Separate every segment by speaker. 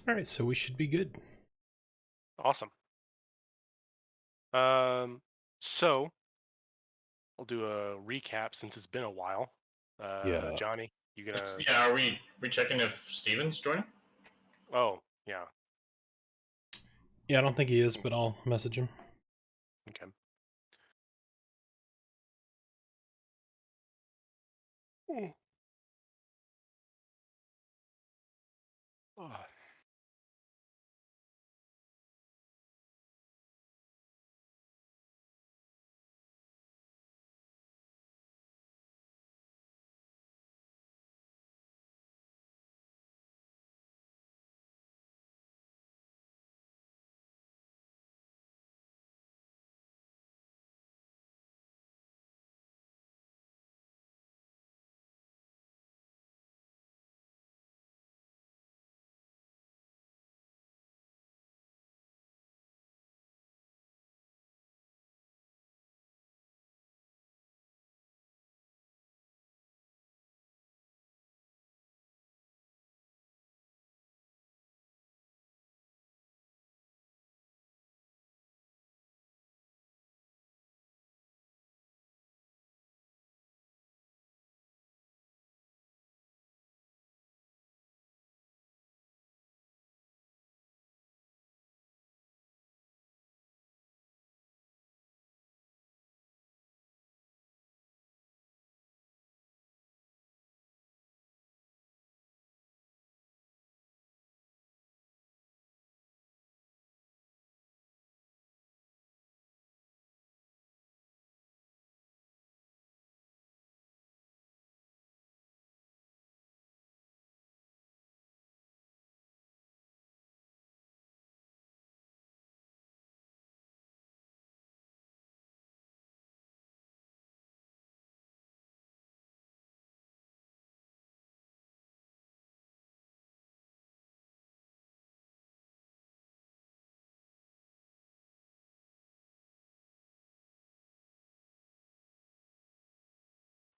Speaker 1: All right, so we should be good.
Speaker 2: Awesome. So I'll do a recap since it's been a while.
Speaker 1: Yeah.
Speaker 2: Johnny, you gonna?
Speaker 3: Yeah, are we checking if Steven's joining?
Speaker 2: Oh, yeah.
Speaker 1: Yeah, I don't think he is, but I'll message him.
Speaker 2: Okay. Ooh. Oh.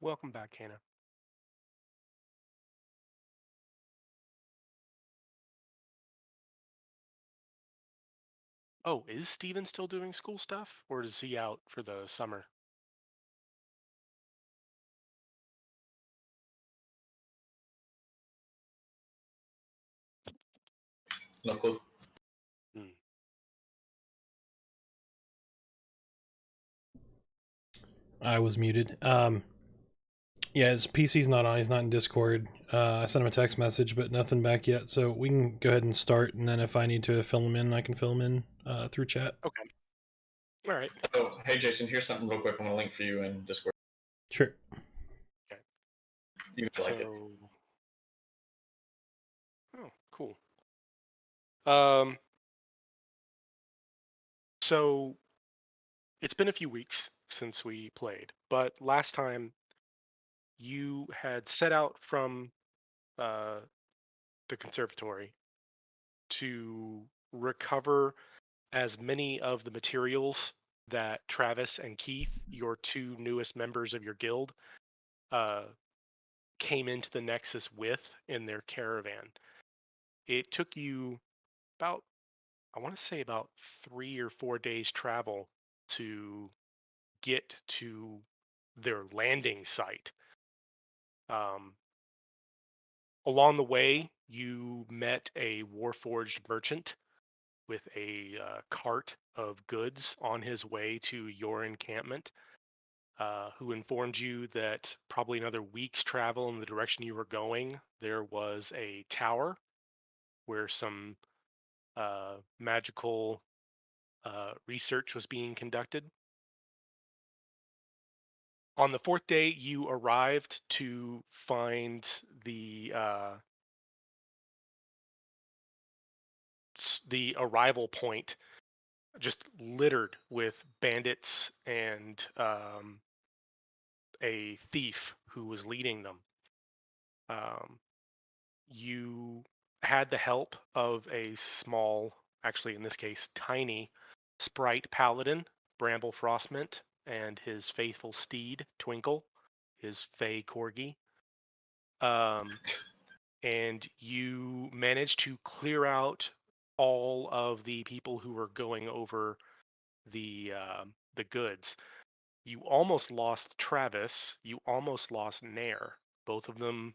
Speaker 2: Welcome back, Hannah. Oh, is Steven still doing school stuff, or is he out for the summer?
Speaker 3: No clue.
Speaker 2: Hmm.
Speaker 1: I was muted. Yeah, his PC's not on. He's not in Discord. I sent him a text message, but nothing back yet. So we can go ahead and start, and then if I need to fill him in, I can fill him in through chat.
Speaker 2: Okay. All right.
Speaker 3: Oh, hey Jason, here's something real quick. I'm gonna link for you in Discord.
Speaker 1: Sure.
Speaker 2: Okay.
Speaker 3: You might like it.
Speaker 2: So, oh, cool. Um, so it's been a few weeks since we played, but last time you had set out from uh, the conservatory to recover as many of the materials that Travis and Keith, your two newest members of your guild, uh, came into the Nexus with in their caravan. It took you about, I want to say, about 3 or 4 days travel to get to their landing site. Um, Along the way, you met a Warforged merchant with a cart of goods on his way to your encampment, who informed you that probably another week's travel in the direction you were going, there was a tower where some magical research was being conducted. On the fourth day, you arrived to find the arrival point just littered with bandits and a thief who was leading them. Um, you had the help of a small, actually in this case, tiny sprite paladin, Bramble Frostmint, and his faithful steed, Twinkle, his fey corgi. Um, and you manage to clear out all of the people who were going over the goods. You almost lost Travis. You almost lost Nair. Both of them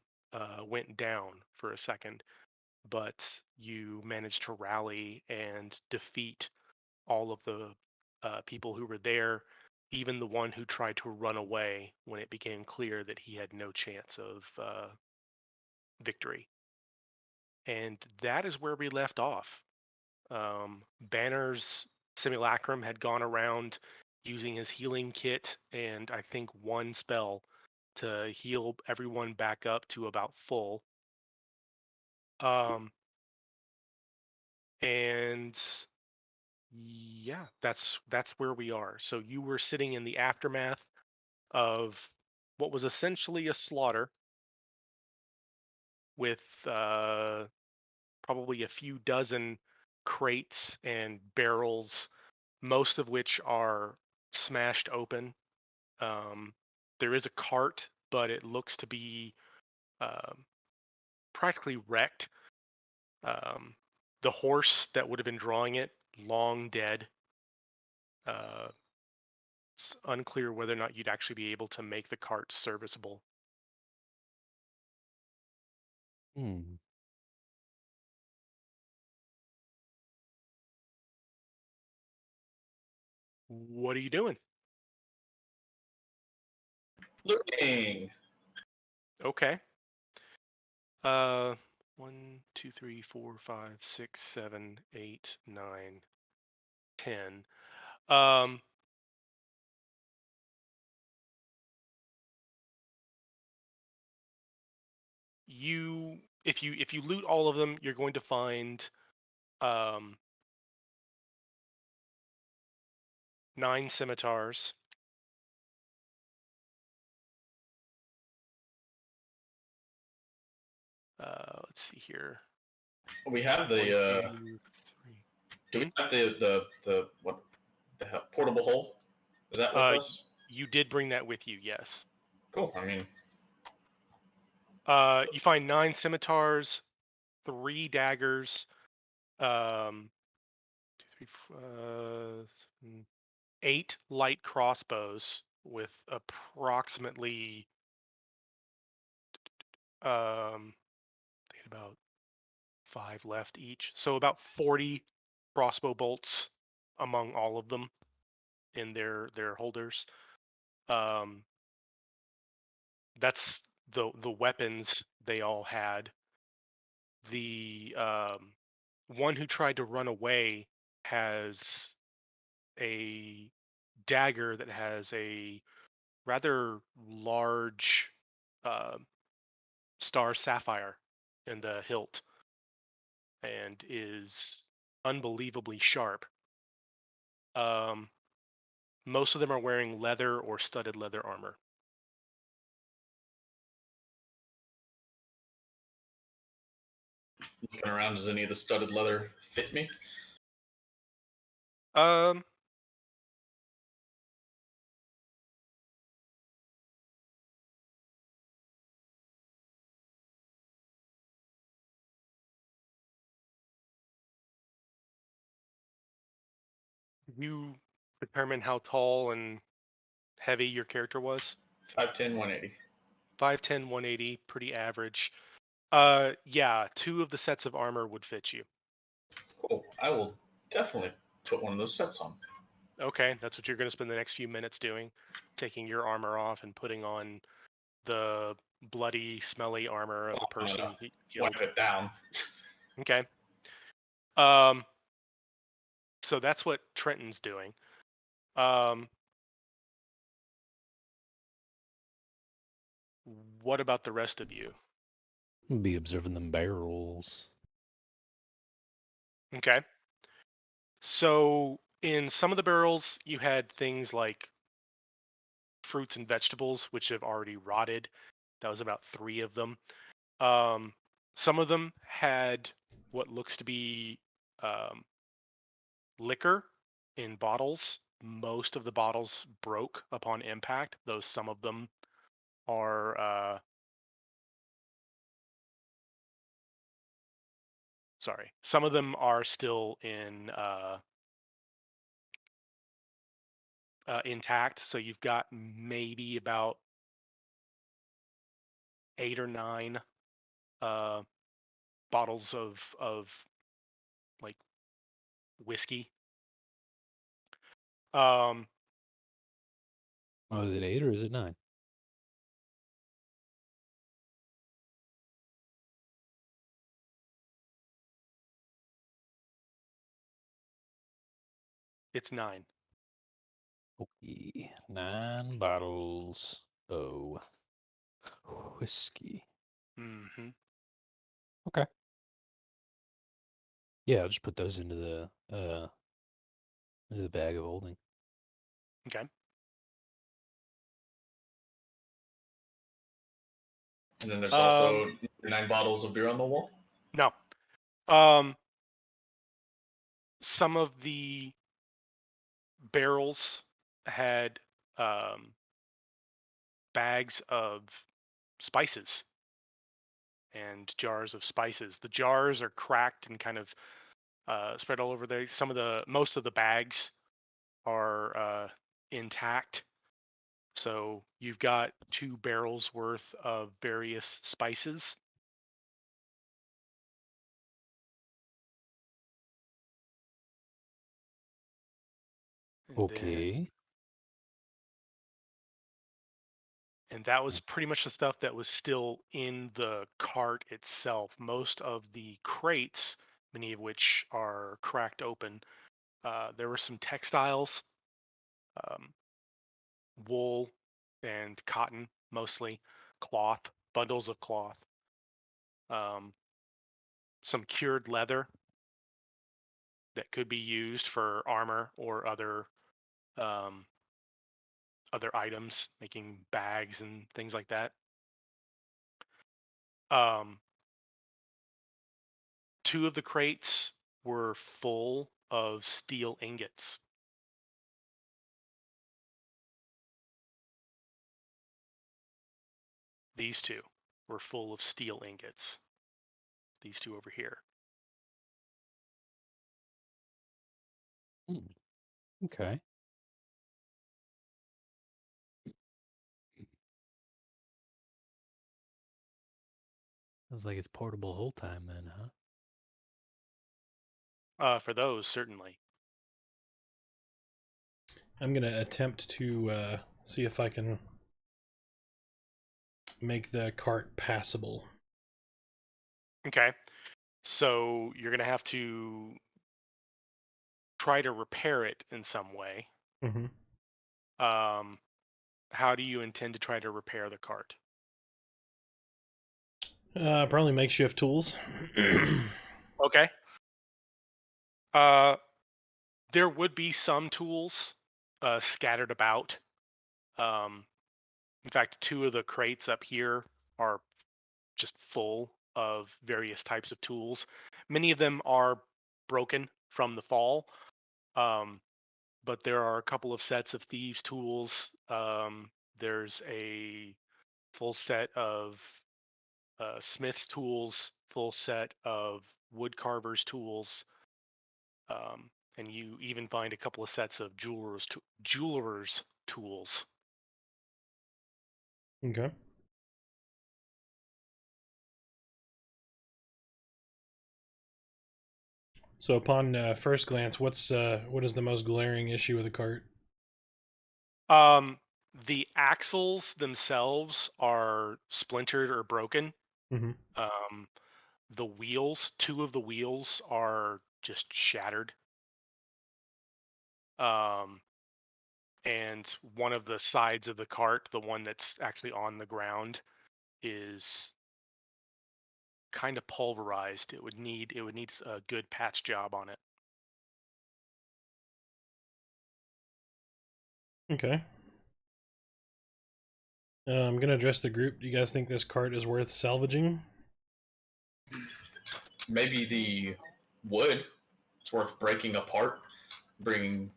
Speaker 2: went down for a second, but you managed to rally and defeat all of the people who were there, even the one who tried to run away when it became clear that he had no chance of victory. And that is where we left off. Banner's simulacrum had gone around using his healing kit and I think one spell to heal everyone back up to about full. And yeah, that's where we are. So you were sitting in the aftermath of what was essentially a slaughter with probably a few dozen crates and barrels, most of which are smashed open. There is a cart, but it looks to be um, practically wrecked. Um, the horse that would have been drawing it, long dead. Uh, it's unclear whether or not you'd actually be able to make the cart serviceable.
Speaker 4: Hmm.
Speaker 2: What are you doing?
Speaker 3: Looking.
Speaker 2: Okay. 1, 2, 3, 4, 5, 6, 7, 8, 9, 10. You if you loot all of them, you're going to find um 9 scimitars. Let's see here.
Speaker 3: We have
Speaker 2: 1,
Speaker 3: the.
Speaker 2: 2, 3.
Speaker 3: Do we have the what the hell, portable hole? Is that with us?
Speaker 2: You did bring that with you, yes.
Speaker 3: Cool. I mean,
Speaker 2: You find 9 scimitars, 3 daggers, 2, 3, 8 light crossbows with approximately they had about 5 left each, so about 40 crossbow bolts among all of them in their holders. That's the weapons they all had. The one who tried to run away has a dagger that has a rather large uh, star sapphire in the hilt and is unbelievably sharp. Um, most of them are wearing leather or studded leather armor.
Speaker 3: looking around, does any of the studded leather fit me?
Speaker 2: Um, you determine how tall and heavy your character was.
Speaker 3: 5'10", 180.
Speaker 2: 5'10", 180, pretty average. Yeah, 2 of the sets of armor would fit you.
Speaker 3: Cool. I will definitely put one of those sets on.
Speaker 2: Okay, that's what you're going to spend the next few minutes doing, taking your armor off and putting on the bloody, smelly armor of the
Speaker 3: I'm
Speaker 2: person
Speaker 3: gonna
Speaker 2: you killed.
Speaker 3: wipe it down.
Speaker 2: Okay. Um, so that's what Trenton's doing. What about the rest of you?
Speaker 4: Be observing them barrels.
Speaker 2: Okay. So in some of the barrels, you had things like fruits and vegetables, which have already rotted. That was about 3 of them. Some of them had what looks to be liquor in bottles. Most of the bottles broke upon impact, though some of them are Sorry, some of them are still intact. So you've got maybe about 8 or 9 bottles of like whiskey.
Speaker 4: Oh, is it 8 or is it 9?
Speaker 2: It's 9.
Speaker 4: Okay, 9 bottles of whiskey.
Speaker 2: Mm-hmm.
Speaker 4: Okay. Yeah, I'll just put those into the bag of holding.
Speaker 2: Okay.
Speaker 3: And then there's also 9 bottles of beer on the wall.
Speaker 2: No. Some of the barrels had bags of spices and jars of spices. The jars are cracked and kind of spread all over there. Most of the bags are intact. So you've got 2 barrels worth of various spices. And
Speaker 4: Okay.
Speaker 2: that was pretty much the stuff that was still in the cart itself. Most of the crates, many of which are cracked open, there were some textiles, um, wool and cotton, mostly cloth, bundles of cloth, um, some cured leather that could be used for armor or um, other items, making bags and things like that. Um, 2 of the crates were full of steel ingots. These 2 were full of steel ingots. These 2 over here.
Speaker 4: Okay. Sounds like it's portable whole time then, huh?
Speaker 2: For those, certainly.
Speaker 1: I'm gonna attempt to see if I can make the cart passable.
Speaker 2: Okay. So you're going to have to try to repair it in some way.
Speaker 1: Mm-hmm.
Speaker 2: How do you intend to try to repair the cart?
Speaker 1: Probably makeshift tools.
Speaker 2: Okay. There would be some tools scattered about. In fact, 2 of the crates up here are just full of various types of tools. Many of them are broken from the fall, but there are a couple of sets of thieves' tools. There's a full set of smith's tools, full set of wood carver's tools, and you even find a couple of sets of jeweler's tools.
Speaker 1: Okay. So upon first glance, what is the most glaring issue with the cart?
Speaker 2: The axles themselves are splintered or broken.
Speaker 1: Mm-hmm.
Speaker 2: The wheels, 2 of the wheels are just shattered. And one of the sides of the cart, the one that's actually on the ground, is kind of pulverized. It would need a good patch job on it.
Speaker 1: Okay. I'm gonna address the group. Do you guys think this cart is worth salvaging?
Speaker 3: Maybe the wood. It's worth breaking apart, bringing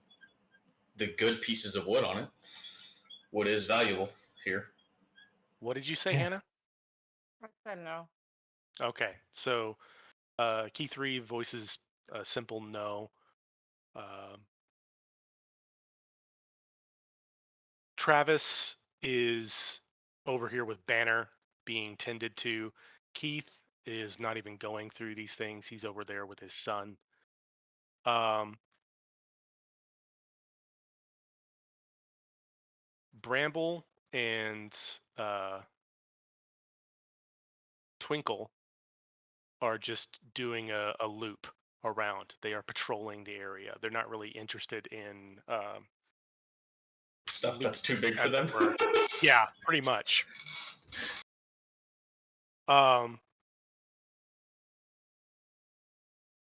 Speaker 3: the good pieces of wood on it. Wood is valuable here.
Speaker 2: What did you say,
Speaker 4: Yeah.
Speaker 2: Hannah?
Speaker 5: I said no.
Speaker 2: Okay, so Key 3 voices a simple no. Travis is over here with Banner being tended to. Keith is not even going through these things. He's over there with his son. Bramble and Twinkle are just doing a loop around. They are patrolling the area. They're not really interested in
Speaker 3: Stuff
Speaker 2: loot,
Speaker 3: that's too big for
Speaker 2: as it
Speaker 3: them.
Speaker 2: were. Yeah, pretty much.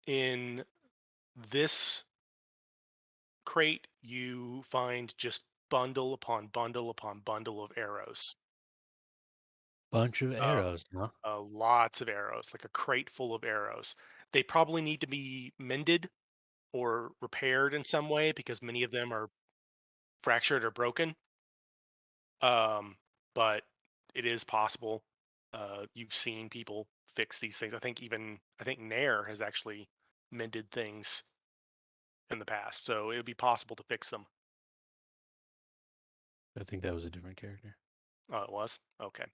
Speaker 2: In this crate, you find just bundle upon bundle upon bundle of arrows.
Speaker 4: Bunch of arrows, huh?
Speaker 2: Lots of arrows, like a crate full of arrows. They probably need to be mended or repaired in some way because many of them are fractured or broken. But it is possible. You've seen people fix these things. I think Nair has actually mended things in the past, so it would be possible to fix them.
Speaker 4: I think that was a different character.
Speaker 2: Oh, it was? Okay.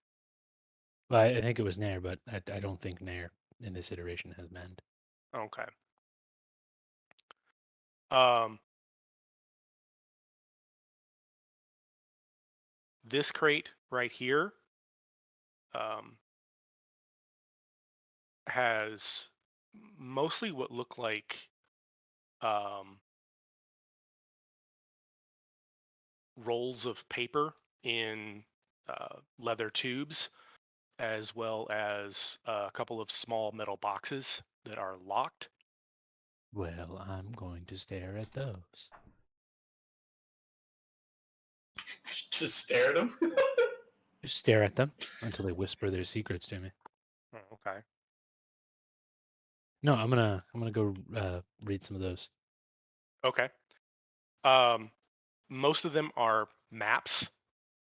Speaker 4: Well, I think it was Nair, but I don't think Nair in this iteration has mend.
Speaker 2: Okay. This crate right here has mostly what look like rolls of paper in leather tubes, as well as a couple of small metal boxes that are locked.
Speaker 4: Well, I'm going to stare at those.
Speaker 3: Just stare at them.
Speaker 4: Just stare at them until they whisper their secrets to me.
Speaker 2: Oh, okay.
Speaker 4: No, I'm gonna go read some of those.
Speaker 2: Okay. Most of them are maps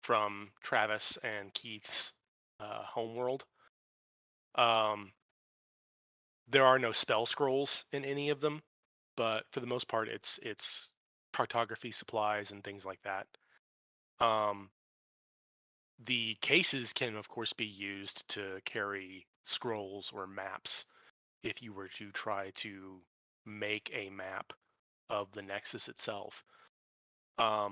Speaker 2: from Travis and Keith's homeworld. There are no spell scrolls in any of them, but for the most part, it's cartography supplies and things like that. The cases can, of course, be used to carry scrolls or maps if you were to try to make a map of the Nexus itself. But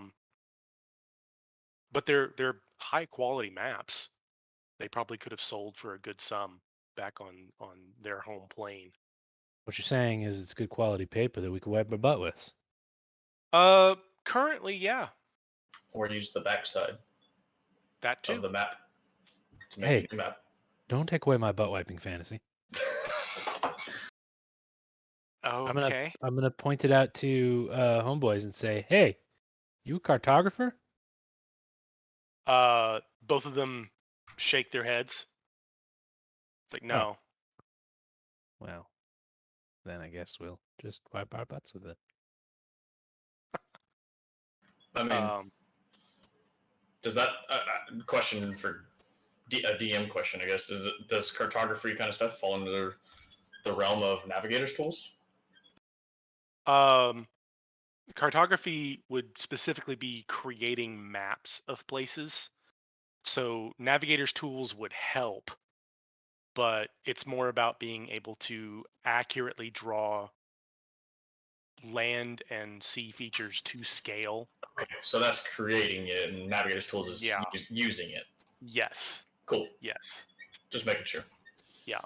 Speaker 2: they're high quality maps. They probably could have sold for a good sum back on their home plane.
Speaker 4: What you're saying is it's good quality paper that we could wipe our butt with.
Speaker 2: Currently, yeah,
Speaker 3: Or use the backside
Speaker 2: that
Speaker 3: of
Speaker 2: too.
Speaker 3: the map to make
Speaker 4: Hey,
Speaker 3: a new map.
Speaker 4: don't take away my butt wiping fantasy.
Speaker 2: Okay.
Speaker 4: I'm gonna point it out to homeboys and say, "Hey, you a cartographer?"
Speaker 2: Both of them shake their heads. It's like,
Speaker 4: Oh,
Speaker 2: no.
Speaker 4: well, then I guess we'll just wipe our butts with it.
Speaker 3: I mean, does that question for a DM question? I guess does cartography kind of stuff fall under the realm of navigator's tools?
Speaker 2: Cartography would specifically be creating maps of places. So navigator's tools would help, but it's more about being able to accurately draw land and sea features to scale.
Speaker 3: Okay, so that's creating it, and navigator's tools is
Speaker 2: Yeah.
Speaker 3: using it.
Speaker 2: Yes.
Speaker 3: Cool.
Speaker 2: Yes.
Speaker 3: Just making sure.
Speaker 2: Yeah.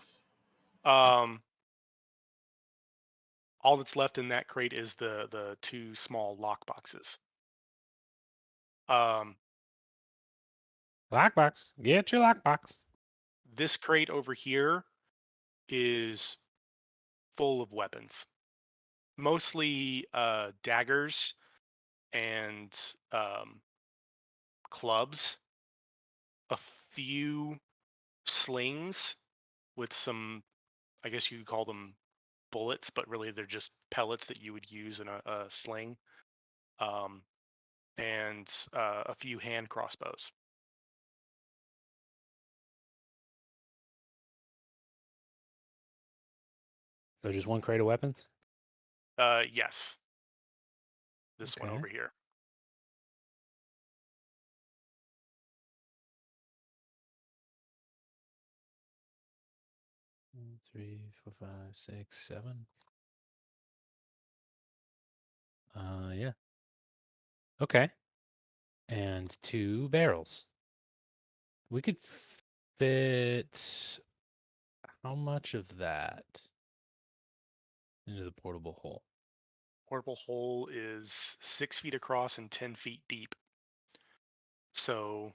Speaker 2: All that's left in that crate is the two small lock boxes.
Speaker 4: Lockbox, get your lockbox.
Speaker 2: This crate over here is full of weapons, mostly daggers and clubs, a few slings with some, I guess you could call them bullets, but really they're just pellets that you would use in a sling, and a few hand crossbows.
Speaker 4: So just one crate of weapons?
Speaker 2: Yes. This one
Speaker 4: Okay.
Speaker 2: over here.
Speaker 4: 1, 3, 4, 5, 6, 7. Yeah. Okay. And 2 barrels. We could fit how much of that into the portable hole?
Speaker 2: Portable hole is 6 feet across and 10 feet deep. So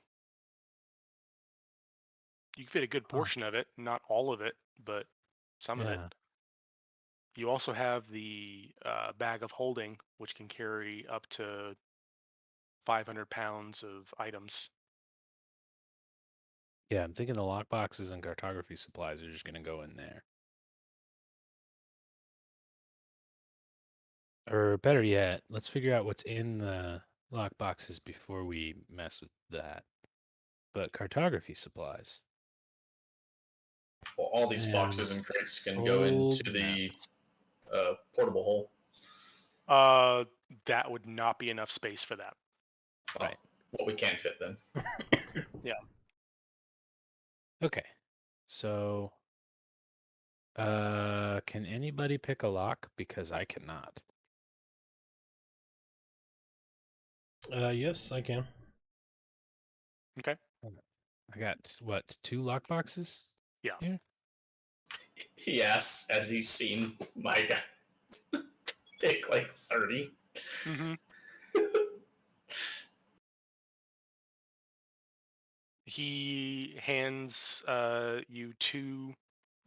Speaker 2: you can fit a good portion of it, not all of it, but some of it.
Speaker 4: Yeah.
Speaker 2: You also have the bag of holding, which can carry up to 500 pounds of items.
Speaker 4: Yeah, I'm thinking the lock boxes and cartography supplies are just going to go in there. Or better yet, let's figure out what's in the lock boxes before we mess with that. But cartography supplies
Speaker 3: Well, all these boxes
Speaker 4: and
Speaker 3: and crates can go into
Speaker 4: old
Speaker 3: the
Speaker 4: maps.
Speaker 3: portable hole.
Speaker 2: That would not be enough space for that.
Speaker 3: Oh,
Speaker 4: Right.
Speaker 3: well, we can fit then.
Speaker 2: Yeah.
Speaker 4: Okay. So, can anybody pick a lock? Because I cannot.
Speaker 1: Yes, I can.
Speaker 2: Okay.
Speaker 4: I got what, 2 lock boxes?
Speaker 2: Yeah.
Speaker 4: Here?
Speaker 3: He asks as he's seen my guy take like 30.
Speaker 2: Mm-hmm. He hands you 2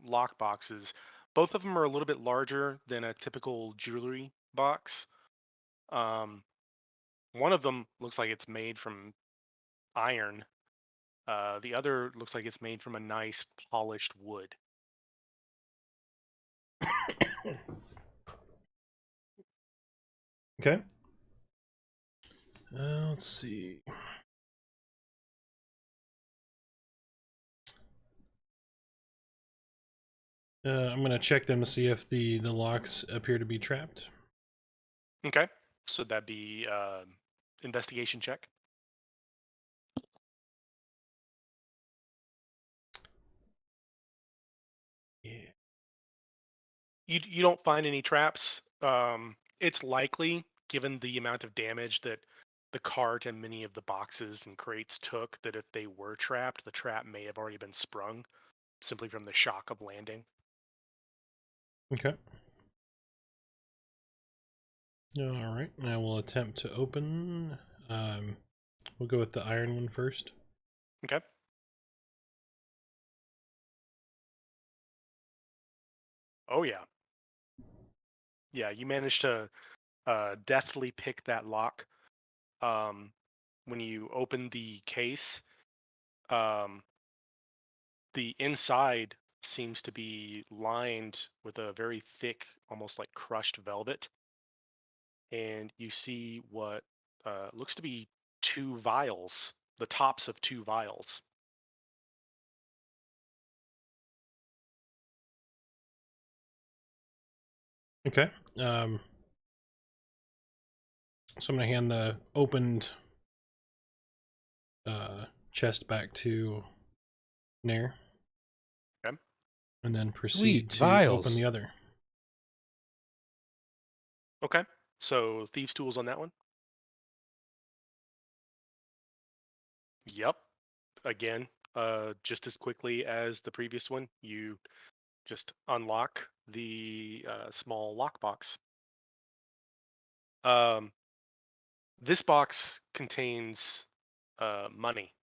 Speaker 2: lock boxes. Both of them are a little bit larger than a typical jewelry box. One of them looks like it's made from iron. The other looks like it's made from a nice polished wood.
Speaker 1: Okay. Let's see. I'm gonna check them to see if the locks appear to be trapped.
Speaker 2: Okay. So that'd be investigation check.
Speaker 1: Yeah.
Speaker 2: You don't find any traps. It's likely, given the amount of damage that the cart and many of the boxes and crates took, that if they were trapped, the trap may have already been sprung simply from the shock of landing.
Speaker 1: Okay. All right. Now we'll attempt to open. We'll go with the iron one first.
Speaker 2: Okay. Oh yeah. Yeah, you managed to deftly pick that lock. When you open the case, um, the inside seems to be lined with a very thick, almost like crushed velvet. And you see what looks to be 2 vials, the tops of 2 vials.
Speaker 1: Okay. So I'm gonna hand the opened chest back to Nair,
Speaker 2: Okay.
Speaker 1: and then
Speaker 4: Sweet
Speaker 1: proceed to open
Speaker 4: vials.
Speaker 1: the other.
Speaker 2: Okay. So thieves' tools on that one. Yep. Again, just as quickly as the previous one, you just unlock the small lockbox. This box contains money.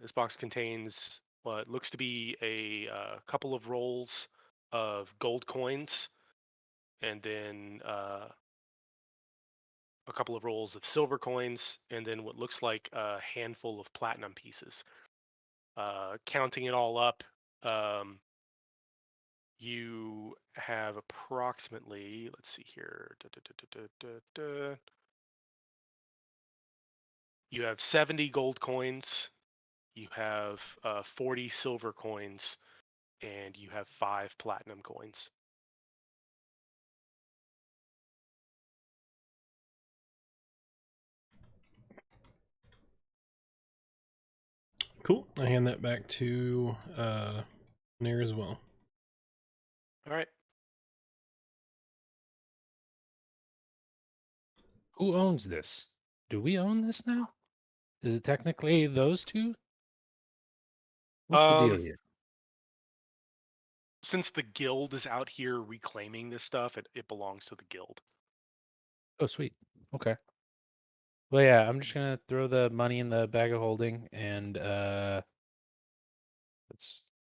Speaker 2: This box contains what looks to be a couple of rolls of gold coins, and then a couple of rolls of silver coins, and then what looks like a handful of platinum pieces. Counting it all up, um, you have approximately, let's see here, you have 70 gold coins. you have 40 silver coins, and you have 5 platinum coins.
Speaker 1: Cool. I hand that back to Nair as well.
Speaker 2: All right.
Speaker 4: Who owns this? Do we own this now? Is it technically those two? What's the deal here?
Speaker 2: Since the guild is out here reclaiming this stuff, it belongs to the guild.
Speaker 4: Oh, sweet. Okay. Well, yeah, I'm just gonna throw the money in the bag of holding, and that's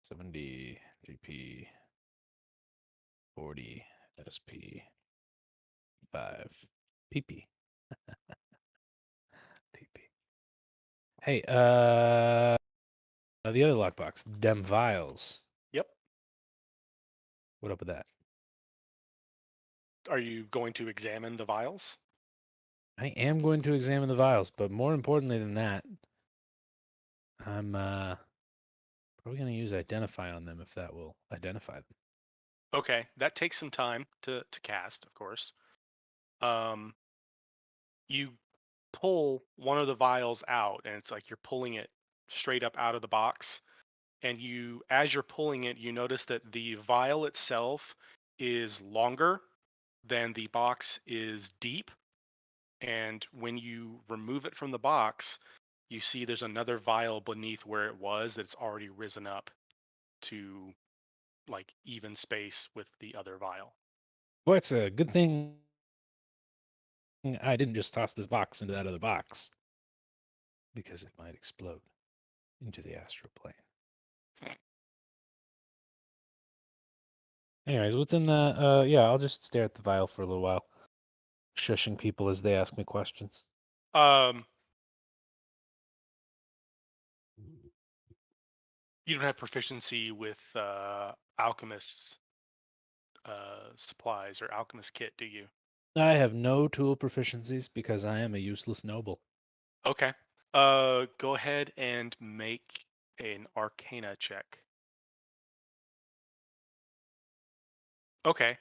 Speaker 4: 70 GP, 40 SP, 5 PP. PP. Hey, the other lockbox, dem vials.
Speaker 2: Yep.
Speaker 4: What up with that?
Speaker 2: Are you going to examine the vials?
Speaker 4: I am going to examine the vials, but more importantly than that, I'm probably going to use identify on them if that will identify them.
Speaker 2: Okay, that takes some time to cast, of course. You pull one of the vials out, and it's like you're pulling it straight up out of the box. And as you're pulling it, you notice that the vial itself is longer than the box is deep. And when you remove it from the box, you see there's another vial beneath where it was that's already risen up to like even space with the other vial.
Speaker 4: Well, it's a good thing I didn't just toss this box into that other box, because it might explode into the astral plane. Anyways, what's in the yeah, I'll just stare at the vial for a little while, shushing people as they ask me questions.
Speaker 2: You don't have proficiency with alchemist's supplies or alchemist kit, do you?
Speaker 4: I have no tool proficiencies because I am a useless noble.
Speaker 2: Okay. Go ahead and make an Arcana check. Okay.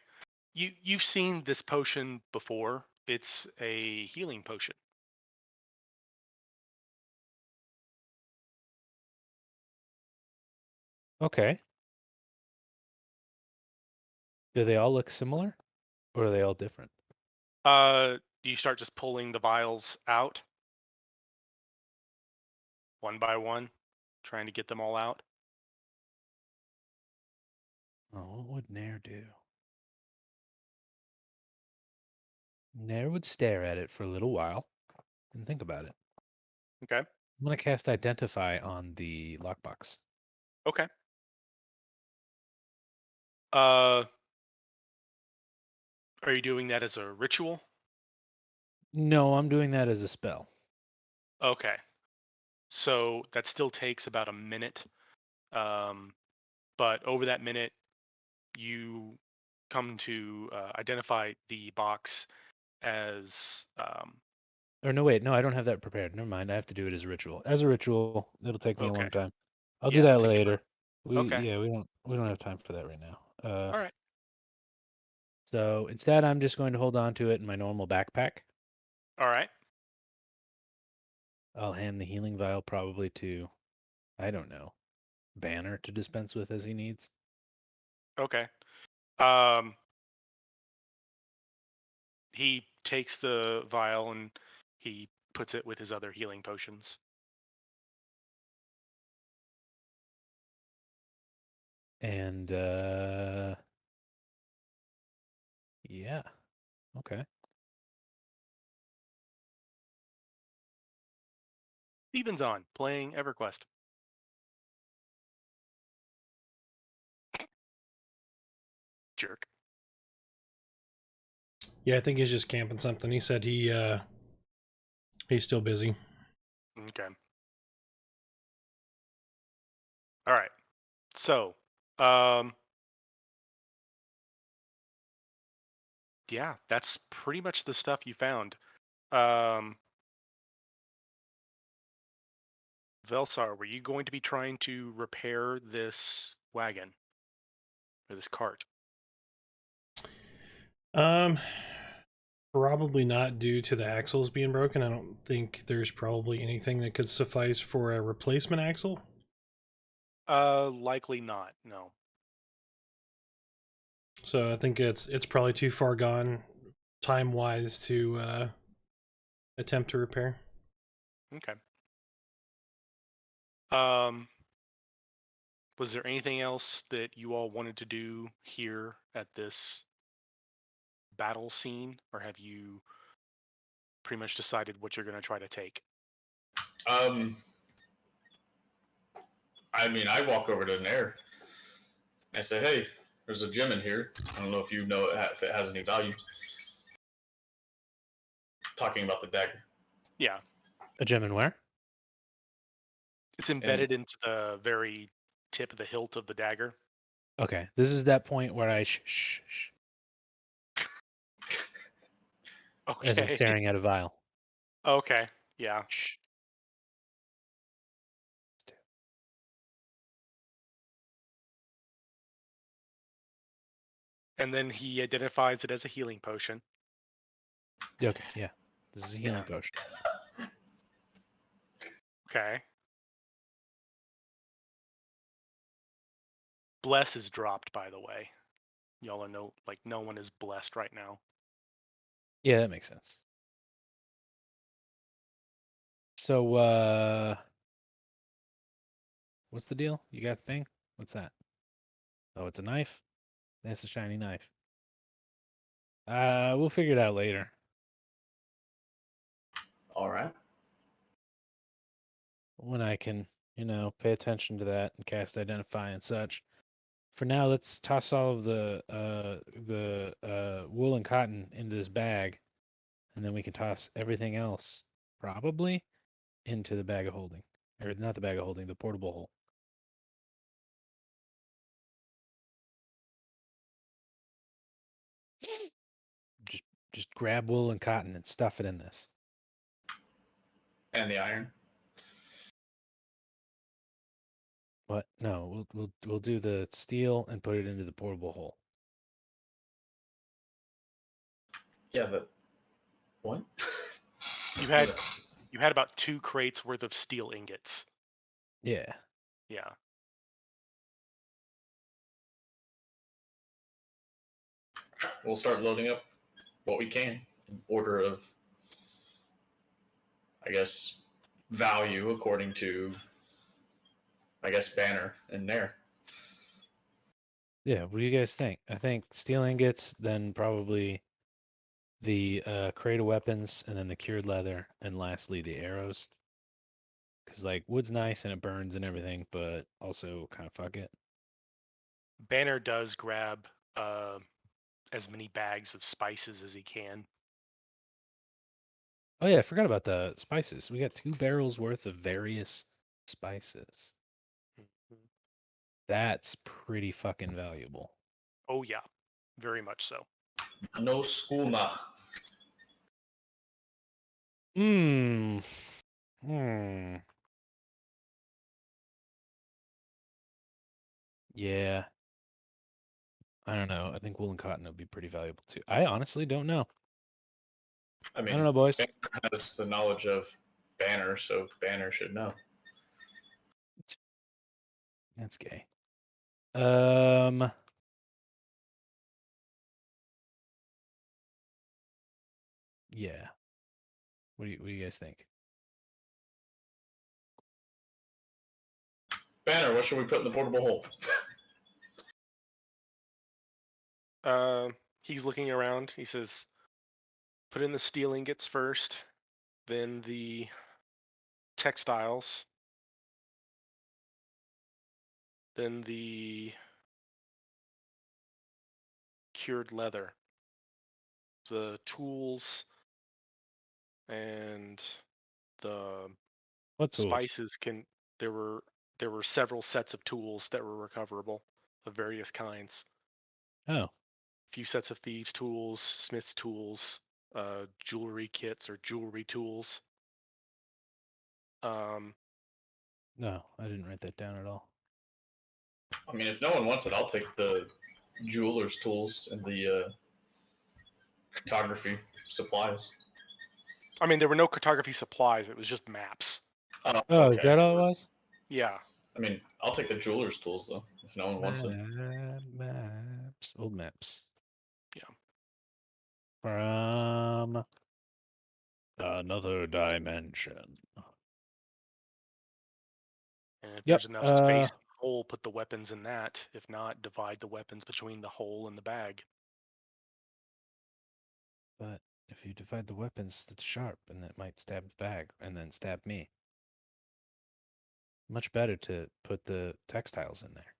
Speaker 2: You've seen this potion before. It's a healing potion.
Speaker 4: Okay. Do they all look similar, or are they all different?
Speaker 2: You start just pulling the vials out one by one, trying to get them all out.
Speaker 4: Oh, what would Nair do? Nair would stare at it for a little while and think about it.
Speaker 2: Okay.
Speaker 4: I'm gonna cast Identify on the lockbox.
Speaker 2: Okay. Uh, are you doing that as a ritual?
Speaker 4: No, I'm doing that as a spell.
Speaker 2: Okay. So that still takes about a minute. But over that minute, you come to identify the box as
Speaker 4: Or no, wait, no, I don't have that prepared. Never mind. I have to do it as a ritual. As a ritual, it'll take me a
Speaker 2: okay.
Speaker 4: long time. I'll do
Speaker 2: Yeah, it'll
Speaker 4: that
Speaker 2: take you
Speaker 4: later.
Speaker 2: okay.
Speaker 4: We don't have time for that right now.
Speaker 2: All right.
Speaker 4: So instead, I'm just going to hold on to it in my normal backpack.
Speaker 2: All right.
Speaker 4: I'll hand the healing vial probably to, I don't know, Banner to dispense with as he needs.
Speaker 2: Okay. He takes the vial and he puts it with his other healing potions.
Speaker 4: And yeah, okay.
Speaker 2: Steven's on playing EverQuest. Jerk.
Speaker 1: Yeah, I think he's just camping something. He said he's still busy.
Speaker 2: Okay. All right. So, um, yeah, that's pretty much the stuff you found. Um, Velsar, were you going to be trying to repair this wagon or this cart?
Speaker 1: Probably not due to the axles being broken. I don't think there's probably anything that could suffice for a replacement axle.
Speaker 2: Likely not. No.
Speaker 1: So I think it's probably too far gone time wise to attempt to repair.
Speaker 2: Okay. Was there anything else that you all wanted to do here at this battle scene, or have you pretty much decided what you're going to try to take?
Speaker 3: I mean, I walk over to Nair. I say, "Hey, there's a gem in here. I don't know if you know if it has any value." Talking about the dagger.
Speaker 2: Yeah,
Speaker 4: A gem and where?
Speaker 2: it's embedded into the very tip of the hilt of the dagger.
Speaker 4: Okay, this is that point where I shh, as I'm
Speaker 2: Okay.
Speaker 4: staring at a vial.
Speaker 2: Okay. Yeah.
Speaker 4: Shh.
Speaker 2: And then he identifies it as a healing potion.
Speaker 4: Okay, yeah. This is a healing
Speaker 2: Yeah.
Speaker 4: potion.
Speaker 2: Okay. Bless is dropped, by the way. Y'all are no one is blessed right now.
Speaker 4: Yeah, that makes sense. So, what's the deal? You got a thing? What's that? Oh, it's a knife? That's a shiny knife. We'll figure it out later.
Speaker 3: All right.
Speaker 4: When I can, pay attention to that and cast Identify and such. For now, let's toss all of the wool and cotton into this bag, and then we can toss everything else, probably, into the bag of holding. Or not the bag of holding, the portable hole. Just grab wool and cotton and stuff it in this.
Speaker 3: And the iron.
Speaker 4: What? No, we'll do the steel and put it into the portable hole.
Speaker 3: Yeah, the what?
Speaker 2: You had about 2 crates worth of steel ingots.
Speaker 4: Yeah.
Speaker 2: Yeah.
Speaker 3: We'll start loading up what we can in order of, I guess, value according to, I guess, Banner and Nair.
Speaker 4: Yeah, what do you guys think? I think steel ingots, then probably the crate of weapons, and then the cured leather, and lastly the arrows. Because like wood's nice and it burns and everything, but also kind of fuck it.
Speaker 2: Banner does grab as many bags of spices as he can.
Speaker 4: Oh yeah, I forgot about the spices. We got 2 barrels worth of various spices.
Speaker 2: Mhm.
Speaker 4: That's pretty fucking valuable.
Speaker 2: Oh yeah, very much so.
Speaker 3: No skooma.
Speaker 4: Hmm. Hmm. Yeah. I don't know. I think wool and cotton would be pretty valuable too. I honestly don't know.
Speaker 3: I mean,
Speaker 4: I don't know, boys.
Speaker 3: Banner has the knowledge of Banner, so Banner should know.
Speaker 4: That's gay. Yeah. What do you guys think?
Speaker 3: Banner, what should we put in the portable hole?
Speaker 2: He's looking around. He says, "Put in the steel ingots first, then the textiles, then the cured leather, the tools, and the
Speaker 4: What tools?
Speaker 2: spices can." There were several sets of tools that were recoverable of various kinds.
Speaker 4: Oh,
Speaker 2: A few sets of thieves' tools, smith's tools, jewelry kits or jewelry tools. Um,
Speaker 4: No, I didn't write that down at all.
Speaker 3: I mean, if no one wants it, I'll take the jeweler's tools and the cartography supplies.
Speaker 2: I mean, there were no cartography supplies. It was just maps.
Speaker 4: Oh,
Speaker 3: okay.
Speaker 4: is that all it was?
Speaker 2: Yeah.
Speaker 3: I mean, I'll take the jeweler's tools though, if no one wants it.
Speaker 4: Maps. Old maps.
Speaker 2: Yeah.
Speaker 4: From another dimension.
Speaker 2: And if
Speaker 4: Yep.
Speaker 2: there's enough space in the hole, put the weapons in that. If not, divide the weapons between the hole and the bag.
Speaker 4: But if you divide the weapons, it's sharp, and it might stab the bag, and then stab me. Much better to put the textiles in there.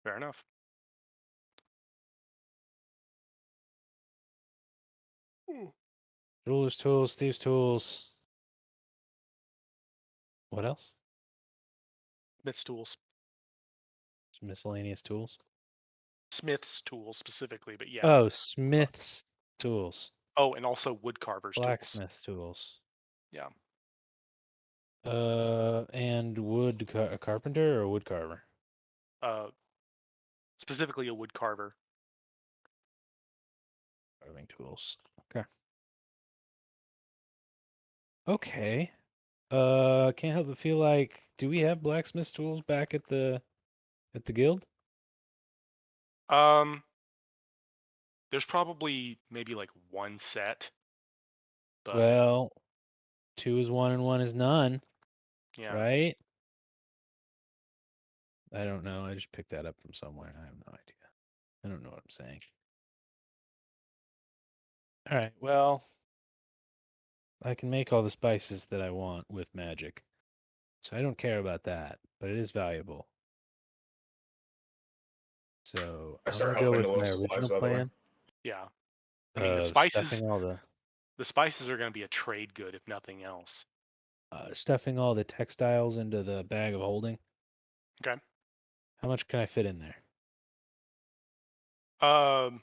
Speaker 2: Fair enough.
Speaker 4: Jeweler's tools, thieves' tools. What else?
Speaker 2: Smith's tools.
Speaker 4: Some miscellaneous tools.
Speaker 2: Smith's tools specifically, but yeah.
Speaker 4: Oh, Smith's tools.
Speaker 2: Oh, and also wood carver's tools.
Speaker 4: Blacksmith's tools.
Speaker 2: Yeah.
Speaker 4: And wood carpenter or wood carver?
Speaker 2: Specifically a wood carver.
Speaker 4: Carving tools. Okay. Okay. Can't help but feel like, do we have blacksmith's tools back at the guild?
Speaker 2: There's probably maybe like one set. But
Speaker 4: Well, 2 is 1 and 1 is none,
Speaker 2: yeah.
Speaker 4: right? I don't know. I just picked that up from somewhere. I have no idea. I don't know what I'm saying. All right. Well, I can make all the spices that I want with magic. So I don't care about that, but it is valuable. So
Speaker 3: I
Speaker 4: I'm
Speaker 3: start
Speaker 4: gonna go
Speaker 3: helping
Speaker 4: with
Speaker 3: to
Speaker 4: my
Speaker 3: load supplies,
Speaker 4: original
Speaker 3: by the way.
Speaker 4: plan
Speaker 2: Yeah. I mean, the
Speaker 4: of
Speaker 2: spices
Speaker 4: stuffing all the
Speaker 2: are going to be a trade good if nothing else.
Speaker 4: stuffing all the textiles into the bag of holding.
Speaker 2: Okay.
Speaker 4: How much can I fit in there?
Speaker 2: The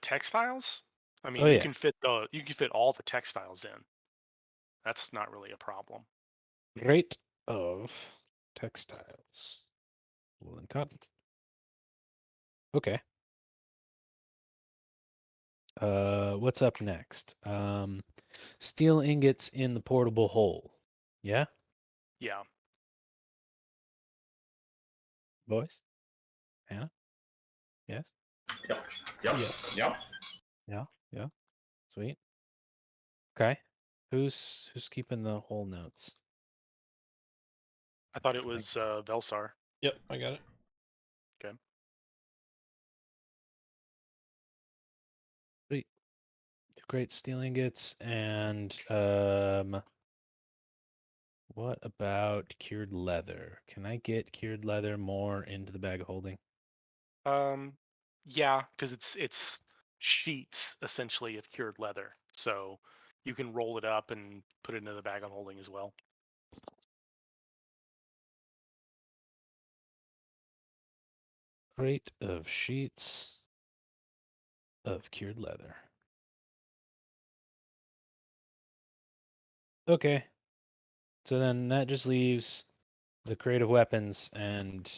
Speaker 2: textiles? I mean,
Speaker 4: Oh
Speaker 2: you
Speaker 4: yeah,
Speaker 2: can fit all the textiles in. That's not really a problem.
Speaker 4: rate of textiles, wool and cotton. Okay. What's up next? Steel ingots in the portable hole. Yeah,
Speaker 2: Yeah.
Speaker 4: boys. Hannah. Yes.
Speaker 3: Yep. Yep.
Speaker 1: Yes.
Speaker 3: Yep.
Speaker 4: Yeah. Yeah. Sweet. Okay. Who's keeping the whole notes?
Speaker 2: I thought it
Speaker 4: Can I-
Speaker 2: was Velsar.
Speaker 1: Yep, I got it.
Speaker 2: Okay.
Speaker 4: Sweet. Great steel ingots and what about cured leather? Can I get cured leather more into the bag of holding?
Speaker 2: Yeah, because it's sheets essentially of cured leather. So you can roll it up and put it into the bag I'm holding as well.
Speaker 4: Crate of sheets of cured leather. Okay. So then that just leaves the crate of weapons and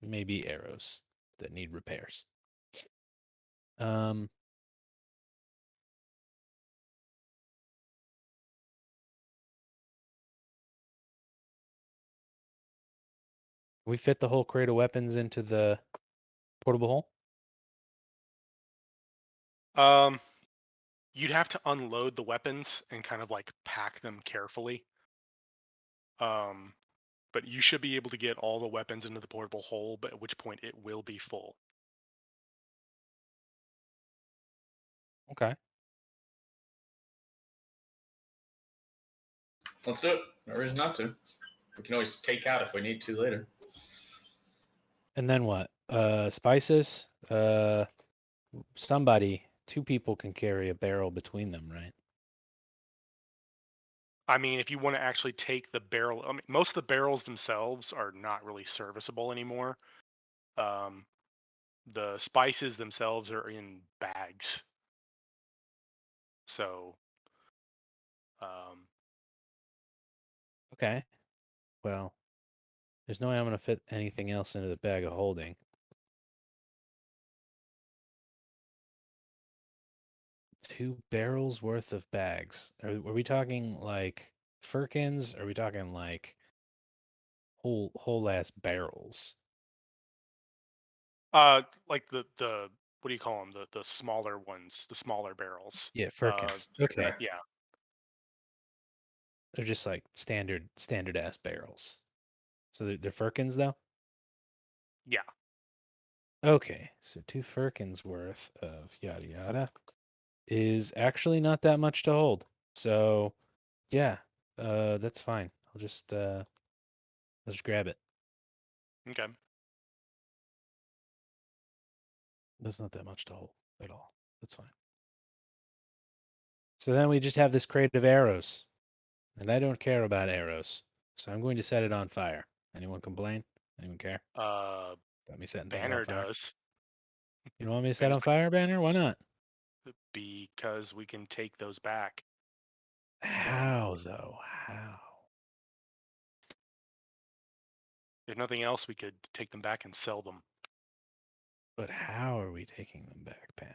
Speaker 4: maybe arrows that need repairs. Um, we fit the whole crate of weapons into the portable hole?
Speaker 2: You'd have to unload the weapons and kind of like pack them carefully. But you should be able to get all the weapons into the portable hole, but at which point it will be full.
Speaker 4: Okay.
Speaker 3: Let's do it. No reason not to. We can always take out if we need to later.
Speaker 4: And then what? Spices? Somebody, 2 people can carry a barrel between them, right?
Speaker 2: I mean, if you want to actually take the barrel, I mean, most of the barrels themselves are not really serviceable anymore. The spices themselves are in bags. So,
Speaker 4: Okay. Well, there's no way I'm gonna fit anything else into the bag of holding. Two barrels worth of bags. Are we talking like firkins? Are we talking like whole ass barrels?
Speaker 2: Like the what do you call them? The smaller ones, the smaller barrels.
Speaker 4: Yeah, firkins. Okay.
Speaker 3: Okay.
Speaker 2: Yeah.
Speaker 4: They're just like standard ass barrels. So they're firkins though?
Speaker 2: Yeah.
Speaker 4: Okay. So two firkins worth of yada yada is actually not that much to hold. So yeah, that's fine. I'll just grab it.
Speaker 2: Okay.
Speaker 4: That's not that much to hold at all. That's fine. So then we just have this crate of arrows. And I don't care about arrows. So I'm going to set it on fire. Anyone complain? Anyone care? Got me setting things on
Speaker 2: Banner
Speaker 4: fire.
Speaker 2: does
Speaker 4: You don't want me to set
Speaker 2: Banner's
Speaker 4: on fire, Banner? Why not?
Speaker 2: because we can take those back.
Speaker 4: How though? How?
Speaker 2: If nothing else, we could take them back and sell them.
Speaker 4: But how are we taking them back, Banner?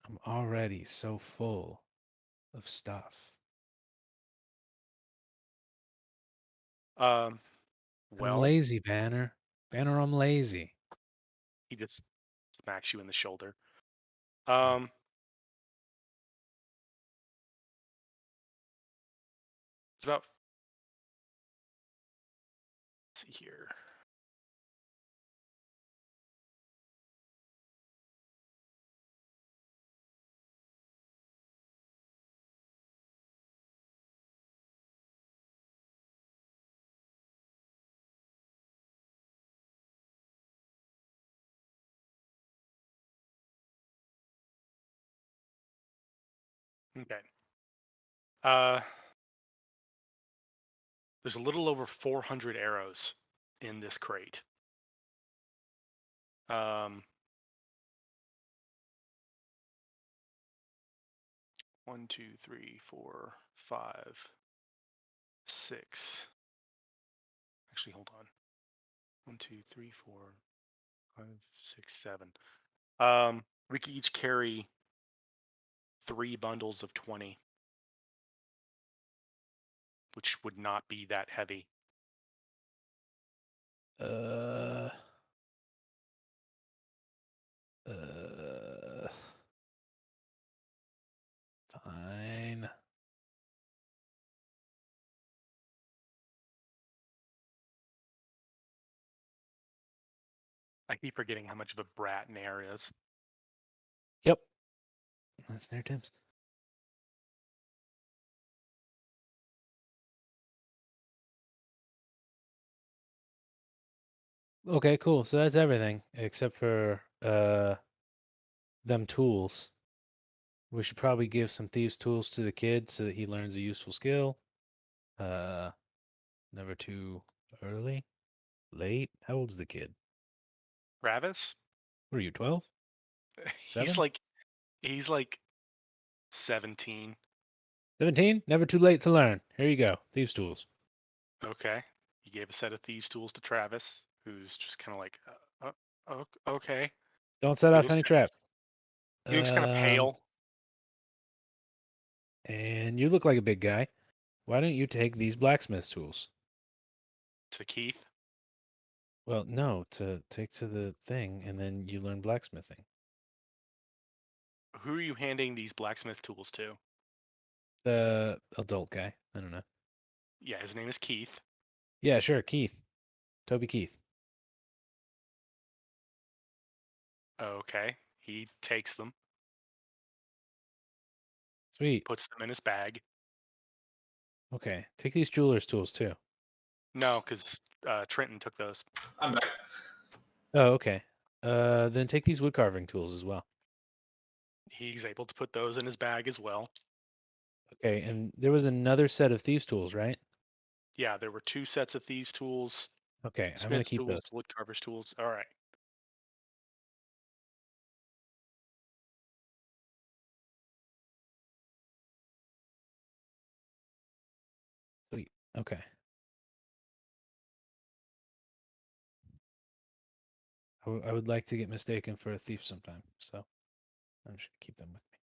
Speaker 4: I'm already so full of stuff.
Speaker 2: Um,
Speaker 4: I'm
Speaker 2: well,
Speaker 4: lazy, Banner. Banner, I'm lazy.
Speaker 2: he just smacks you in the shoulder.
Speaker 4: Oh.
Speaker 2: It's about. Let's see here. Okay. Uh, there's a little over 400 arrows in this crate. Um, 1, 2, 3, 4, 5, 6. Actually, hold on. 1, 2, 3, 4, 5, 6, 7. We could each carry 3 bundles of 20, which would not be that heavy.
Speaker 4: Uh, fine.
Speaker 2: I keep forgetting how much of a brat Nair is.
Speaker 4: Yep. That's near Tim's. Okay, cool. So that's everything except for them tools. We should probably give some thieves tools to the kid so that he learns a useful skill. Uh, never too early, late. How old's the kid?
Speaker 2: Travis?
Speaker 4: What are you, 12?
Speaker 2: He's
Speaker 4: 7?
Speaker 2: like he's like 17.
Speaker 4: 17? Never too late to learn. Here you go. Thieves tools.
Speaker 2: Okay. He gave a set of thieves tools to Travis, who's just kind of like, okay.
Speaker 4: Don't set
Speaker 2: He
Speaker 4: off
Speaker 2: looks
Speaker 4: any traps.
Speaker 2: he looks kind of
Speaker 4: Um,
Speaker 2: pale.
Speaker 4: and you look like a big guy. Why don't you take these blacksmith tools?
Speaker 2: To Keith.
Speaker 4: Well, no, to take to the thing, and then you learn blacksmithing.
Speaker 2: Who are you handing these blacksmith tools to?
Speaker 4: The adult guy. I don't know.
Speaker 2: Yeah, his name is Keith.
Speaker 4: Yeah, sure. Keith. Toby Keith.
Speaker 2: Okay. He takes them,
Speaker 4: Sweet.
Speaker 2: puts them in his bag.
Speaker 4: Okay. Take these jeweler's tools too.
Speaker 2: No, because Trenton took those.
Speaker 3: I'm back.
Speaker 4: Oh, okay. Then take these wood carving tools as well.
Speaker 2: He's able to put those in his bag as well.
Speaker 4: Okay, and there was another set of thieves tools, right?
Speaker 2: Yeah, there were 2 sets of thieves tools,
Speaker 4: Okay, I'm gonna
Speaker 2: smith's
Speaker 4: keep
Speaker 2: tools,
Speaker 4: those.
Speaker 2: wood carver's tools. All right.
Speaker 4: Sweet. Okay. I would like to get mistaken for a thief sometime, so I'm just gonna keep them with me.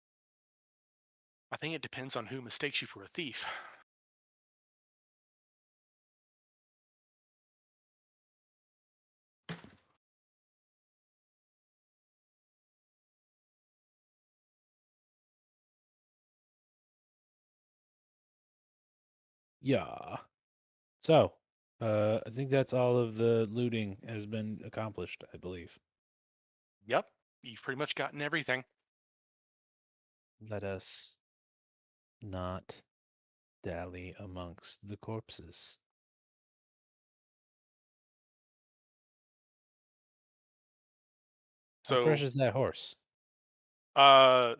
Speaker 2: I think it depends on who mistakes you for a thief.
Speaker 4: Yeah. So, I think that's all of the looting has been accomplished, I believe.
Speaker 2: Yep, you've pretty much gotten everything.
Speaker 4: Let us not dally amongst the corpses. How fresh
Speaker 2: So,
Speaker 4: is that horse?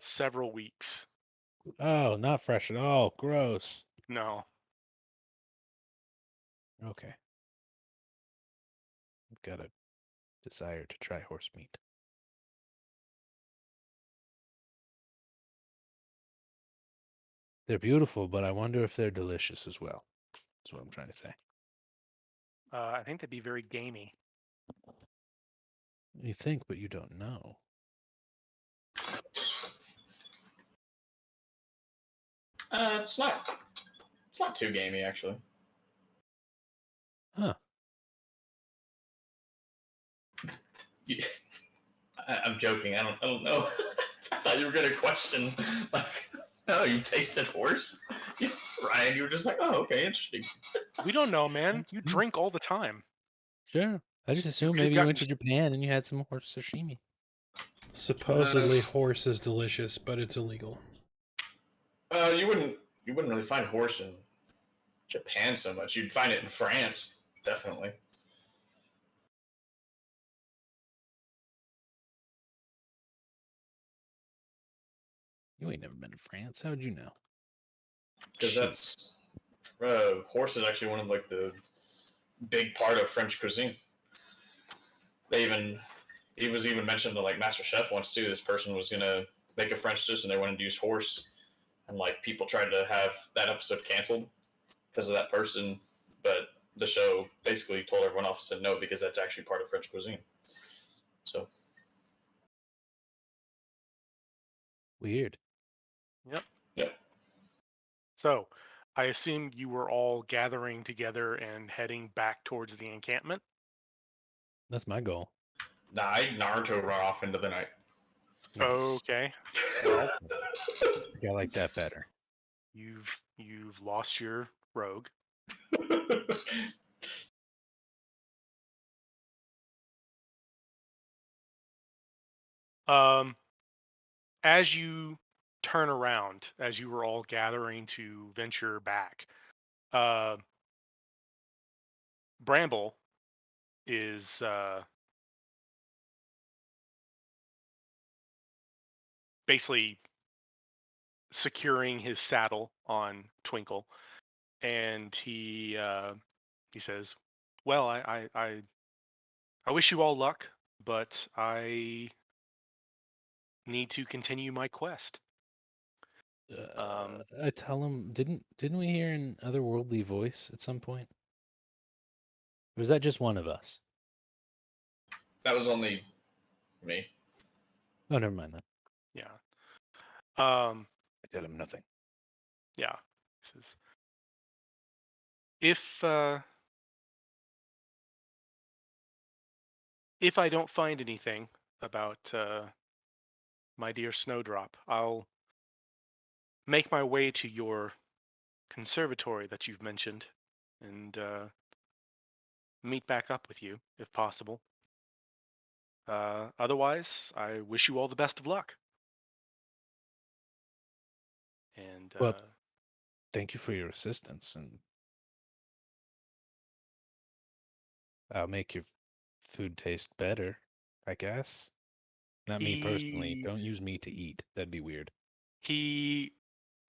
Speaker 2: several weeks.
Speaker 4: Oh, not fresh at all. Gross.
Speaker 2: No.
Speaker 4: Okay. I've got a desire to try horse meat. They're beautiful, but I wonder if they're delicious as well. That's what I'm trying to say.
Speaker 2: I think that'd be very gamey.
Speaker 4: You think, but you don't know.
Speaker 3: It's not. It's not too gamey actually.
Speaker 4: Huh.
Speaker 3: You, I'm joking. I don't know. I thought you were gonna question like, oh, you tasted horse, Ryan. You were just like, oh, okay, interesting.
Speaker 2: We don't know, man. You drink all the time.
Speaker 4: Sure. I just
Speaker 2: You
Speaker 4: assumed
Speaker 2: could have
Speaker 4: maybe you went
Speaker 2: gotten.
Speaker 4: to Japan and you had some horse sashimi.
Speaker 1: Supposedly horse is delicious, but it's illegal.
Speaker 3: You wouldn't really find horse in Japan so much. You'd find it in France, definitely.
Speaker 4: You ain't never been to France. How'd you know?
Speaker 3: Because that's horse is actually one of like the big part of French cuisine. It was even mentioned to like Master Chef once too. This person was gonna make a French dish and they wanted to use horse, and like people tried to have that episode canceled because of that person, but the show basically told everyone off and said no because that's actually part of French cuisine. So
Speaker 4: Weird.
Speaker 2: Yep.
Speaker 3: Yep.
Speaker 2: So, I assume you were all gathering together and heading back towards the encampment.
Speaker 4: That's my goal.
Speaker 3: Nah, I Naruto run off into the night.
Speaker 4: Nice.
Speaker 2: Okay. Well,
Speaker 4: I like that better.
Speaker 2: you've lost your rogue. Um, as you turn around, as you were all gathering to venture back, uh, Bramble is basically securing his saddle on Twinkle, and he says, "Well, I wish you all luck, but I need to continue my quest."
Speaker 4: I tell him, didn't we hear an otherworldly voice at some point? Or was that just one of us?
Speaker 3: That was only me.
Speaker 4: Oh, never mind that.
Speaker 2: Yeah. Um,
Speaker 4: I tell him nothing.
Speaker 2: yeah. He says, if if I don't find anything about my dear Snowdrop, I'll make my way to your conservatory that you've mentioned and meet back up with you if possible. Otherwise, I wish you all the best of luck. And
Speaker 4: Well, thank you for your assistance, and I'll make your food taste better, I guess. Not me personally.
Speaker 2: he
Speaker 4: Don't use me to eat. That'd be weird.
Speaker 2: he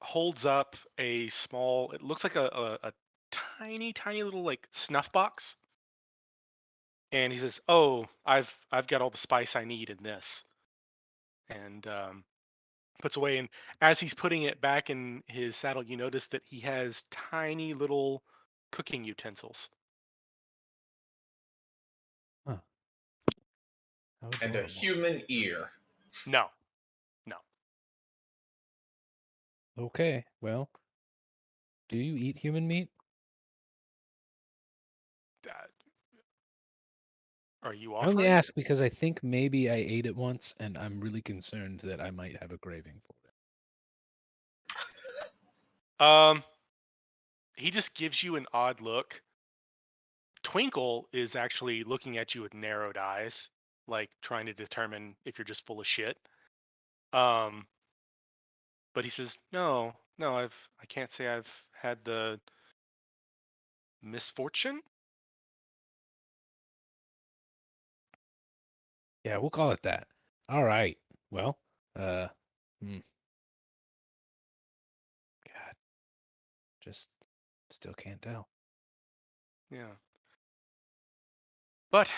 Speaker 2: holds up a small. It looks like a tiny, tiny little like snuff box, and he says, "Oh, I've got all the spice I need in this," and puts away. And as he's putting it back in his saddle, you notice that he has tiny little cooking utensils.
Speaker 4: Huh. How
Speaker 3: And a
Speaker 4: adorable.
Speaker 3: human ear.
Speaker 2: No.
Speaker 4: Okay, well, do you eat human meat?
Speaker 2: Uh, are you
Speaker 4: I only
Speaker 2: offering?
Speaker 4: ask because I think maybe I ate it once, and I'm really concerned that I might have a craving for it.
Speaker 2: He just gives you an odd look. Twinkle is actually looking at you with narrowed eyes, like trying to determine if you're just full of shit. But he says, "No, I can't say I've had the misfortune."
Speaker 4: Yeah, we'll call it that. All right. Well, God, just still can't tell.
Speaker 2: Yeah. But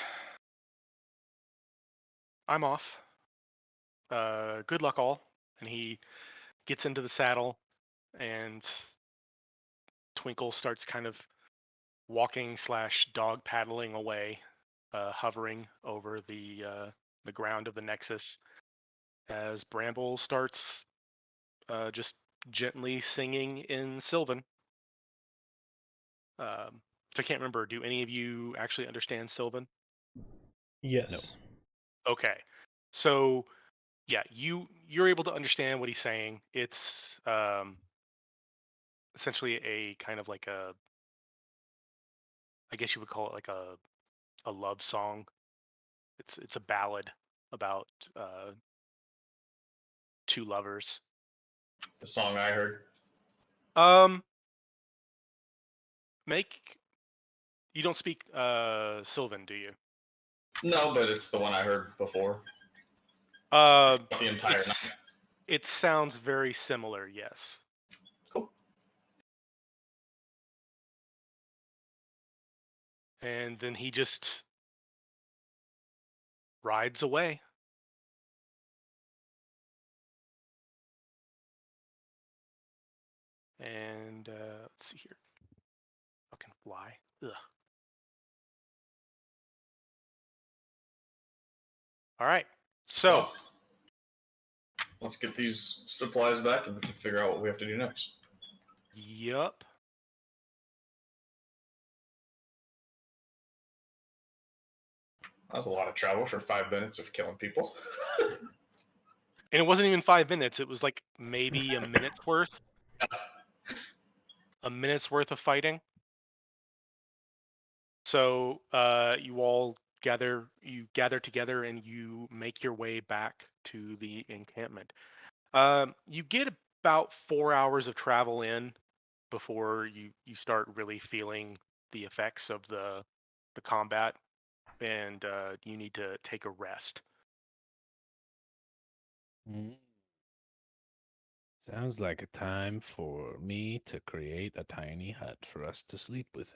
Speaker 2: I'm off. Good luck all. And he gets into the saddle, and Twinkle starts kind of walking / dog paddling away, hovering over the ground of the Nexus as Bramble starts just gently singing in Sylvan. So I can't remember. Do any of you actually understand Sylvan?
Speaker 1: Yes.
Speaker 2: Okay. So yeah, you're able to understand what he's saying. It's essentially a kind of like I guess you would call it like a love song. It's a ballad about two lovers.
Speaker 3: The song I heard.
Speaker 2: Um, make you don't speak Sylvan, do you?
Speaker 3: No, but it's the one I heard before.
Speaker 2: Uh,
Speaker 3: The entire night.
Speaker 2: it sounds very similar. Yes.
Speaker 3: Cool.
Speaker 2: And then he just rides away. And let's see here. Fucking fly. Ugh. All right. So,
Speaker 3: Well, let's get these supplies back and we can figure out what we have to do next.
Speaker 2: yup.
Speaker 3: That was a lot of travel for 5 minutes of killing people.
Speaker 2: And it wasn't even 5 minutes. It was like maybe a minute's worth. A minute's worth of fighting. So you all gather together and you make your way back to the encampment. You get about 4 hours of travel in before you start really feeling the effects of the combat, and you need to take a rest.
Speaker 4: Mm. Sounds like a time for me to create a tiny hut for us to sleep within.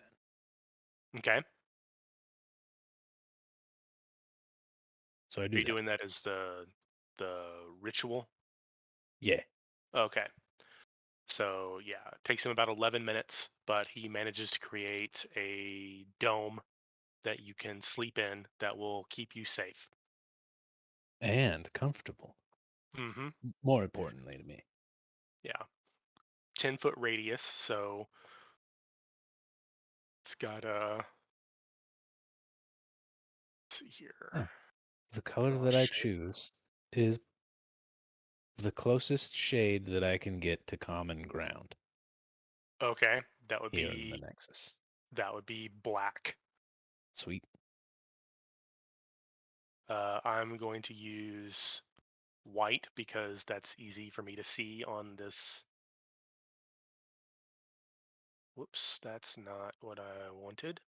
Speaker 2: Okay.
Speaker 4: So I
Speaker 2: Are
Speaker 4: do
Speaker 2: you
Speaker 4: that.
Speaker 2: doing that as the ritual?
Speaker 4: Yeah.
Speaker 2: Okay. So yeah, it takes him about 11 minutes, but he manages to create a dome that you can sleep in that will keep you safe.
Speaker 4: And comfortable.
Speaker 2: Mm-hmm.
Speaker 4: More importantly to me.
Speaker 2: Yeah. 10-foot radius, so it's got a. Let's see here.
Speaker 4: Huh. The color
Speaker 2: Draw
Speaker 4: that I
Speaker 2: shape.
Speaker 4: choose is the closest shade that I can get to common ground
Speaker 2: Okay, that would
Speaker 4: here in the
Speaker 2: be
Speaker 4: Nexus.
Speaker 2: black.
Speaker 4: Sweet.
Speaker 2: I'm going to use white because that's easy for me to see on this. Whoops, that's not what I wanted.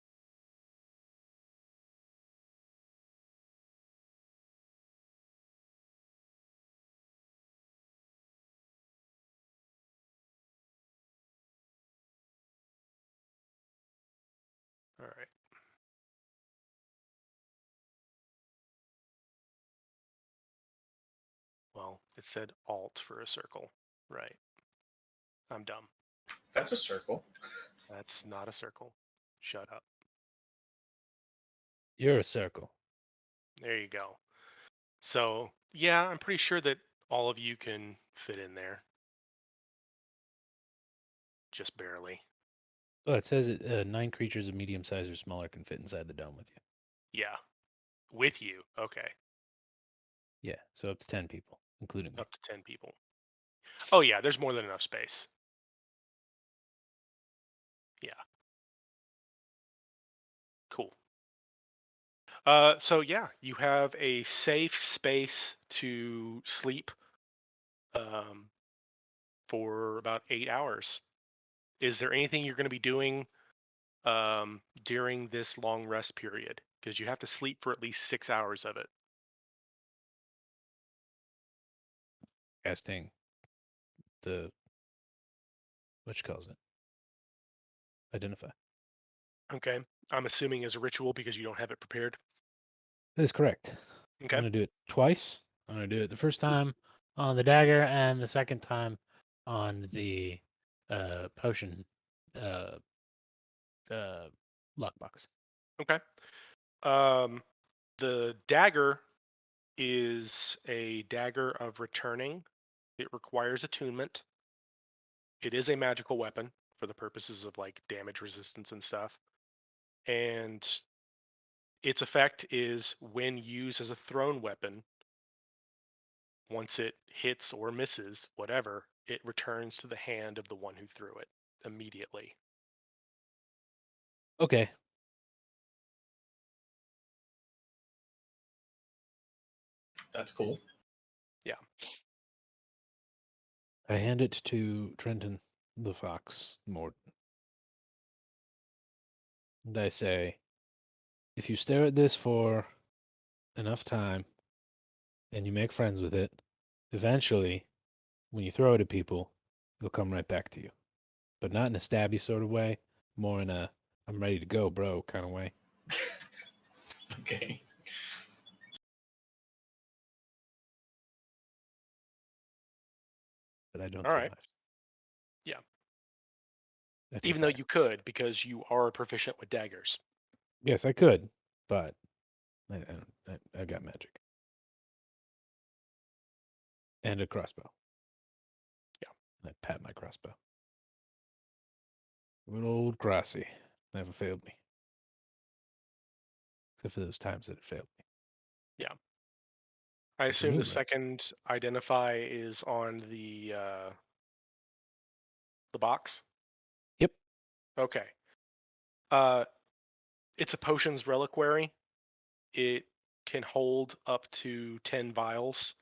Speaker 2: All right. Well, it said Alt for a circle. Right. I'm dumb.
Speaker 3: That's a circle.
Speaker 2: That's not a circle. Shut up.
Speaker 4: You're a circle.
Speaker 2: There you go. So, yeah, I'm pretty sure that all of you can fit in there. Just barely.
Speaker 4: Oh, it says 9 creatures of medium size or smaller can fit inside the dome with you.
Speaker 2: Yeah. With you. Okay.
Speaker 4: Yeah, so up to 10 people, including me.
Speaker 2: Up to 10 people. Oh, yeah, there's more than enough space. Yeah. Cool. So yeah, you have a safe space to sleep for about 8 hours. Is there anything you're going to be doing during this long rest period? Because you have to sleep for at least 6 hours of it.
Speaker 4: Casting the, what you calls it? Identify.
Speaker 2: Okay. I'm assuming as a ritual because you don't have it prepared.
Speaker 4: That is correct.
Speaker 2: Okay.
Speaker 4: I'm going to do it twice. I'm going to do it the first time on the dagger and the second time on the potion lockbox.
Speaker 2: Okay. Um, the dagger is a dagger of returning. It requires attunement. It is a magical weapon for the purposes of like damage resistance and stuff. And its effect is when used as a thrown weapon, once it hits or misses, whatever, it returns to the hand of the one who threw it immediately.
Speaker 4: Okay.
Speaker 3: That's cool.
Speaker 2: Yeah.
Speaker 4: I hand it to Trenton the Fox Morton. And I say, if you stare at this for enough time and you make friends with it, eventually, when you throw it at people, it'll come right back to you. But not in a stabby sort of way, more in a I'm ready to go, bro kind of way.
Speaker 3: Okay.
Speaker 4: But I don't
Speaker 2: All
Speaker 4: throw
Speaker 2: right.
Speaker 4: knives.
Speaker 2: Yeah.
Speaker 4: I throw
Speaker 2: Even though
Speaker 4: fire.
Speaker 2: you could, because you are proficient with daggers.
Speaker 4: Yes, I could, but I got magic. And a crossbow.
Speaker 2: Yeah.
Speaker 4: I pat my crossbow. Good old Crossy. Never failed me. Except for those times that it failed me.
Speaker 2: Yeah. I
Speaker 4: It's a
Speaker 2: assume
Speaker 4: new
Speaker 2: the
Speaker 4: list.
Speaker 2: second identify is on the box.
Speaker 4: Yep.
Speaker 2: Okay. It's a potions reliquary. It can hold up to 10 vials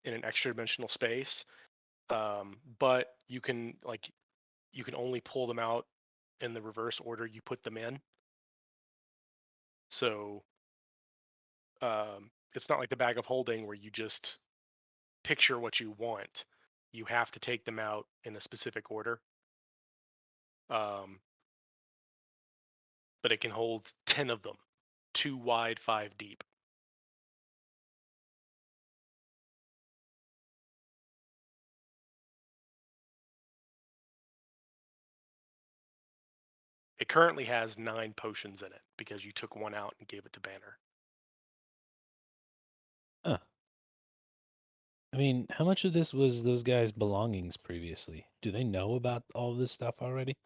Speaker 2: in an extra dimensional space. But you can only pull them out in the reverse order you put them in. So it's not like the bag of holding where you just picture what you want. You have to take them out in a specific order. But it can hold 10 of them, 2 wide, 5 deep. It currently has 9 potions in it because you took one out and gave it to Banner.
Speaker 4: Huh. I mean, how much of this was those guys' belongings previously? Do they know about all this stuff already?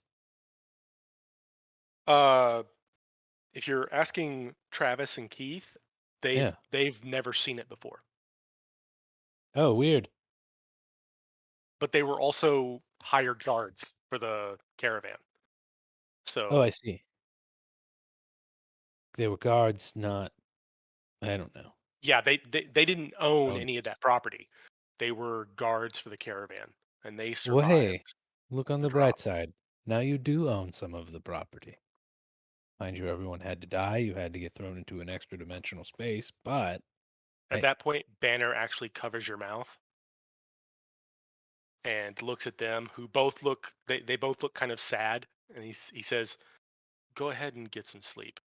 Speaker 2: If you're asking Travis and Keith, they've
Speaker 4: Yeah.
Speaker 2: they've never seen it before.
Speaker 4: Oh, weird.
Speaker 2: But they were also hired guards for the caravan.
Speaker 4: Oh, I
Speaker 2: So
Speaker 4: see. They were guards, not, I don't know.
Speaker 2: yeah, they didn't own
Speaker 4: Owners.
Speaker 2: any of that property. They were guards for the caravan, and they
Speaker 4: Well, hey,
Speaker 2: survived
Speaker 4: look on
Speaker 2: the
Speaker 4: the
Speaker 2: drop.
Speaker 4: bright side. Now you do own some of the property. Mind you, everyone had to die. You had to get thrown into an extra dimensional space, but
Speaker 2: At
Speaker 4: hey,
Speaker 2: that point, Banner actually covers your mouth and looks at them, who both look they both look kind of sad, and he says, "Go ahead and get some sleep."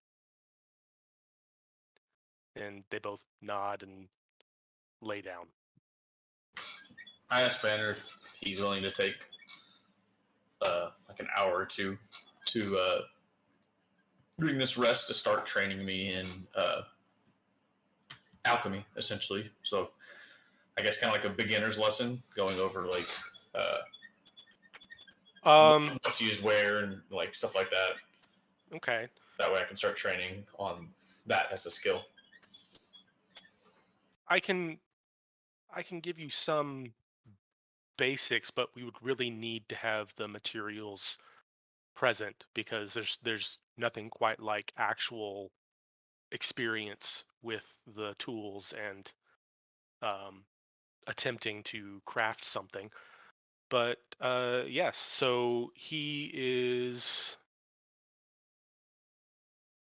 Speaker 2: And they both nod and lay down.
Speaker 3: I asked Banner if he's willing to take like an hour or two to during this rest to start training me in alchemy, essentially. So I guess kind of like a beginner's lesson, going over like what's used where and like stuff like that.
Speaker 2: Okay.
Speaker 3: That way I can start training on that as a skill.
Speaker 2: I can give you some basics, but we would really need to have the materials present because there's nothing quite like actual experience with the tools and attempting to craft something. But yes, so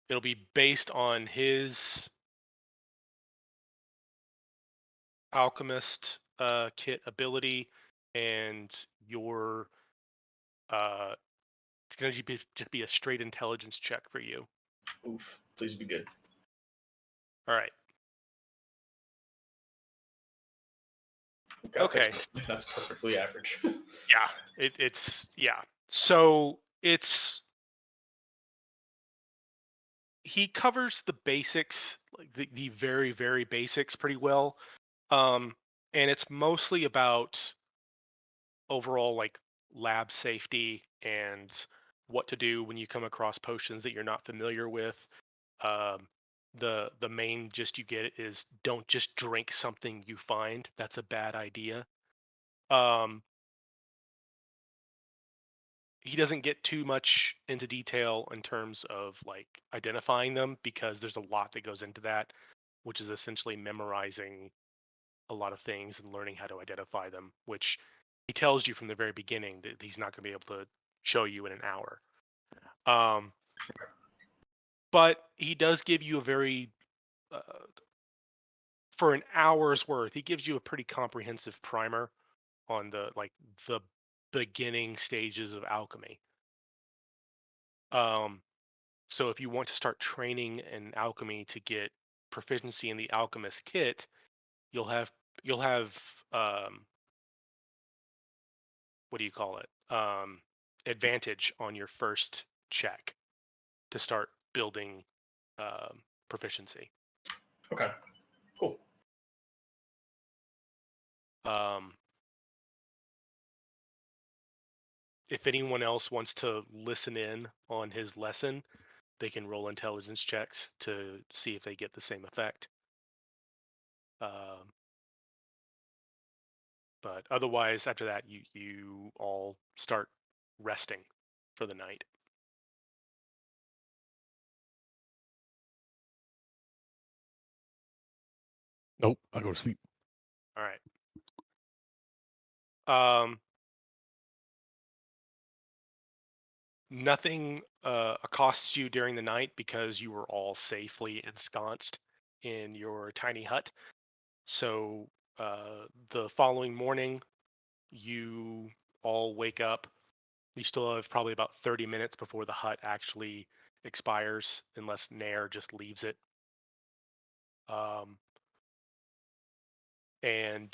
Speaker 2: it'll be based on his alchemist kit ability and your it's going to just be a straight intelligence check for you.
Speaker 3: Oof, please be good.
Speaker 2: All right.
Speaker 3: Okay. That's perfectly average.
Speaker 2: Yeah, it's so he covers the basics, like the very, very basics pretty well. And it's mostly about overall like lab safety and what to do when you come across potions that you're not familiar with. Um, the main gist you get is don't just drink something you find. That's a bad idea. Um, he doesn't get too much into detail in terms of like identifying them because there's a lot that goes into that, which is essentially memorizing a lot of things and learning how to identify them, which he tells you from the very beginning that he's not going to be able to show you in an hour. But he does give you a very for an hour's worth, he gives you a pretty comprehensive primer on the beginning stages of alchemy. So if you want to start training in alchemy to get proficiency in the alchemist kit, you'll have what do you call it? Advantage on your first check to start building proficiency.
Speaker 3: Okay, cool.
Speaker 2: If anyone else wants to listen in on his lesson, they can roll intelligence checks to see if they get the same effect. But otherwise, after that, you all start resting for the night.
Speaker 4: Nope, I go to sleep.
Speaker 2: All right. Nothing accosts you during the night because you were all safely ensconced in your tiny hut. So the following morning, you all wake up. You still have probably about 30 minutes before the hut actually expires, unless Nair just leaves it. And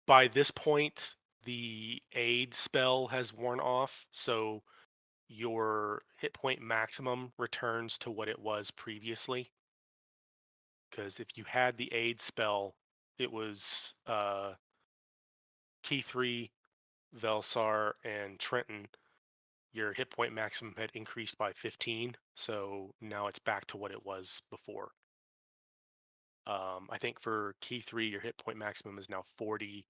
Speaker 2: by this point, the aid spell has worn off, so your hit point maximum returns to what it was previously. Because if you had the aid spell, it was Key 3, Velsar, and Trenton. Your hit point maximum had increased by 15, so now it's back to what it was before. I think for Key 3, your hit point maximum is now 40.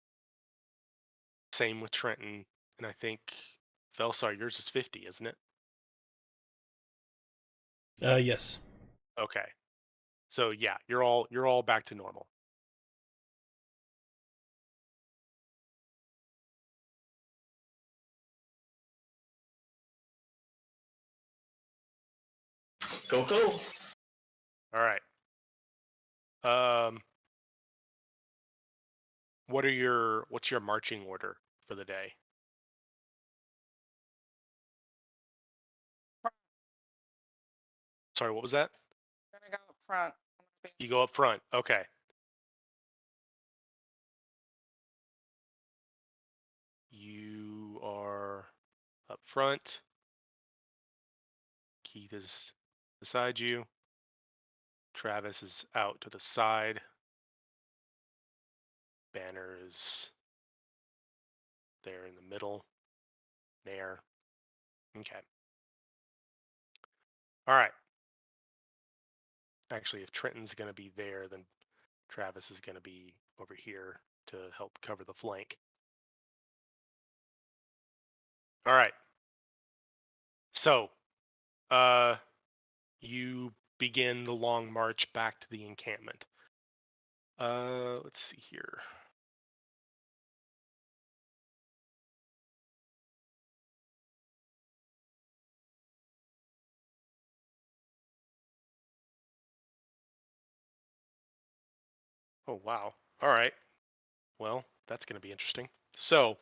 Speaker 2: Same with Trenton, and I think Velsar, yours is 50, isn't it?
Speaker 1: Yes.
Speaker 2: Okay. So yeah, you're all back to normal.
Speaker 3: Go.
Speaker 2: All right. What's your marching order for the day? Sorry, what was that?
Speaker 5: I'm gonna go up front.
Speaker 2: You go up front. Okay. You are up front. Keith is beside you. Travis is out to the side. Banner is there in the middle. There. Okay. All right. Actually, if Trenton's going to be there, then Travis is going to be over here to help cover the flank. All right. So, you begin the long march back to the encampment. Let's see here. Oh, wow. All right. Well, that's going to be interesting. So,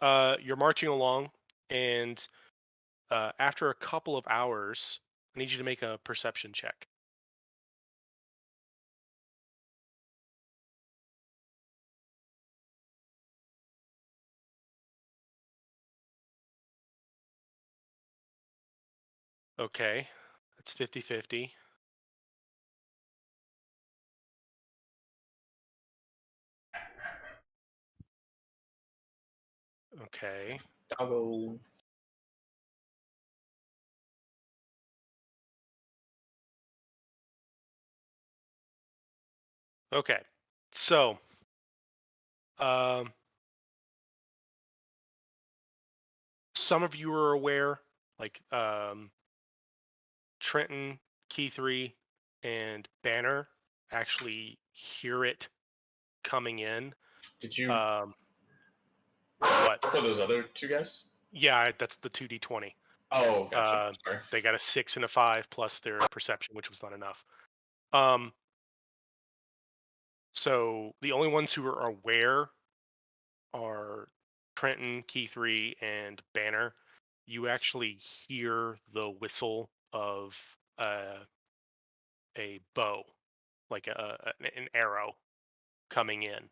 Speaker 2: you're marching along, and after a couple of hours, I need you to make a perception check. Okay. That's 50-50. Okay.
Speaker 3: Doggo.
Speaker 2: Okay. So, um, some of you are aware, like Trenton, Key 3, and Banner actually hear it coming in.
Speaker 3: Did you
Speaker 2: What?
Speaker 3: for those other two guys?
Speaker 2: Yeah, that's the 2d20.
Speaker 3: Oh, gotcha. Sorry.
Speaker 2: They got a 6 and a 5 plus their perception, which was not enough. So the only ones who are aware are Trenton, Key 3, and Banner. You actually hear the whistle of a bow, like an arrow coming in.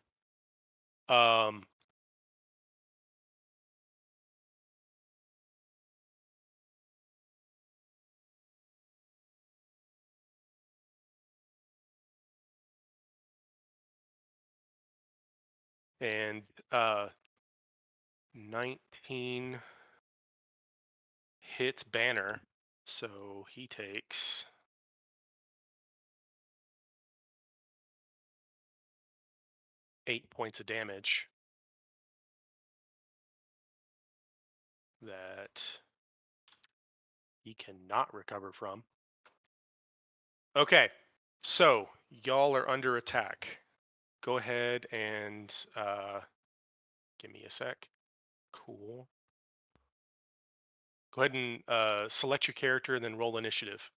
Speaker 2: And 19 hits Banner, so he takes 8 points of damage that he cannot recover from. Okay, so y'all are under attack. Go ahead and give me a sec. Cool. Go ahead and select your character and then roll initiative.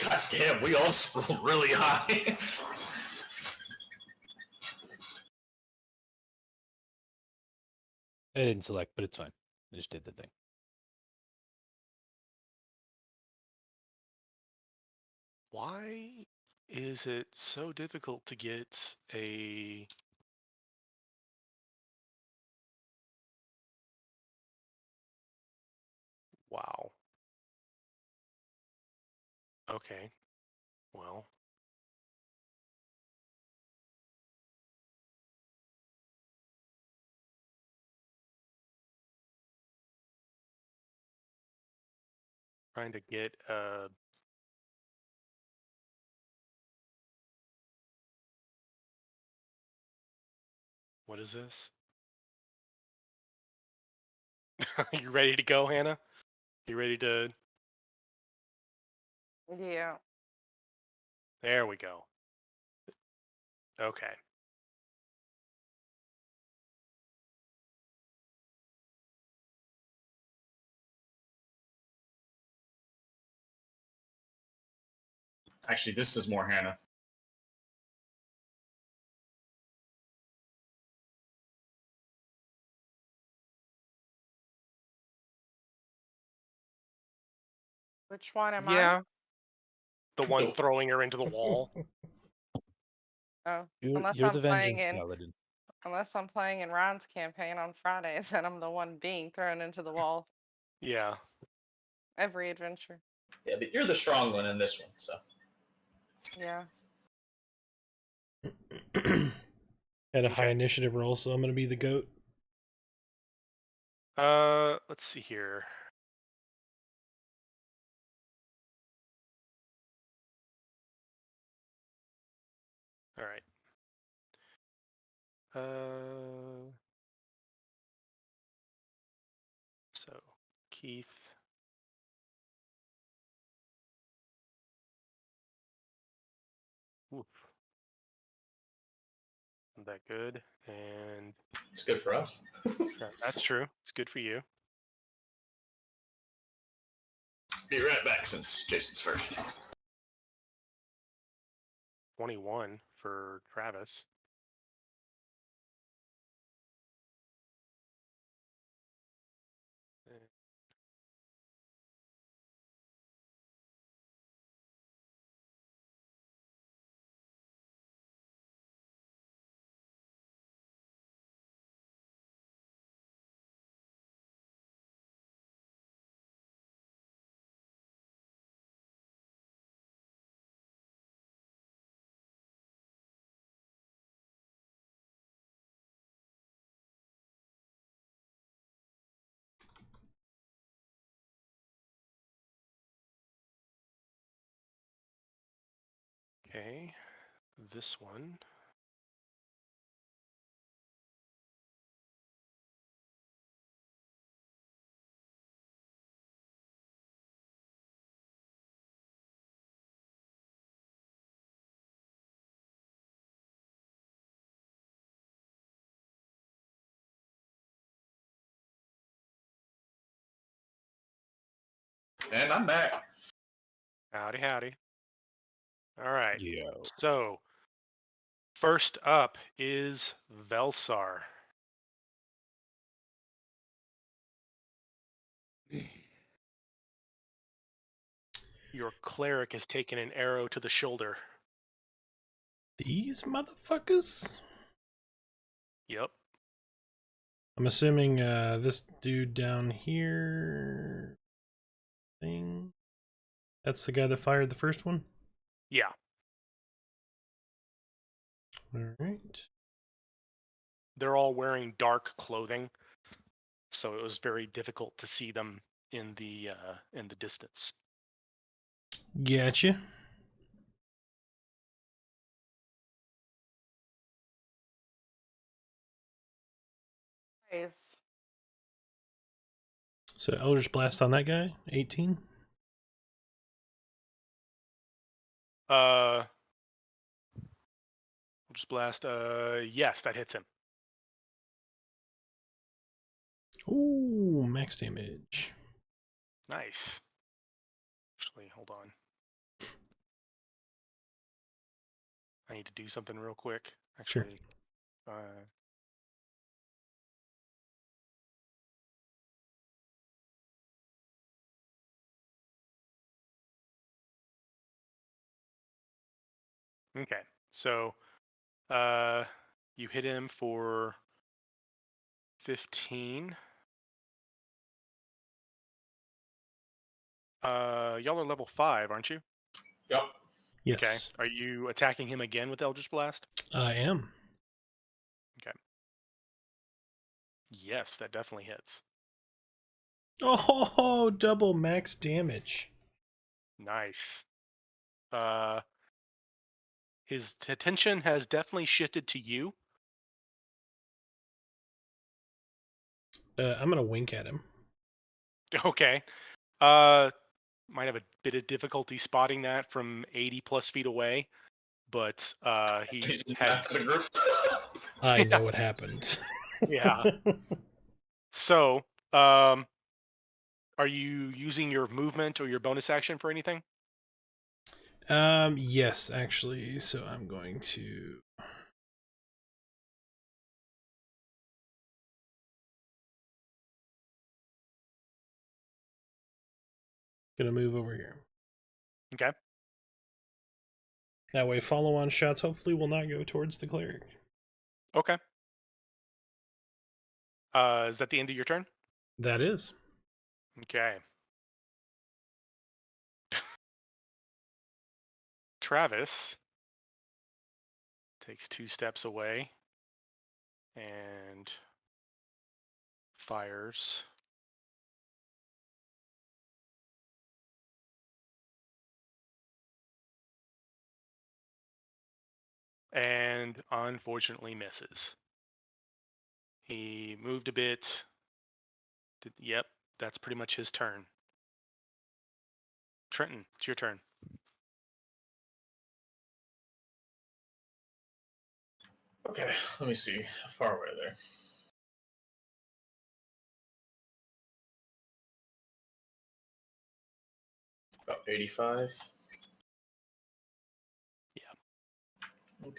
Speaker 3: God damn, we all rolled really high.
Speaker 4: I didn't select, but it's fine. I just did the thing.
Speaker 2: Why is it so difficult to get a... Wow. Okay. Well. Trying to get what is this? You ready to go, Hannah? You ready to...
Speaker 5: Yeah.
Speaker 2: There we go. Okay.
Speaker 3: Actually, this is more Hannah.
Speaker 5: Which one am I?
Speaker 2: Yeah. The one
Speaker 3: The-
Speaker 2: throwing her into the wall.
Speaker 5: Oh,
Speaker 4: You're
Speaker 5: unless
Speaker 4: the
Speaker 5: I'm playing
Speaker 4: vengeance
Speaker 5: in
Speaker 4: paladin.
Speaker 5: unless I'm playing in Ron's campaign on Fridays and I'm the one being thrown into the wall
Speaker 2: Yeah.
Speaker 5: every adventure.
Speaker 3: Yeah, but you're the strong one in this one, so.
Speaker 5: Yeah.
Speaker 1: Had a high
Speaker 2: Okay.
Speaker 1: initiative roll, so I'm gonna be the goat.
Speaker 2: Let's see here. All right. So Keith. Oof. Not that good. And
Speaker 3: It's good for us.
Speaker 2: that's true. It's good for you.
Speaker 3: Be right back since Jason's first.
Speaker 2: 21 for Travis. Okay. This one.
Speaker 3: And I'm back.
Speaker 2: Howdy, howdy. All right.
Speaker 4: Yo.
Speaker 2: So, first up is Velsar. Your cleric has taken an arrow to the shoulder.
Speaker 1: These motherfuckers?
Speaker 2: Yep.
Speaker 1: I'm assuming this dude down here thing. That's the guy that fired the first one?
Speaker 2: Yeah.
Speaker 1: Alright.
Speaker 2: They're all wearing dark clothing, so it was very difficult to see them in the distance.
Speaker 1: Gotcha.
Speaker 5: Nice.
Speaker 1: So Eldritch Blast on that guy, 18.
Speaker 2: Just blast. Yes, that hits him.
Speaker 1: Ooh, max damage.
Speaker 2: Nice. Actually, hold on. I need to do something real quick.
Speaker 1: Sure.
Speaker 2: Actually, okay. So, you hit him for 15. Y'all are level 5, aren't you?
Speaker 3: Yep.
Speaker 1: Yes,
Speaker 2: Okay. Are you attacking him again with Eldritch Blast?
Speaker 1: I am.
Speaker 2: Okay. Yes, that definitely hits.
Speaker 1: Oh, double max damage.
Speaker 2: Nice. His attention has definitely shifted to you.
Speaker 1: I'm gonna wink at him.
Speaker 2: Okay. Might have a bit of difficulty spotting that from 80 plus feet away, but he
Speaker 3: He's in the
Speaker 2: had.
Speaker 3: back of the group.
Speaker 1: I know what happened.
Speaker 2: Yeah. So, are you using your movement or your bonus action for anything?
Speaker 1: Yes, actually. So I'm going to. Gonna move over here.
Speaker 2: Okay.
Speaker 1: That way, follow-on shots hopefully will not go towards the cleric.
Speaker 2: Okay. Is that the end of your turn?
Speaker 1: That is.
Speaker 2: Okay. Travis takes 2 steps away and fires. And unfortunately misses. He moved a bit. Yep, that's pretty much his turn. Trenton, it's your turn.
Speaker 3: Okay, let me see. How far away are they? About 85.
Speaker 2: Yeah.
Speaker 3: Okay.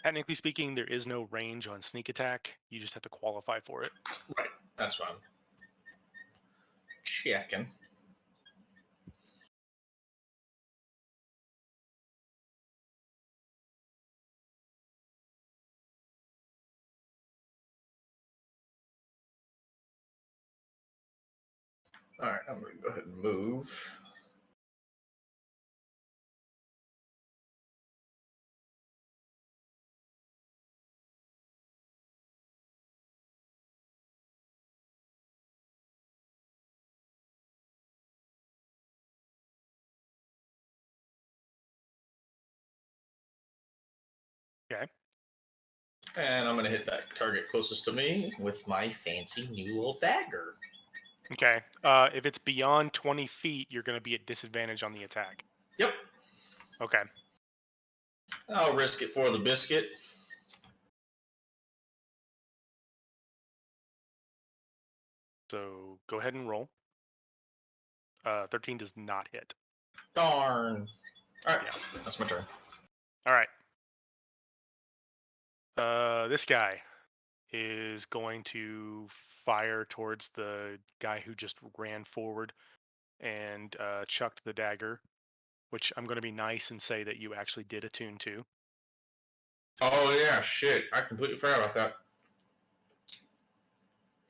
Speaker 2: Technically speaking, there is no range on sneak attack. You just have to qualify for it.
Speaker 3: Right. That's what I'm checking. All right, I'm going to go ahead and move.
Speaker 2: Okay.
Speaker 3: And I'm going to hit that target closest to me with my fancy new little dagger.
Speaker 2: Okay. If it's beyond 20 feet, you're going to be at disadvantage on the attack.
Speaker 3: Yep.
Speaker 2: Okay.
Speaker 3: I'll risk it for the biscuit.
Speaker 2: So go ahead and roll. 13 does not hit.
Speaker 3: Darn. All right,
Speaker 2: Yeah.
Speaker 3: that's my turn.
Speaker 2: All right. This guy is going to fire towards the guy who just ran forward and chucked the dagger, which I'm going to be nice and say that you actually did attune to.
Speaker 3: Oh, yeah, shit. I completely forgot about that.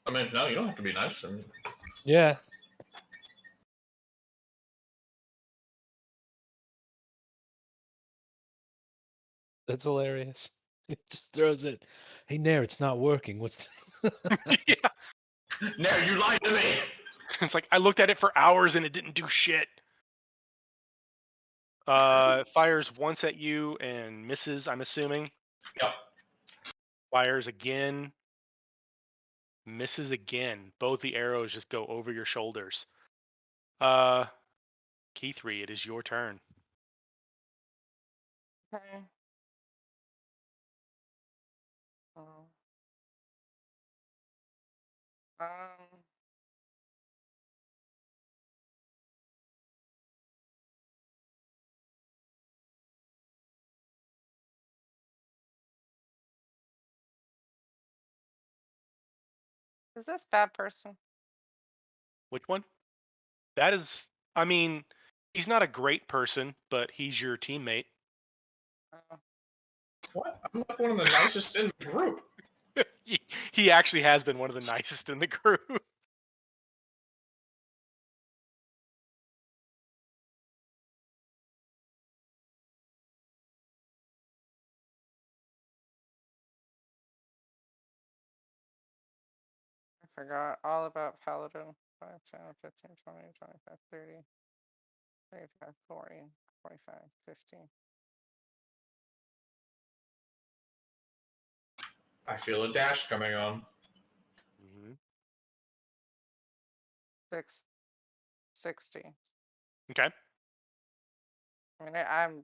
Speaker 3: I mean, no, you don't have to be nice. I mean,
Speaker 4: Yeah. That's hilarious. He just throws it. Hey, Nair, it's not working. What's
Speaker 2: Yeah.
Speaker 3: no, you lied to me.
Speaker 2: It's like I looked at it for hours and it didn't do shit. Fires once at you and misses, I'm assuming.
Speaker 3: Yep.
Speaker 2: Fires again. Misses again. Both the arrows just go over your shoulders. Key 3, it is your turn.
Speaker 5: Okay. Oh. Um. Is this bad person?
Speaker 2: Which one? That is, I mean, he's not a great person, but he's your teammate.
Speaker 5: Oh.
Speaker 3: What? I'm like one of the nicest in the group.
Speaker 2: He actually has been one of the nicest in the group.
Speaker 5: I forgot all about Paladin. 5, 10, 15, 20, 25, 30, 35, 40, 45, 50.
Speaker 3: I feel a dash coming on.
Speaker 5: 6, 60.
Speaker 2: Okay.
Speaker 5: I mean, I'm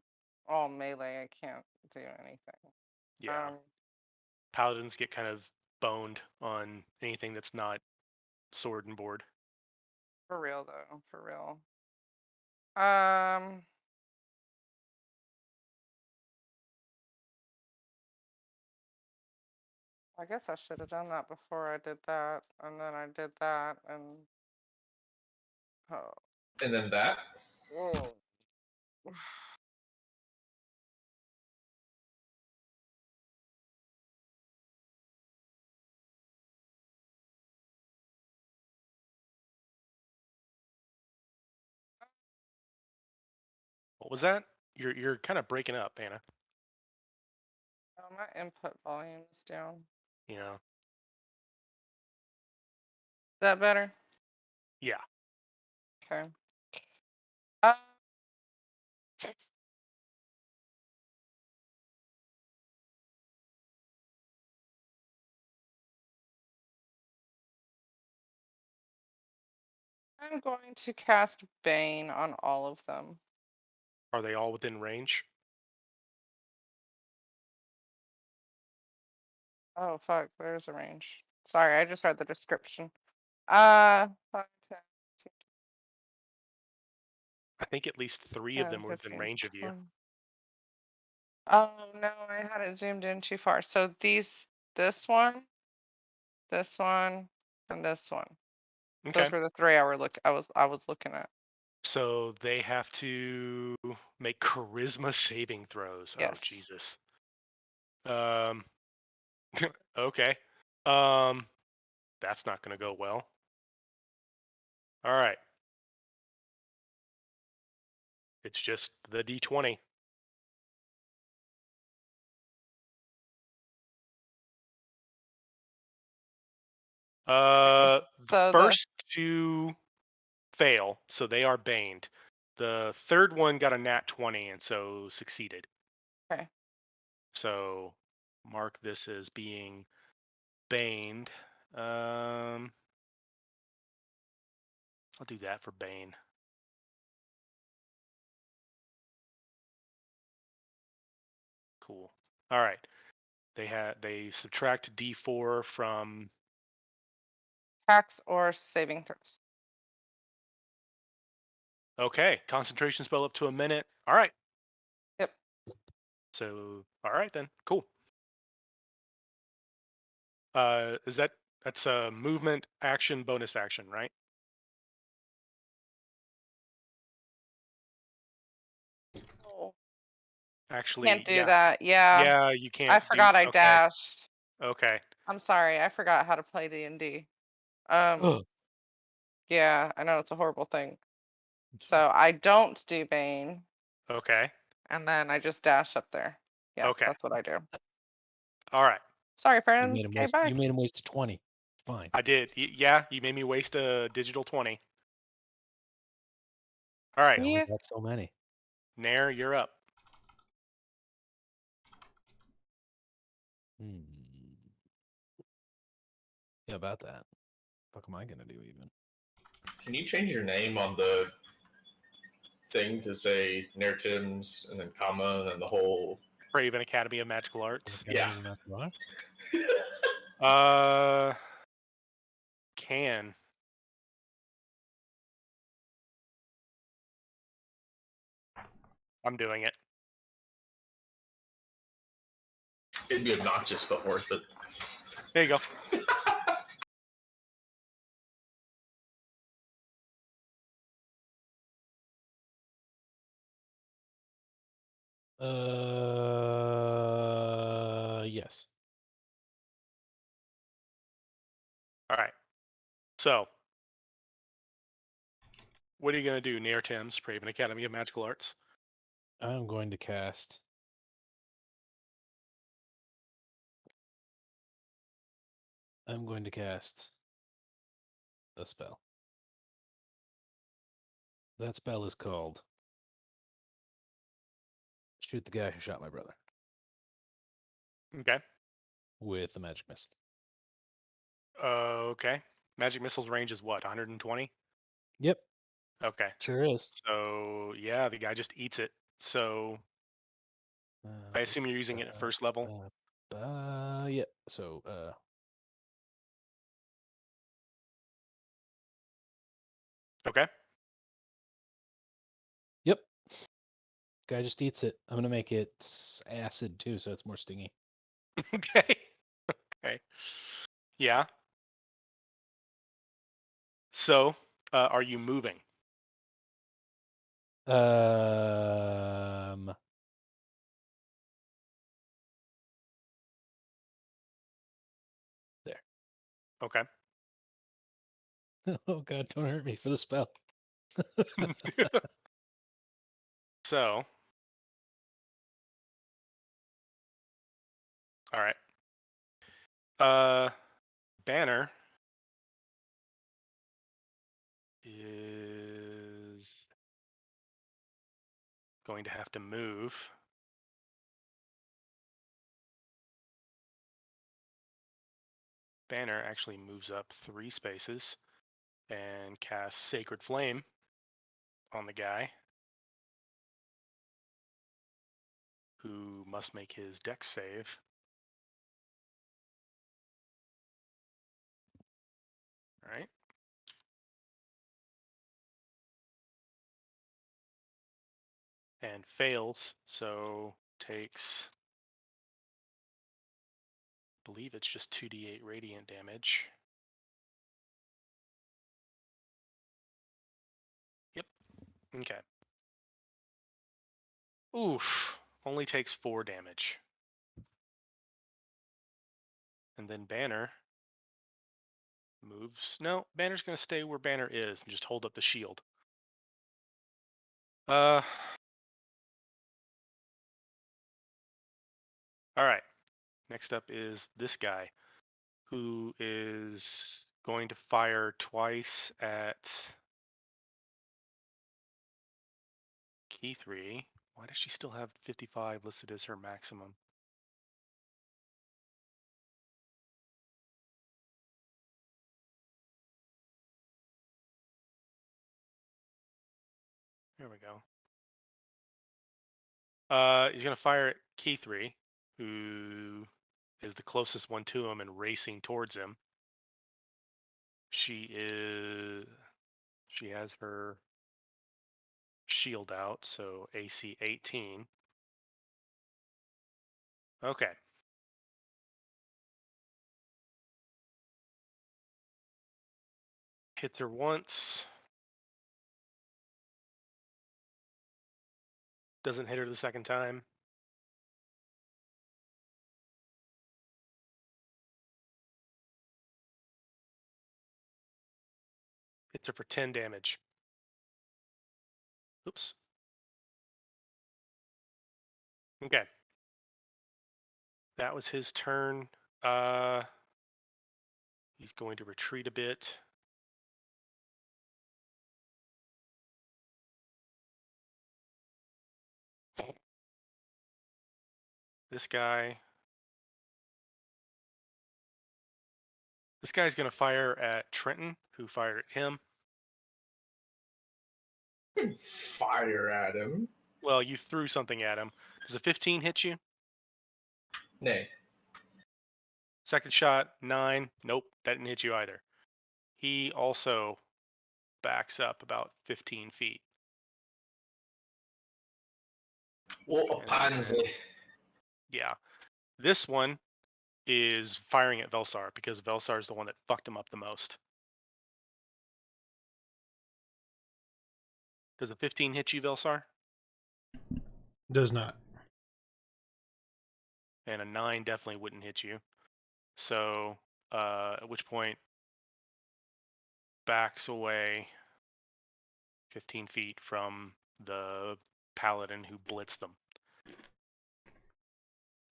Speaker 5: all melee. I can't do anything.
Speaker 2: Yeah. Paladins get kind of boned on anything that's not sword and board.
Speaker 5: For real though, for real. I guess I should have done that before I did that, and then I did that, and Oh.
Speaker 3: And then that.
Speaker 5: Whoa.
Speaker 2: What was that? You're kind of breaking up, Anna.
Speaker 5: Oh, my input volume is down.
Speaker 2: Yeah.
Speaker 5: Is that better?
Speaker 2: Yeah.
Speaker 5: Okay. I'm going to cast Bane on all of them.
Speaker 2: Are they all within range?
Speaker 5: Oh, fuck, there's a range. Sorry, I just read the description. 5, 10,
Speaker 2: I think at least 3 of
Speaker 5: 10,
Speaker 2: them were within
Speaker 5: 15,
Speaker 2: range of you.
Speaker 5: 20. Oh, no, I had it zoomed in too far. So this one, and this one.
Speaker 2: Okay.
Speaker 5: Those were the 3 I was looking at.
Speaker 2: So they have to make charisma saving throws.
Speaker 5: Yes.
Speaker 2: Oh Jesus. Okay. That's not going to go well. All right. It's just the D20. The
Speaker 5: So
Speaker 2: first 2 fail, so they are baned. The third one got a nat 20 and so succeeded.
Speaker 5: Okay.
Speaker 2: So mark this as being baned. I'll do that for Bane. Cool. All right. They subtract D4 from.
Speaker 5: Attacks or saving throws.
Speaker 2: Okay, concentration spell up to a minute. All right.
Speaker 5: Yep.
Speaker 2: So all right then. Cool. That's a movement, action, bonus action, right?
Speaker 5: Oh,
Speaker 2: Actually,
Speaker 5: can't do
Speaker 2: yeah.
Speaker 5: that. Yeah.
Speaker 2: Yeah, you can't
Speaker 5: I
Speaker 2: do.
Speaker 5: forgot I
Speaker 2: Okay.
Speaker 5: dashed.
Speaker 2: Okay.
Speaker 5: I'm sorry. I forgot how to play D&D. Yeah, I know it's a horrible thing. So I don't do Bane,
Speaker 2: Okay.
Speaker 5: and then I just dash up there. Yeah,
Speaker 2: Okay.
Speaker 5: that's what I do.
Speaker 2: All right.
Speaker 5: Sorry,
Speaker 4: You
Speaker 5: friend.
Speaker 4: made him
Speaker 5: Okay,
Speaker 4: waste.
Speaker 5: bye.
Speaker 4: You made him waste a 20. Fine.
Speaker 2: I did. Yeah, you made me waste a digital 20. All right.
Speaker 4: I only
Speaker 5: Yeah.
Speaker 4: got so many.
Speaker 2: Nair, you're up.
Speaker 4: Hmm. Yeah, about that. What am I gonna do even?
Speaker 3: Can you change your name on the thing to say Nertims and then comma and then the whole?
Speaker 2: Raven Academy of Magical Arts.
Speaker 3: Yeah.
Speaker 2: Can. I'm doing it.
Speaker 3: It'd be obnoxious, but worth it.
Speaker 2: There you go.
Speaker 4: Yes.
Speaker 2: All right. So, what are you going to do, Nair Tim's Raven Academy of Magical Arts?
Speaker 4: I'm going to cast. I'm going to cast a spell. That spell is called Shoot the Guy Who Shot My Brother
Speaker 2: Okay.
Speaker 4: with a magic missile.
Speaker 2: Okay. Magic Missile's range is what, 120?
Speaker 4: Yep,
Speaker 2: Okay.
Speaker 4: sure is.
Speaker 2: So, yeah, the guy just eats it. So, I assume you're using it at first level?
Speaker 4: Yeah. So,
Speaker 2: Okay.
Speaker 4: yep. Guy just eats it. I'm gonna make it acid too, so it's more stingy.
Speaker 2: Okay. Okay. Yeah. So, are you moving?
Speaker 4: There.
Speaker 2: Okay.
Speaker 4: Oh god, don't hurt me for the spell.
Speaker 2: So, all right. Banner is going to have to move. Banner actually moves up 3 spaces and casts Sacred Flame on the guy, who must make his dex save. All right. And fails, so takes, I believe it's just 2d8 radiant damage. Yep. Okay. Oof. Only takes 4 damage. And then Banner moves. No, Banner's going to stay where Banner is and just hold up the shield. All right. Next up is this guy, who is going to fire twice at Key 3. Why does she still have 55 listed as her maximum? There we go. He's going to fire at Key 3, who is the closest one to him and racing towards him. She has her shield out, so AC 18. Okay. Hits her once. Doesn't hit her the second time. Hits her for 10 damage. Oops. Okay. That was his turn. He's going to retreat a bit. This guy's going to fire at Trenton, who fired at him.
Speaker 3: Fire at him.
Speaker 2: Well, you threw something at him. Does a 15 hit you?
Speaker 3: Nay.
Speaker 2: Second shot, 9. Nope, that didn't hit you either. He also backs up about 15 feet.
Speaker 3: What a pansy.
Speaker 2: Yeah. This one is firing at Velsar because Velsar is the one that fucked him up the most. Does a 15 hit you, Velsar?
Speaker 1: Does not.
Speaker 2: And a 9 definitely wouldn't hit you. So, at which point, backs away 15 feet from the paladin who blitzed them.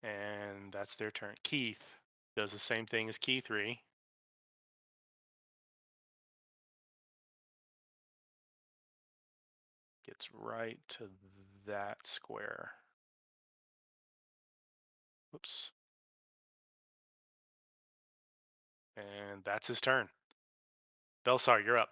Speaker 2: And that's their turn. Keith does the same thing as Key 3. Gets right to that square. Whoops. And that's his turn. Belsar, you're up.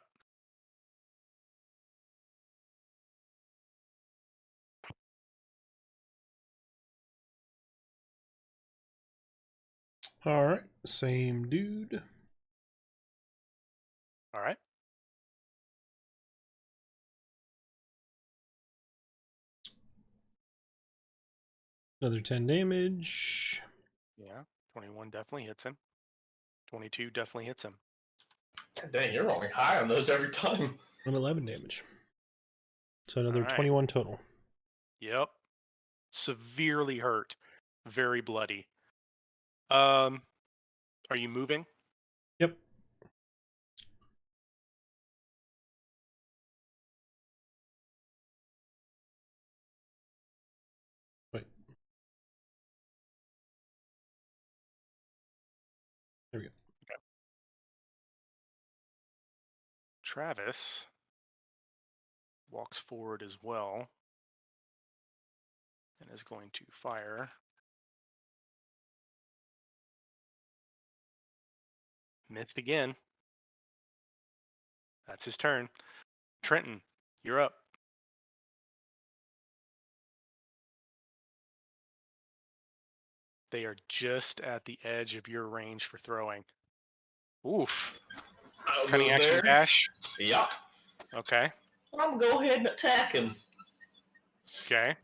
Speaker 1: All right, same dude.
Speaker 2: All right.
Speaker 1: Another 10 damage.
Speaker 2: Yeah, 21 definitely hits him. 22 definitely hits him.
Speaker 3: God dang, you're rolling high on those every time.
Speaker 1: And 11 damage. So another
Speaker 2: Alright.
Speaker 1: 21 total.
Speaker 2: Yep. Severely hurt. Very bloody. Are you moving?
Speaker 1: Yep. Wait. There we go.
Speaker 2: Okay. Travis walks forward as well and is going to fire. Missed again. That's his turn. Trenton, you're up. They are just at the edge of your range for throwing. Oof.
Speaker 3: I'll
Speaker 2: Cunning
Speaker 3: move
Speaker 2: action
Speaker 3: there.
Speaker 2: dash.
Speaker 3: Yep.
Speaker 2: Okay.
Speaker 3: I'm gonna go ahead and attack him.
Speaker 2: Okay.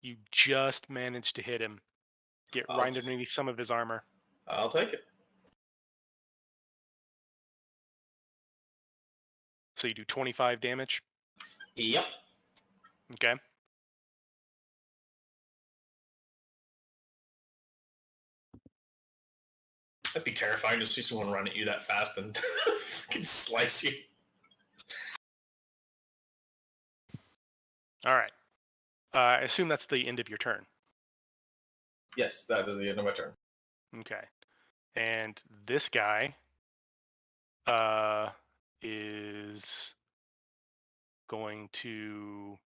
Speaker 2: You just managed to hit him. Get
Speaker 3: I'll
Speaker 2: right
Speaker 3: t-
Speaker 2: underneath some of his armor.
Speaker 3: I'll take it.
Speaker 2: So you do 25 damage.
Speaker 3: Yep.
Speaker 2: Okay.
Speaker 3: That'd be terrifying to see someone run at you that fast and fucking slice you.
Speaker 2: All right. I assume that's the end of your turn.
Speaker 3: Yes, that is the end of my turn.
Speaker 2: Okay. And this guy is going to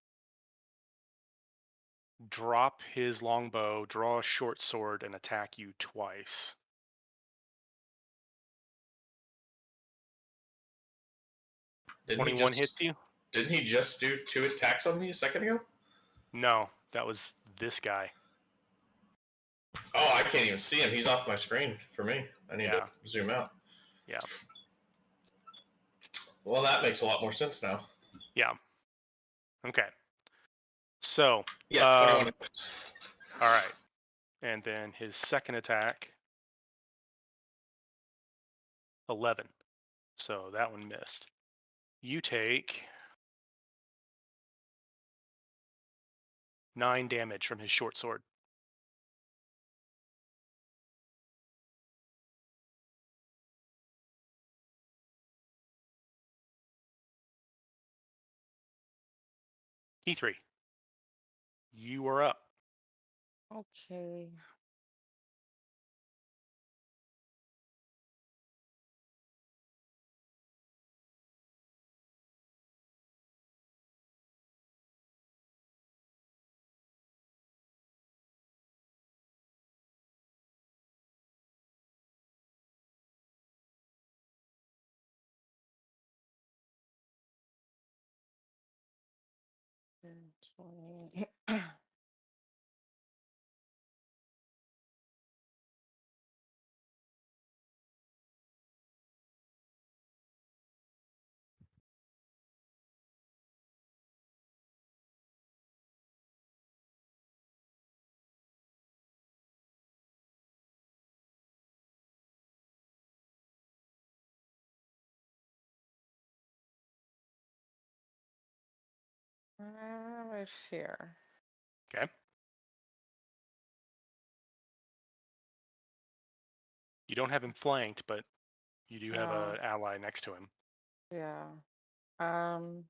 Speaker 2: drop his longbow, draw a short sword, and attack you twice.
Speaker 3: Didn't
Speaker 2: 21 hits you?
Speaker 3: Didn't he just do 2 attacks on me a second ago?
Speaker 2: No, that was this guy.
Speaker 3: Oh, I can't even see him. He's off my screen for me. I need to zoom out.
Speaker 2: Yeah.
Speaker 3: Well, that makes a lot more sense now.
Speaker 2: Yeah. Okay. So.
Speaker 3: Yes, 21 hits.
Speaker 2: All right. And then his second attack, 11. So that one missed. You take 9 damage from his short sword. E3, you are up.
Speaker 5: Okay. And 20. Right here.
Speaker 2: Okay. You don't have him flanked, but you do have an ally next to him.
Speaker 5: Yeah. I'm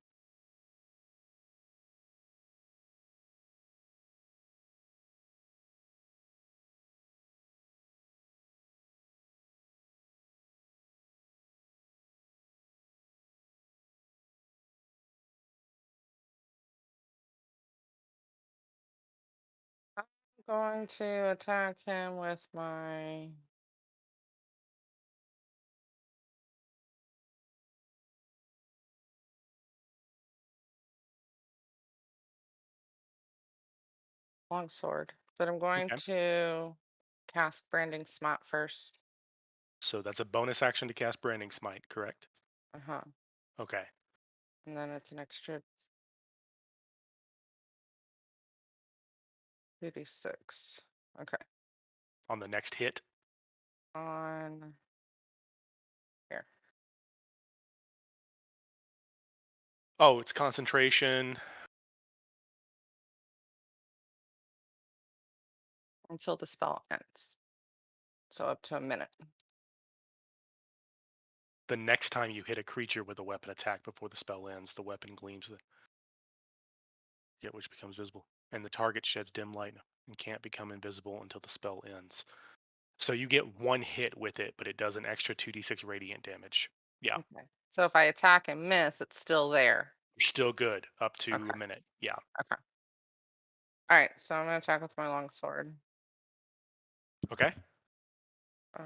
Speaker 5: going to attack him with my longsword, but I'm going
Speaker 2: Okay.
Speaker 5: to cast Branding Smite first.
Speaker 2: So that's a bonus action to cast Branding Smite, correct?
Speaker 5: Uh-huh.
Speaker 2: Okay.
Speaker 5: And then it's an extra 2d6. Okay.
Speaker 2: On the next hit.
Speaker 5: On here.
Speaker 2: Oh, it's concentration.
Speaker 5: Until the spell ends. So up to a minute.
Speaker 2: The next time you hit a creature with a weapon attack before the spell ends, the weapon gleams, which becomes visible, and the target sheds dim light and can't become invisible until the spell ends. So you get one hit with it, but it does an extra 2d6 radiant damage. Yeah,
Speaker 5: Okay. So if I attack and miss, it's still there.
Speaker 2: you're still good up to
Speaker 5: Okay.
Speaker 2: a minute. Yeah.
Speaker 5: Okay. All right. So I'm gonna attack with my longsword.
Speaker 2: Okay.
Speaker 5: Uh,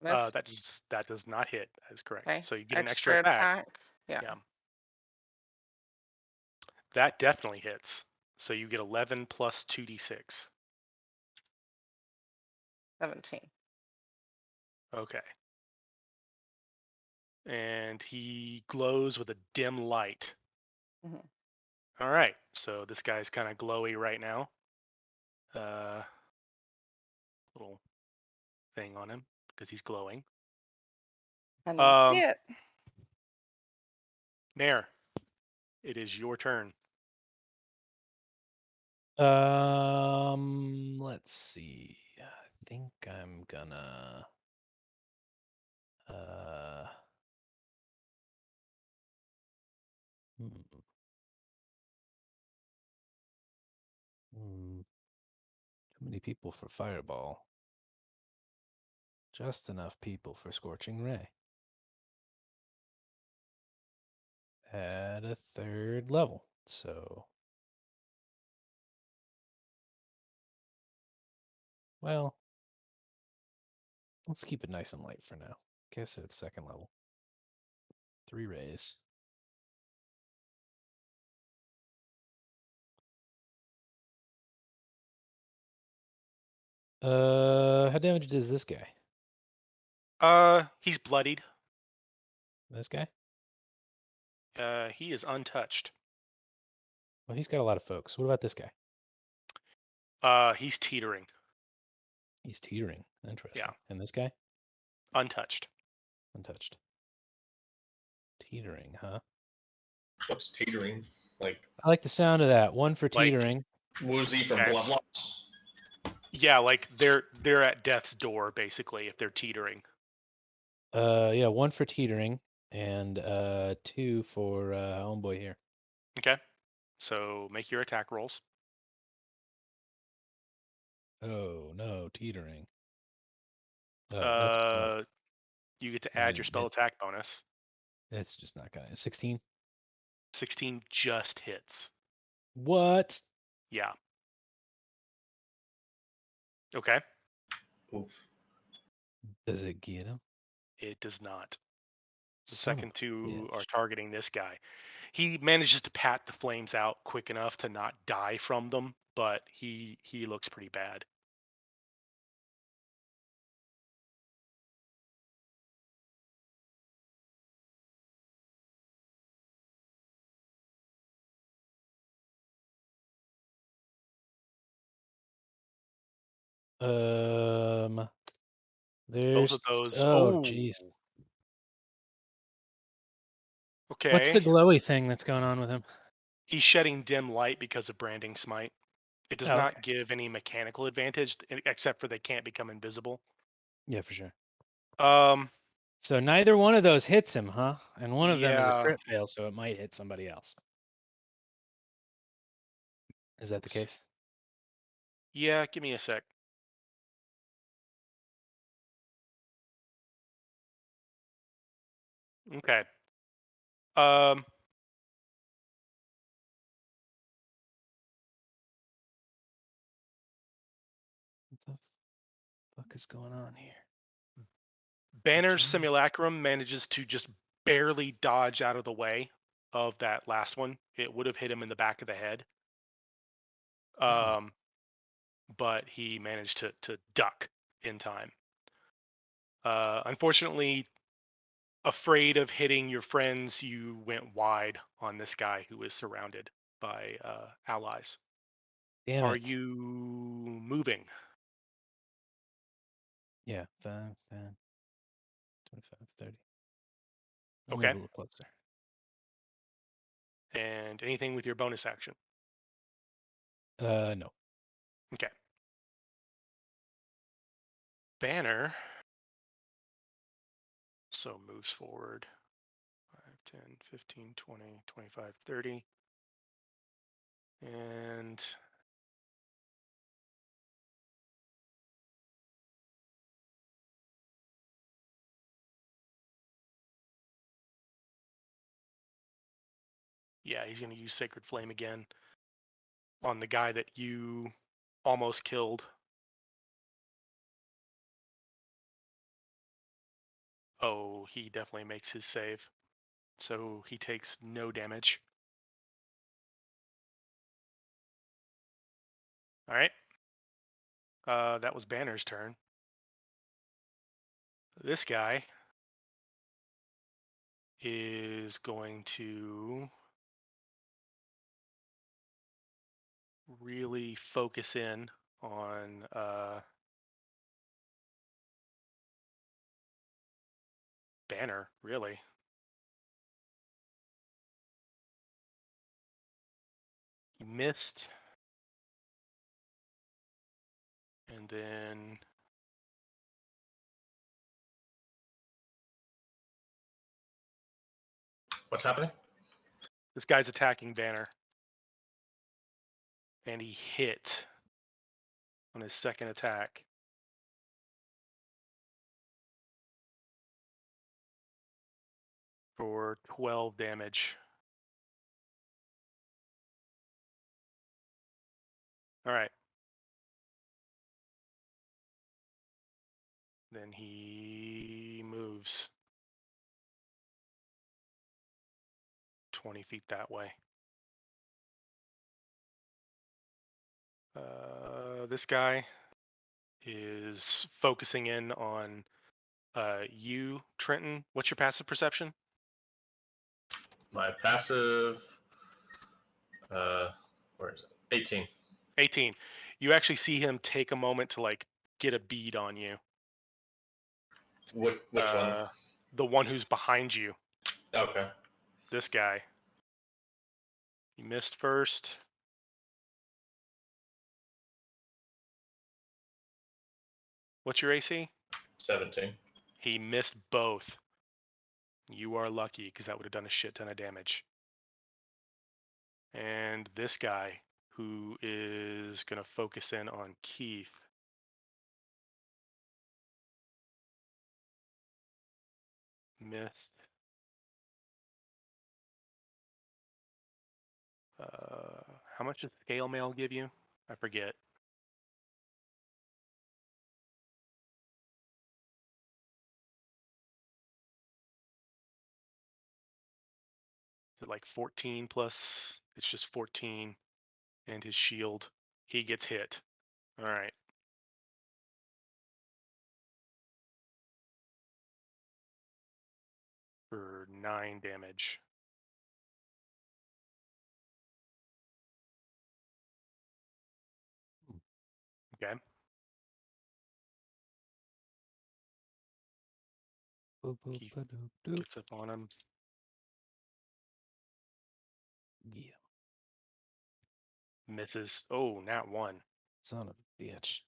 Speaker 5: miss.
Speaker 2: That does not hit. That is correct.
Speaker 5: Okay.
Speaker 2: So you get an extra
Speaker 5: Extra
Speaker 2: attack.
Speaker 5: attack. Yeah.
Speaker 2: Yeah. That definitely hits. So you get 11 plus 2d6.
Speaker 5: 17.
Speaker 2: Okay. And he glows with a dim light.
Speaker 5: Mhm.
Speaker 2: All right. So this guy's kind of glowy right now. Little thing on him because he's glowing.
Speaker 5: And that's
Speaker 2: Um,
Speaker 5: it.
Speaker 2: Nair, it is your turn.
Speaker 4: Let's see. I think I'm gonna hmm. Too many people for fireball. Just enough people for scorching ray. At a third level. So well, let's keep it nice and light for now. Guess it's second level. 3 rays. How damaged is this guy?
Speaker 2: He's bloodied.
Speaker 4: This guy?
Speaker 2: He is untouched.
Speaker 4: Well, he's got a lot of folks. What about this guy?
Speaker 2: He's teetering.
Speaker 4: He's teetering. Interesting.
Speaker 2: Yeah.
Speaker 4: And this guy?
Speaker 2: Untouched.
Speaker 4: Untouched. Teetering, huh?
Speaker 3: What's teetering? Like
Speaker 4: I like the sound of that. One for
Speaker 2: Like-
Speaker 4: teetering.
Speaker 3: Woozy from
Speaker 2: Okay.
Speaker 3: Blood Loss.
Speaker 2: Yeah, like they're at death's door basically if they're teetering.
Speaker 4: Yeah, 1 for teetering and 2 for homeboy here.
Speaker 2: Okay. So make your attack rolls.
Speaker 4: Oh no, teetering. Oh, that's fucked.
Speaker 2: You get to
Speaker 4: I
Speaker 2: add your
Speaker 4: mean,
Speaker 2: spell attack bonus.
Speaker 4: it's just not gonna. 16.
Speaker 2: 16 just hits.
Speaker 4: What?
Speaker 2: Yeah. Okay.
Speaker 3: Oof.
Speaker 4: Does it get him?
Speaker 2: It does not. The
Speaker 4: Son of
Speaker 2: second
Speaker 4: a
Speaker 2: two are
Speaker 4: bitch.
Speaker 2: targeting this guy. He manages to pat the flames out quick enough to not die from them, but he looks pretty bad.
Speaker 4: Um,
Speaker 2: Both
Speaker 4: there's.
Speaker 2: of those.
Speaker 4: Oh, jeez. What's the
Speaker 2: Okay.
Speaker 4: glowy thing that's going on with him?
Speaker 2: He's shedding dim light because of branding smite. It does
Speaker 4: Oh,
Speaker 2: not
Speaker 4: okay.
Speaker 2: give any mechanical advantage except for they can't become invisible.
Speaker 4: Yeah, for sure.
Speaker 2: Um,
Speaker 4: So neither one of those hits him, huh? And one of them is a
Speaker 2: yeah.
Speaker 4: crit fail, so it might hit somebody else. Is that the case?
Speaker 2: Yeah, give me a sec. Okay. Um,
Speaker 4: What the fuck is going on here?
Speaker 2: Banner's
Speaker 4: John.
Speaker 2: simulacrum manages to just barely dodge out of the way of that last one. It would have hit him in the back of the head. But he managed to duck in time. Unfortunately, afraid of hitting your friends, you went wide on this guy who is surrounded by allies.
Speaker 4: Damn
Speaker 2: Are
Speaker 4: it.
Speaker 2: you moving?
Speaker 4: Yeah, 5, 10, 25, 30. Move
Speaker 2: Okay.
Speaker 4: a little closer.
Speaker 2: And anything with your bonus action?
Speaker 4: No.
Speaker 2: Okay. Banner. So moves forward 5, 10, 15, 20, 25, 30. And yeah, he's going to use Sacred Flame again on the guy that you almost killed. Oh, he definitely makes his save. So he takes no damage. All right. That was Banner's turn. This guy is going to really focus in on Banner, really. He missed. And then
Speaker 3: What's happening?
Speaker 2: this guy's attacking Banner. And he hit on his second attack. For 12 damage. All right. Then he moves 20 feet that way. This guy is focusing in on you, Trenton. What's your passive perception?
Speaker 3: My passive. Where is it? 18.
Speaker 2: 18. You actually see him take a moment to like get a bead on you.
Speaker 3: Which one?
Speaker 2: The one who's behind you.
Speaker 3: Okay.
Speaker 2: This guy. You missed first. What's your AC?
Speaker 3: 17.
Speaker 2: He missed both. You are lucky because that would have done a shit ton of damage. And this guy who is going to focus in on Keith. Missed. How much does scale mail give you? I forget. Is it like 14 plus? It's just 14 and his shield. He gets hit. All right. For 9 damage. Okay.
Speaker 4: Boop, boop,
Speaker 2: Keith
Speaker 4: ba-doop, doop.
Speaker 2: gets up on him.
Speaker 4: Yeah.
Speaker 2: Misses. Oh, not one.
Speaker 4: Son of a bitch.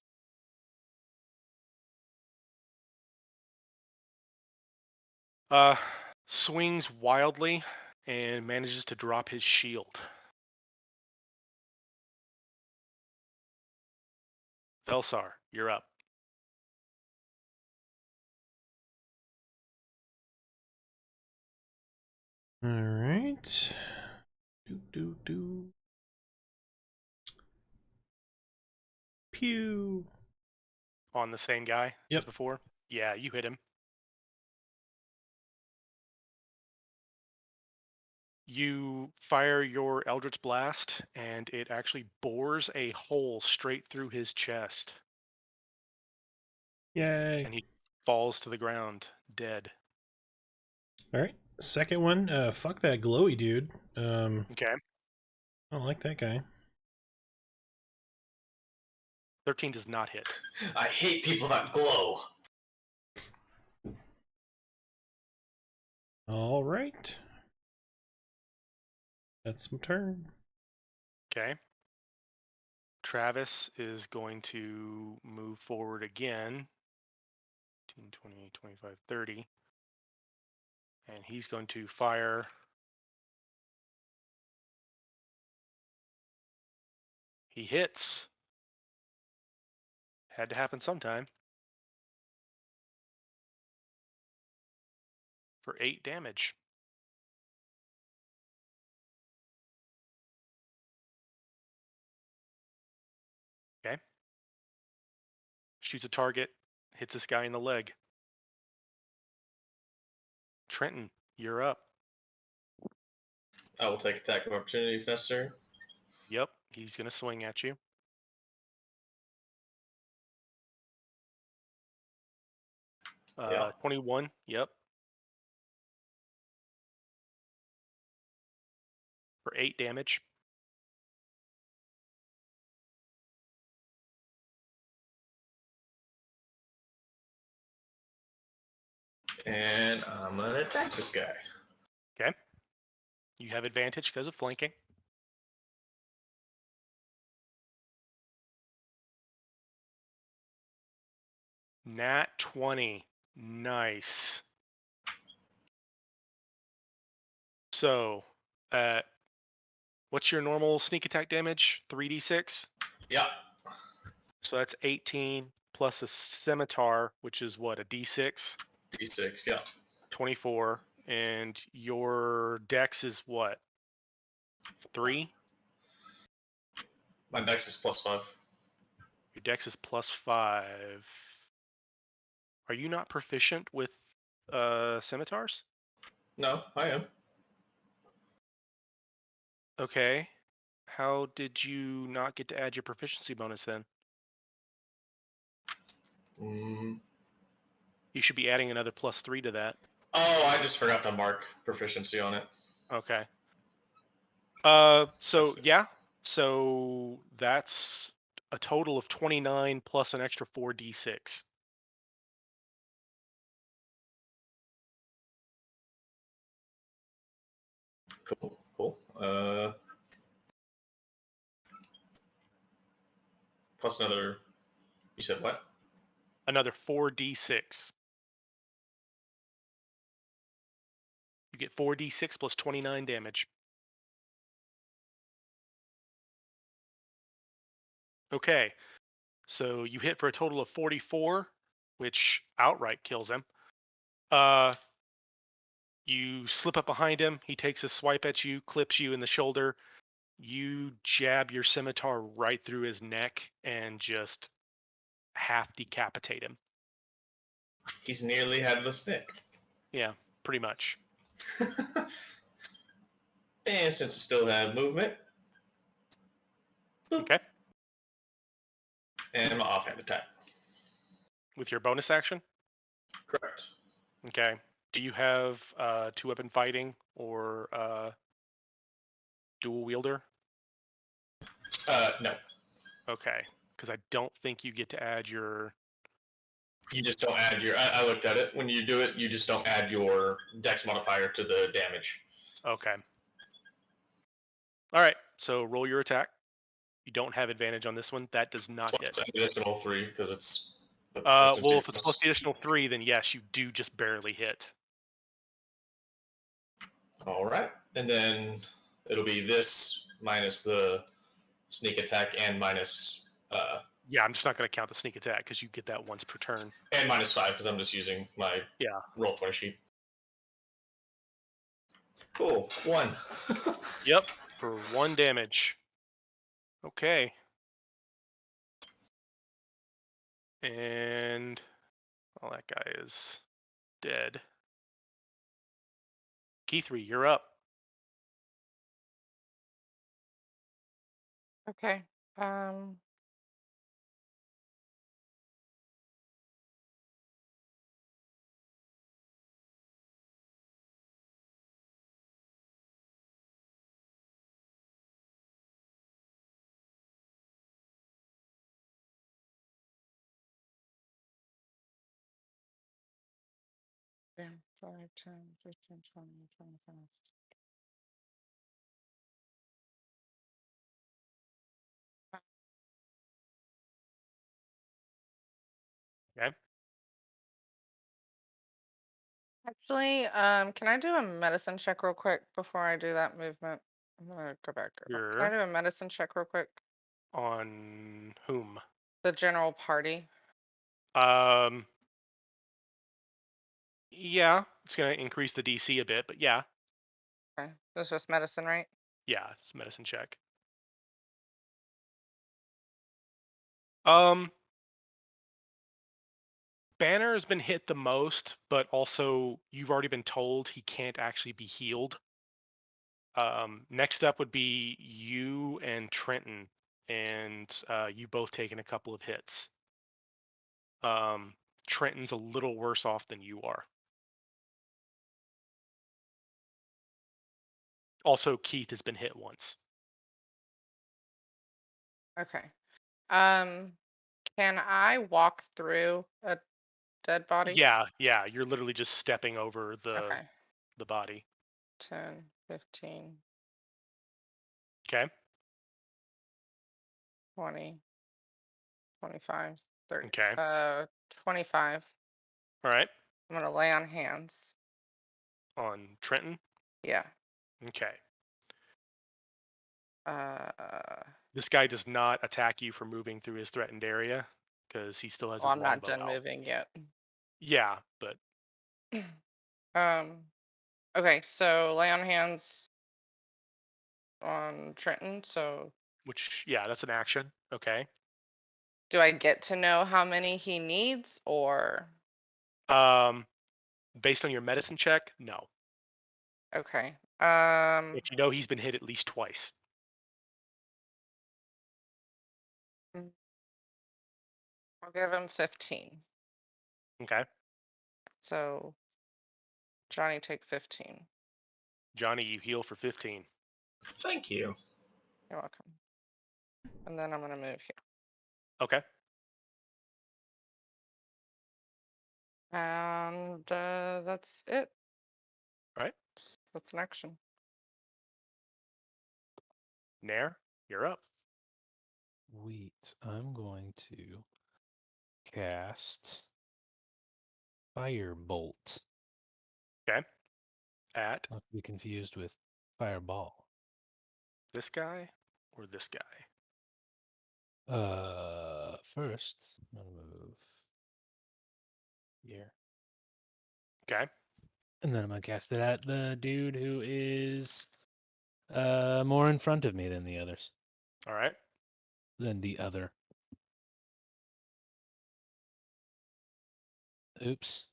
Speaker 2: Swings wildly and manages to drop his shield. Velsar, you're up.
Speaker 1: All right. Do. Pew.
Speaker 2: On the same guy
Speaker 1: Yep.
Speaker 2: as before? Yeah, you hit him. You fire your Eldritch Blast, and it actually bores a hole straight through his chest.
Speaker 1: Yay.
Speaker 2: And he falls to the ground, dead.
Speaker 1: All right. Second one. Fuck that glowy dude.
Speaker 2: Okay.
Speaker 1: I don't like that guy.
Speaker 2: 13 does not hit.
Speaker 3: I hate people that glow.
Speaker 1: All right. That's my turn.
Speaker 2: Okay. Travis is going to move forward again. 15, 20, 25, 30. And he's going to fire. He hits. Had to happen sometime. For 8 damage. Okay. Shoots a target, hits this guy in the leg. Trenton, you're up.
Speaker 3: I will take attack of opportunity if necessary.
Speaker 2: Yep, he's going to swing at you.
Speaker 3: Yeah.
Speaker 2: 21, yep. For 8 damage.
Speaker 3: And I'm going to attack this guy.
Speaker 2: Okay. You have advantage because of flanking. Nat 20. Nice. So, what's your normal sneak attack damage? 3d6?
Speaker 3: Yeah.
Speaker 2: So that's 18 plus a scimitar, which is what, a d6?
Speaker 3: D6, yeah.
Speaker 2: 24. And your dex is what? 3?
Speaker 3: My dex is +5.
Speaker 2: Your dex is +5. Are you not proficient with scimitars?
Speaker 3: No, I am.
Speaker 2: Okay. How did you not get to add your proficiency bonus then? You should be adding another +3 to that.
Speaker 3: Oh, I just forgot to mark proficiency on it.
Speaker 2: Okay. So yeah. So that's a total of 29 plus an extra 4d6.
Speaker 3: Cool. Plus another. You said what?
Speaker 2: Another 4d6. You get 4d6 plus 29 damage. Okay. So you hit for a total of 44, which outright kills him. You slip up behind him. He takes a swipe at you, clips you in the shoulder. You jab your scimitar right through his neck and just half decapitate him.
Speaker 3: He's nearly headless Nick.
Speaker 2: Yeah, pretty much.
Speaker 3: And since it still had movement. Boop.
Speaker 2: Okay.
Speaker 3: And my offhand attack.
Speaker 2: With your bonus action?
Speaker 3: Correct.
Speaker 2: Okay. Do you have 2-weapon fighting or dual wielder?
Speaker 3: No.
Speaker 2: Okay. Because I don't think you get to add your...
Speaker 3: You just don't add your... I looked at it. When you do it, you just don't add your dex modifier to the damage.
Speaker 2: Okay. All right. So roll your attack. You don't have advantage on this one. That does not hit.
Speaker 3: Plus additional 3, because it's...
Speaker 2: Well, if it's plus the additional 3, then yes, you do just barely hit.
Speaker 3: All right. And then it'll be this minus the sneak attack and minus...
Speaker 2: Yeah, I'm just not going to count the sneak attack because you get that once per turn.
Speaker 3: and -5 because I'm just using my roll 20 sheet. Cool. 1.
Speaker 2: Yep, for 1 damage. Okay. And well, that guy is dead. Keithree, you're up.
Speaker 5: Okay. Yeah, 5, 10, 15, 20, 25.
Speaker 2: Okay.
Speaker 5: Actually, can I do a medicine check real quick before I do that movement? I'm gonna go back. Can I
Speaker 2: Sure.
Speaker 5: do a medicine check real quick?
Speaker 2: On whom?
Speaker 5: The general party.
Speaker 2: Um. Yeah, it's gonna increase the DC a bit, but yeah,
Speaker 5: Okay, that's just medicine, right?
Speaker 2: yeah, it's a medicine check. Um. Banner has been hit the most, but also you've already been told he can't actually be healed. Next up would be you and Trenton, and you both taking a couple of hits. Um, Trenton's a little worse off than you are. Also, Keith has been hit once.
Speaker 5: Okay. Um, can I walk through a dead body?
Speaker 2: Yeah, you're literally just stepping over
Speaker 5: Okay.
Speaker 2: the body.
Speaker 5: 10, 15,
Speaker 2: Okay.
Speaker 5: 20, 25, 30.
Speaker 2: Okay.
Speaker 5: 25.
Speaker 2: All right.
Speaker 5: I'm gonna lay on hands.
Speaker 2: On Trenton.
Speaker 5: Yeah.
Speaker 2: Okay.
Speaker 5: Uh,
Speaker 2: This guy does not attack you for moving through his threatened area because he still has
Speaker 5: well,
Speaker 2: his
Speaker 5: I'm not
Speaker 2: longbow
Speaker 5: done
Speaker 2: out.
Speaker 5: moving yet.
Speaker 2: Yeah, but
Speaker 5: Um, okay, so lay on hands on Trenton. So
Speaker 2: that's an action. Okay.
Speaker 5: do I get to know how many he needs or
Speaker 2: Um, based on your medicine check, no.
Speaker 5: okay.
Speaker 2: But you know he's been hit at least twice.
Speaker 5: I'll give him 15.
Speaker 2: Okay.
Speaker 5: So Johnny take 15.
Speaker 2: Johnny, you heal for 15.
Speaker 3: Thank you.
Speaker 5: You're welcome. And then I'm gonna move here.
Speaker 2: Okay.
Speaker 5: And that's it.
Speaker 2: All right.
Speaker 5: That's an action.
Speaker 2: Nair, you're up.
Speaker 4: Sweet. I'm going to cast Firebolt.
Speaker 2: Okay. At
Speaker 4: Not to be confused with Fireball.
Speaker 2: this guy or this guy?
Speaker 4: First, I'm gonna move here.
Speaker 2: Okay.
Speaker 4: And then I'm gonna cast it at the dude who is more in front of me than the others.
Speaker 2: All right.
Speaker 4: Than the other. Oops.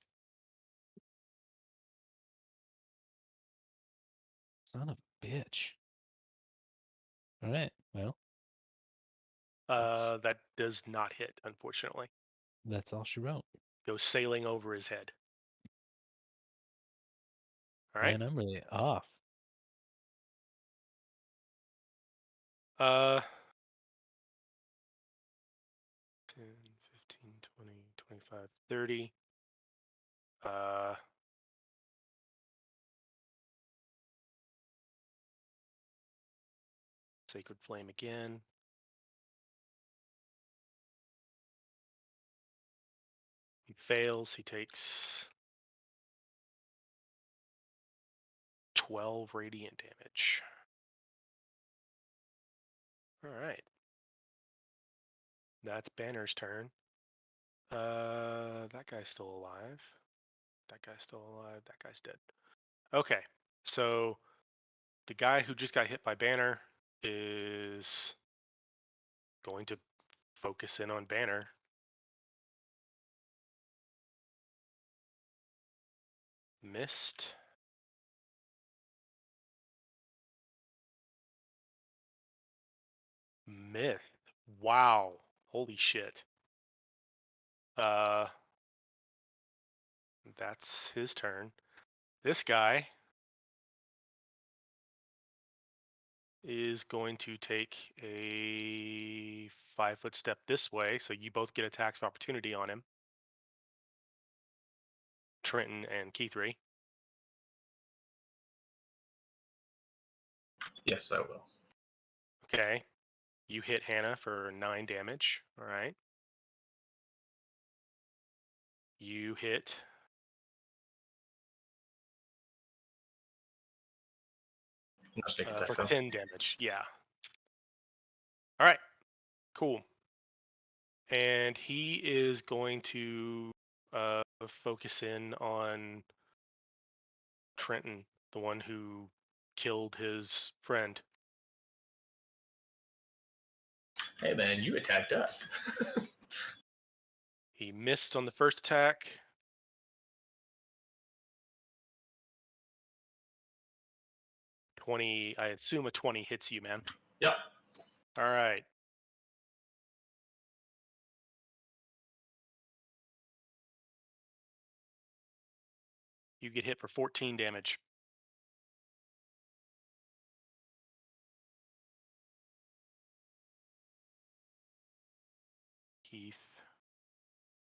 Speaker 4: Son of a bitch. Alright, well.
Speaker 2: That does not hit, unfortunately.
Speaker 4: That's all she wrote.
Speaker 2: Goes sailing over his head. All right.
Speaker 4: Man, I'm really off.
Speaker 2: Uh, 10, 15, 20, 25, 30. Sacred Flame again. He fails. He takes 12 radiant damage. All right. That's Banner's turn. That guy's still alive. That guy's still alive. That guy's dead. Okay. So the guy who just got hit by Banner is going to focus in on Banner. Missed. Myth. Wow. Holy shit. Uh, that's his turn. This guy is going to take a 5-foot step this way, so you both get attacks of opportunity on him. Trenton and Key 3.
Speaker 3: Yes, I will.
Speaker 2: Okay. You hit Hannah for 9 damage. All right. You hit
Speaker 3: No sneak attack.
Speaker 2: for
Speaker 3: though.
Speaker 2: 10 damage. Yeah. All right. Cool. And he is going to focus in on Trenton, the one who killed his friend.
Speaker 3: Hey man, you attacked us.
Speaker 2: He missed on the first attack. I assume a 20 hits you, man.
Speaker 3: Yep.
Speaker 2: All right. You get hit for 14 damage. Keith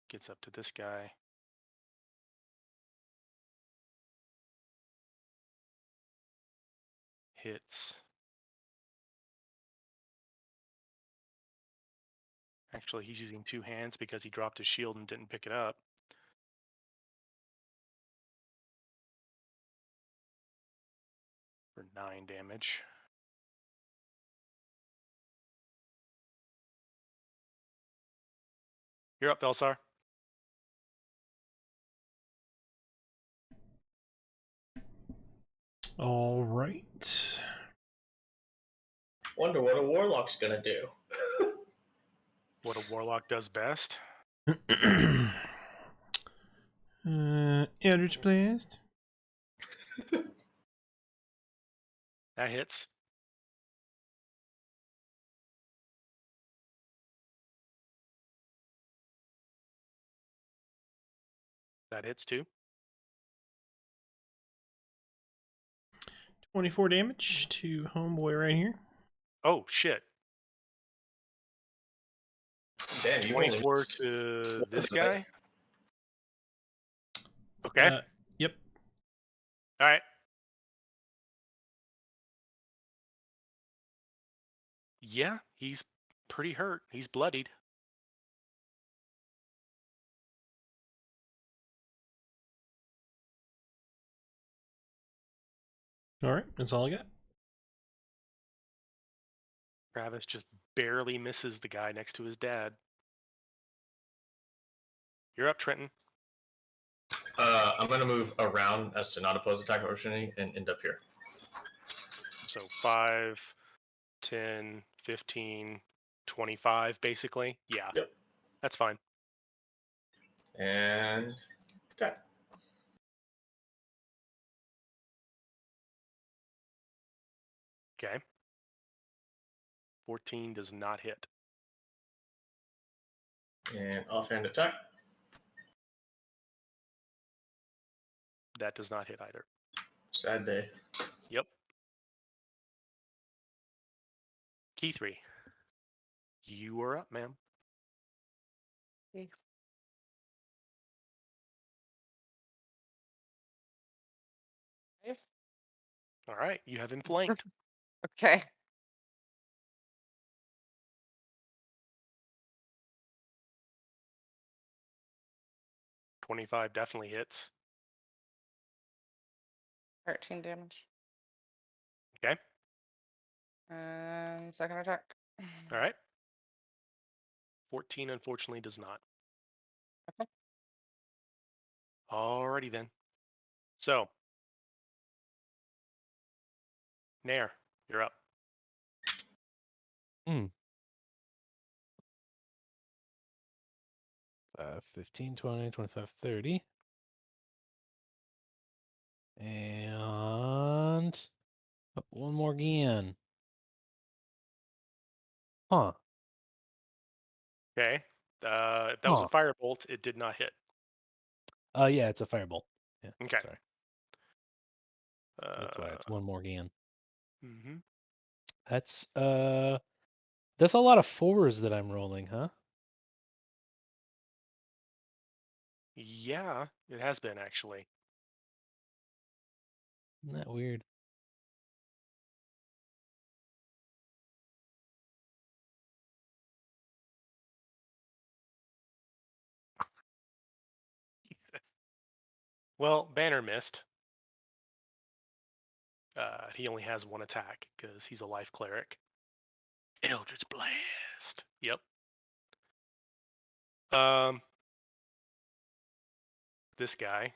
Speaker 2: gets up to this guy. Hits. Actually, he's using 2 hands because he dropped his shield and didn't pick it up. For 9 damage. You're up, Belsar.
Speaker 1: All right.
Speaker 3: Wonder what a warlock's gonna do.
Speaker 2: What a warlock does best.
Speaker 1: Eldritch Blast.
Speaker 2: That hits. That hits too.
Speaker 1: 24 damage to homeboy right here.
Speaker 2: Oh, shit.
Speaker 3: Damn, you've only
Speaker 2: 24
Speaker 3: missed
Speaker 2: to
Speaker 3: one
Speaker 2: this
Speaker 3: tonight.
Speaker 2: guy. Okay.
Speaker 1: Yep.
Speaker 2: All right. Yeah, he's pretty hurt. He's bloodied.
Speaker 1: All right. That's all I got.
Speaker 2: Travis just barely misses the guy next to his dad. You're up, Trenton.
Speaker 3: I'm gonna move around as to not oppose attack opportunity and end up here.
Speaker 2: So 5, 10, 15, 25, basically. Yeah.
Speaker 3: Yep.
Speaker 2: That's fine.
Speaker 3: And attack.
Speaker 2: Okay. 14 does not hit.
Speaker 3: And offhand attack.
Speaker 2: That does not hit either.
Speaker 3: Sad day.
Speaker 2: Yep. Key 3. You are up, ma'am.
Speaker 5: Okay.
Speaker 2: All right. You have him flanked.
Speaker 5: Okay.
Speaker 2: $25 definitely hits.
Speaker 5: 13 damage.
Speaker 2: Okay.
Speaker 5: And second attack.
Speaker 2: All right. 14 unfortunately does not.
Speaker 5: Okay.
Speaker 2: Alrighty then. So, Nair, you're up.
Speaker 4: 15, 20, 25, 30. And one more again. Huh.
Speaker 2: Okay. If that was a firebolt, it did not hit.
Speaker 4: Yeah, it's a firebolt. Yeah.
Speaker 2: Okay.
Speaker 4: Sorry. That's why it's one more again.
Speaker 2: Mm-hmm.
Speaker 4: That's a lot of 4s that I'm rolling, huh?
Speaker 2: Yeah, it has been actually.
Speaker 4: Isn't that weird?
Speaker 2: Well, Banner missed. He only has one attack because he's a life cleric. Eldritch Blast. Yep. This guy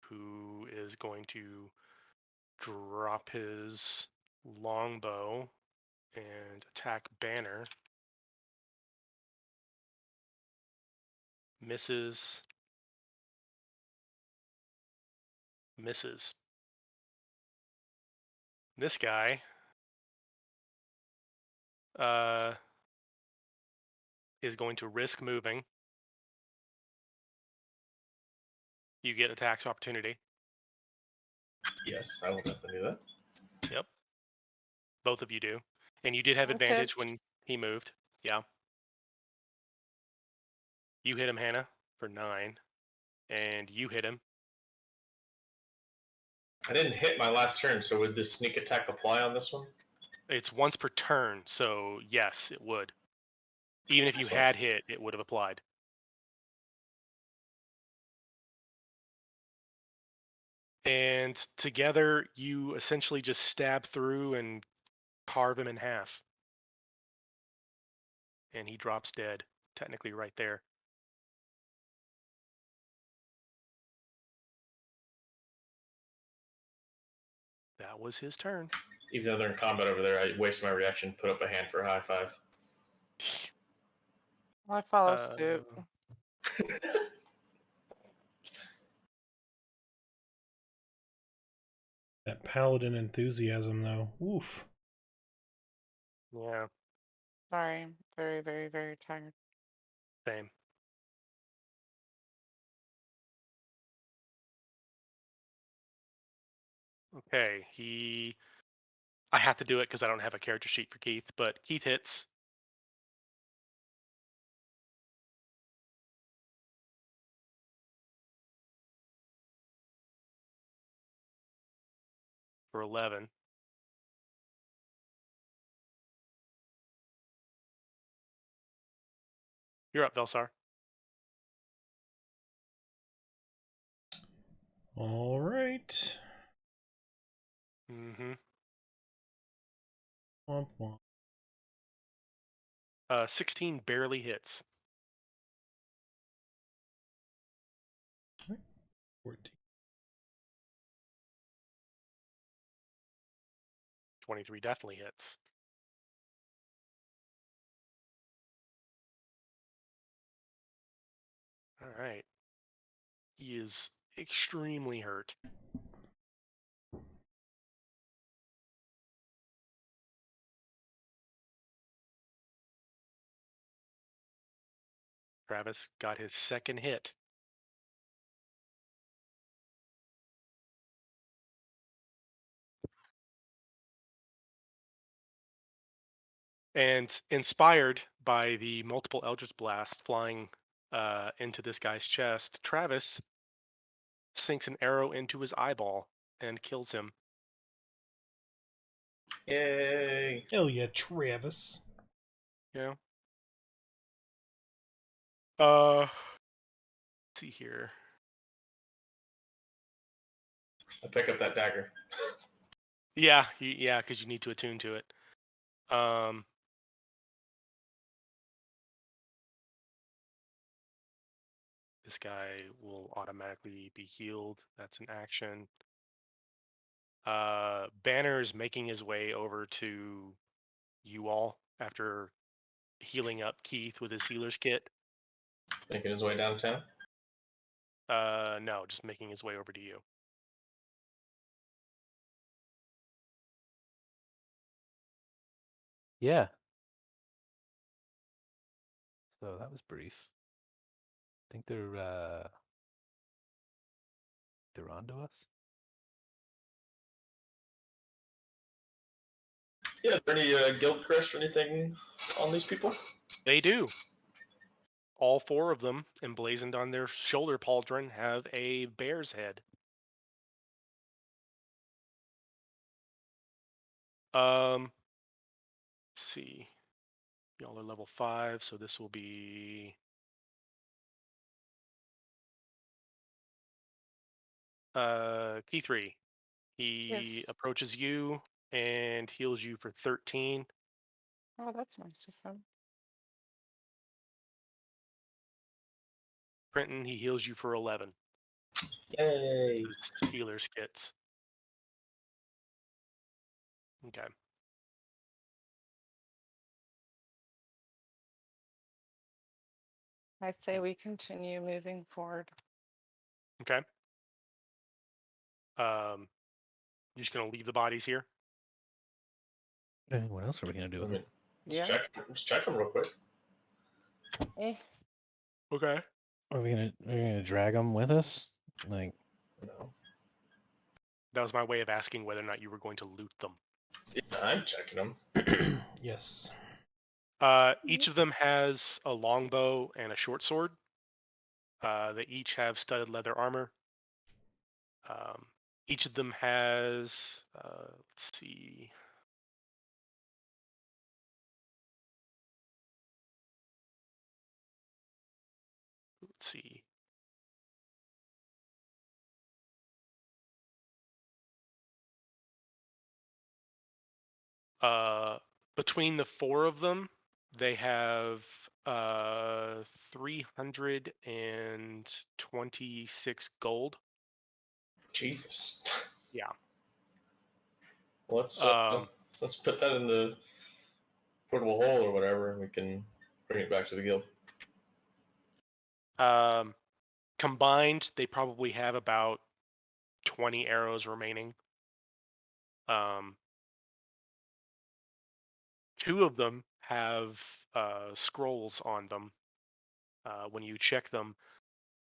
Speaker 2: who is going to drop his longbow and attack Banner. Misses. Misses. This guy is going to risk moving. You get attacks opportunity.
Speaker 3: Yes, I will definitely do that.
Speaker 2: Yep. Both of you do. And you did have
Speaker 5: I
Speaker 2: advantage
Speaker 5: did.
Speaker 2: when he moved. Yeah. You hit him, Hannah, for 9. And you hit him.
Speaker 3: I didn't hit my last turn, so would this sneak attack apply on this one?
Speaker 2: It's once per turn, so yes, it would. Even if you
Speaker 3: Excellent.
Speaker 2: had hit, it would have applied. And together, you essentially just stab through and carve him in half. And he drops dead, technically right there. That was his turn.
Speaker 3: Even though they're in combat over there, I waste my reaction, put up a hand for a high five.
Speaker 5: I follow suit.
Speaker 1: That paladin enthusiasm, though. Oof.
Speaker 2: Yeah,
Speaker 5: Sorry, very, very, very tired.
Speaker 2: same. Okay, I have to do it because I don't have a character sheet for Keith, but Keith hits. For 11. You're up, Velsar.
Speaker 1: All right.
Speaker 2: Mm-hmm.
Speaker 1: Womp womp.
Speaker 2: 16 barely hits.
Speaker 1: 14.
Speaker 2: 23 definitely hits. All right. He is extremely hurt. Travis got his second hit. And inspired by the multiple Eldritch blasts flying into this guy's chest, Travis sinks an arrow into his eyeball and kills him.
Speaker 3: Yay!
Speaker 1: Hell yeah, Travis.
Speaker 2: Yeah. Let's see here.
Speaker 3: I pick up that dagger.
Speaker 2: Yeah, because you need to attune to it. This guy will automatically be healed. That's an action. Banner's making his way over to you all after healing up Keith with his healer's kit.
Speaker 3: Making his way downtown.
Speaker 2: No, just making his way over to you.
Speaker 4: Yeah. So that was brief. I think they're onto us.
Speaker 3: Yeah, are there any guild crush or anything on these people?
Speaker 2: They do. all 4 of them, emblazoned on their shoulder pauldron, have a bear's head. Let's see. Y'all are level 5, so this will be key 3. He
Speaker 5: Yes.
Speaker 2: approaches you and heals you for 13.
Speaker 5: Oh, that's nice of him.
Speaker 2: Quentin, he heals you for 11.
Speaker 3: Yay!
Speaker 2: His healer's kits. Okay.
Speaker 5: I say we continue moving forward.
Speaker 2: Okay. You're just gonna leave the bodies here?
Speaker 4: What else are we gonna do
Speaker 3: I
Speaker 4: with
Speaker 3: mean,
Speaker 4: them?
Speaker 5: Yeah.
Speaker 3: let's check them real quick.
Speaker 5: Eh.
Speaker 2: Okay.
Speaker 4: Are we gonna drag them with us? Like,
Speaker 3: No.
Speaker 2: That was my way of asking whether or not you were going to loot them.
Speaker 3: Yeah, I'm checking them.
Speaker 1: Yes.
Speaker 2: Each of them has a longbow and a short sword. They each have studded leather armor. Each of them has, let's see. Let's see. Between the 4 of them, they have 326 gold.
Speaker 3: Jesus.
Speaker 2: Yeah.
Speaker 3: Let's
Speaker 2: Um,
Speaker 3: let's put that in the portable hole or whatever, and we can bring it back to the guild.
Speaker 2: Combined, they probably have about 20 arrows remaining. 2 of them have scrolls on them. When you check them,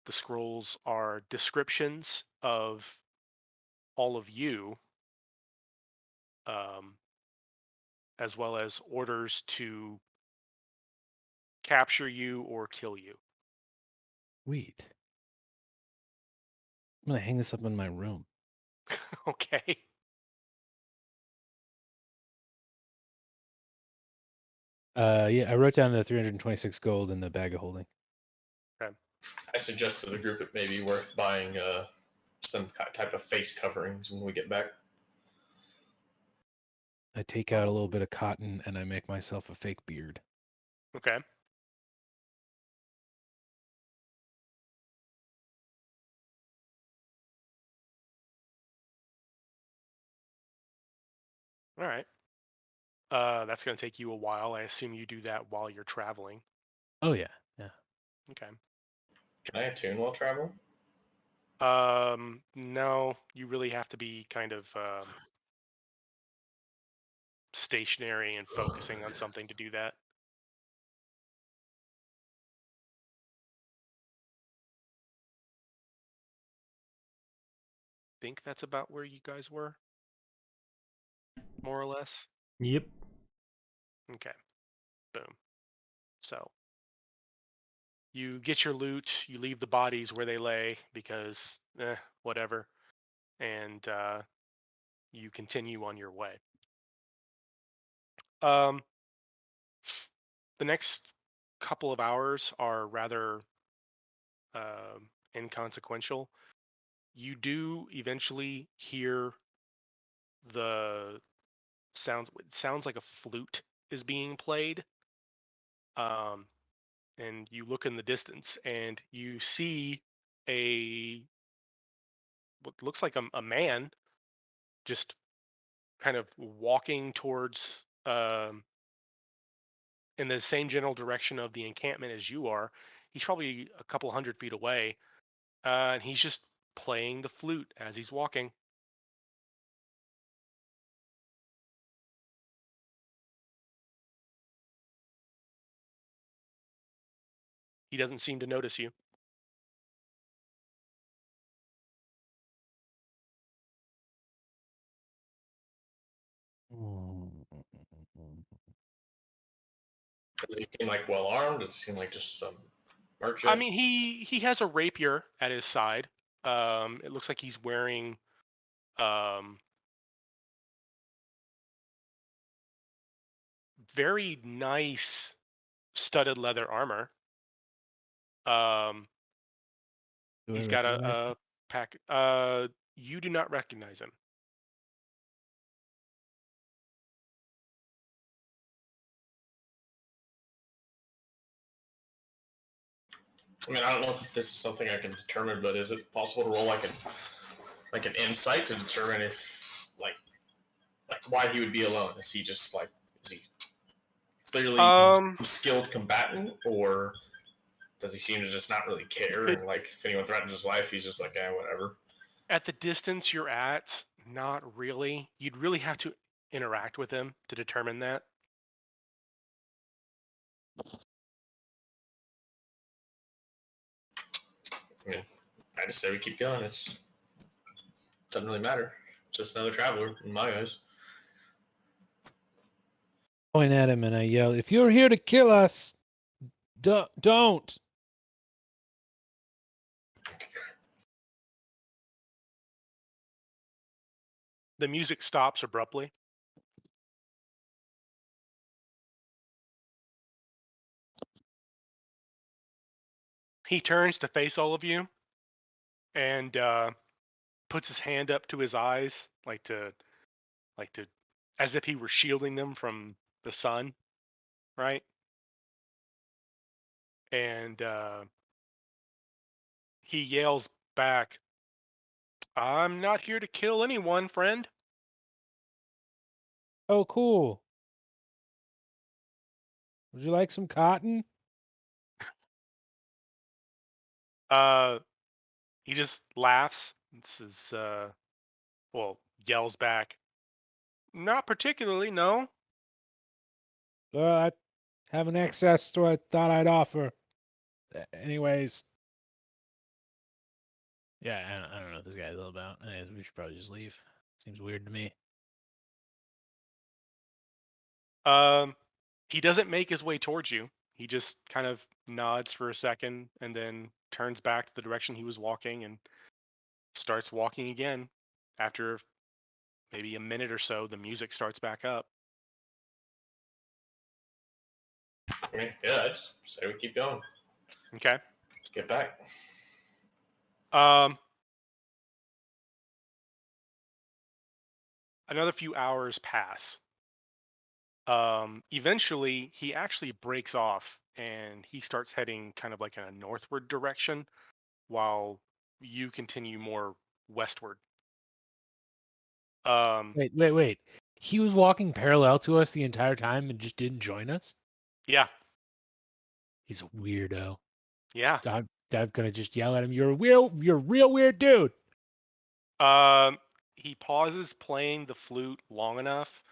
Speaker 2: the scrolls are descriptions of all of you, as well as orders to capture you or kill you.
Speaker 4: sweet. I'm gonna hang this up in my room.
Speaker 2: Okay.
Speaker 4: Yeah, I wrote down the 326 gold in the bag of holding.
Speaker 3: I suggest to the group it may be worth buying some type of face coverings when we get back.
Speaker 4: I take out a little bit of cotton and I make myself a fake beard.
Speaker 2: Okay. All right. That's going to take you a while. I assume you do that while you're traveling.
Speaker 4: Oh yeah, yeah.
Speaker 2: Okay.
Speaker 3: Can I attune while traveling?
Speaker 2: No, you really have to be kind of stationary and focusing on something to do that. Think that's about where you guys were, more or less.
Speaker 1: Yep.
Speaker 2: Okay. Boom. So you get your loot, you leave the bodies where they lay because, whatever, and you continue on your way. The next couple of hours are rather inconsequential. You do eventually hear the sounds. It sounds like a flute is being played. And you look in the distance and you see what looks like a man just kind of walking towards in the same general direction of the encampment as you are. He's probably a couple 100 feet away, and he's just playing the flute as he's walking. He doesn't seem to notice you.
Speaker 3: Does he seem like well armed? Does it seem like just some merch
Speaker 2: I
Speaker 3: yet?
Speaker 2: mean, he has a rapier at his side. It looks like he's wearing very nice studded leather armor.
Speaker 4: Do I
Speaker 2: He's got
Speaker 4: recognize?
Speaker 2: a pack. You do not recognize him.
Speaker 3: I mean, I don't know if this is something I can determine, but is it possible to roll like an insight to determine if like why he would be alone? Is he just like is he clearly
Speaker 2: Um,
Speaker 3: a skilled combatant, or does he seem to just not really care?
Speaker 2: it,
Speaker 3: And like if anyone threatens his life, he's just like, whatever.
Speaker 2: at the distance you're at, not really. You'd really have to interact with him to determine that.
Speaker 3: I mean, I just say we keep going. It's doesn't really matter. It's just another traveler in my eyes.
Speaker 4: Point at him and I yell, "If you're here to kill us, don't!"
Speaker 2: The music stops abruptly. He turns to face all of you and puts his hand up to his eyes, like to, as if he were shielding them from the sun, right? And he yells back, "I'm not here to kill anyone, friend."
Speaker 4: Oh, cool. Would you like some cotton?
Speaker 2: Uh, he just laughs. And says, well, yells back, "Not particularly, no."
Speaker 4: I have an excess, so I thought I'd offer. Anyways, yeah, I don't know what this guy's all about. Anyways, we should probably just leave. Seems weird to me.
Speaker 2: He doesn't make his way towards you. He just kind of nods for a second and then turns back to the direction he was walking and starts walking again. After maybe a minute or so, the music starts back up.
Speaker 3: I mean, yeah, I just say we keep going.
Speaker 2: Okay.
Speaker 3: Let's get back.
Speaker 2: Um, another few hours pass. Eventually, he actually breaks off and he starts heading kind of like in a northward direction while you continue more westward. Um,
Speaker 4: Wait. He was walking parallel to us the entire time and just didn't join us?
Speaker 2: yeah,
Speaker 4: He's a weirdo.
Speaker 2: yeah.
Speaker 4: I'm gonna just yell at him. You're a real weird dude.
Speaker 2: Um, he pauses playing the flute long enough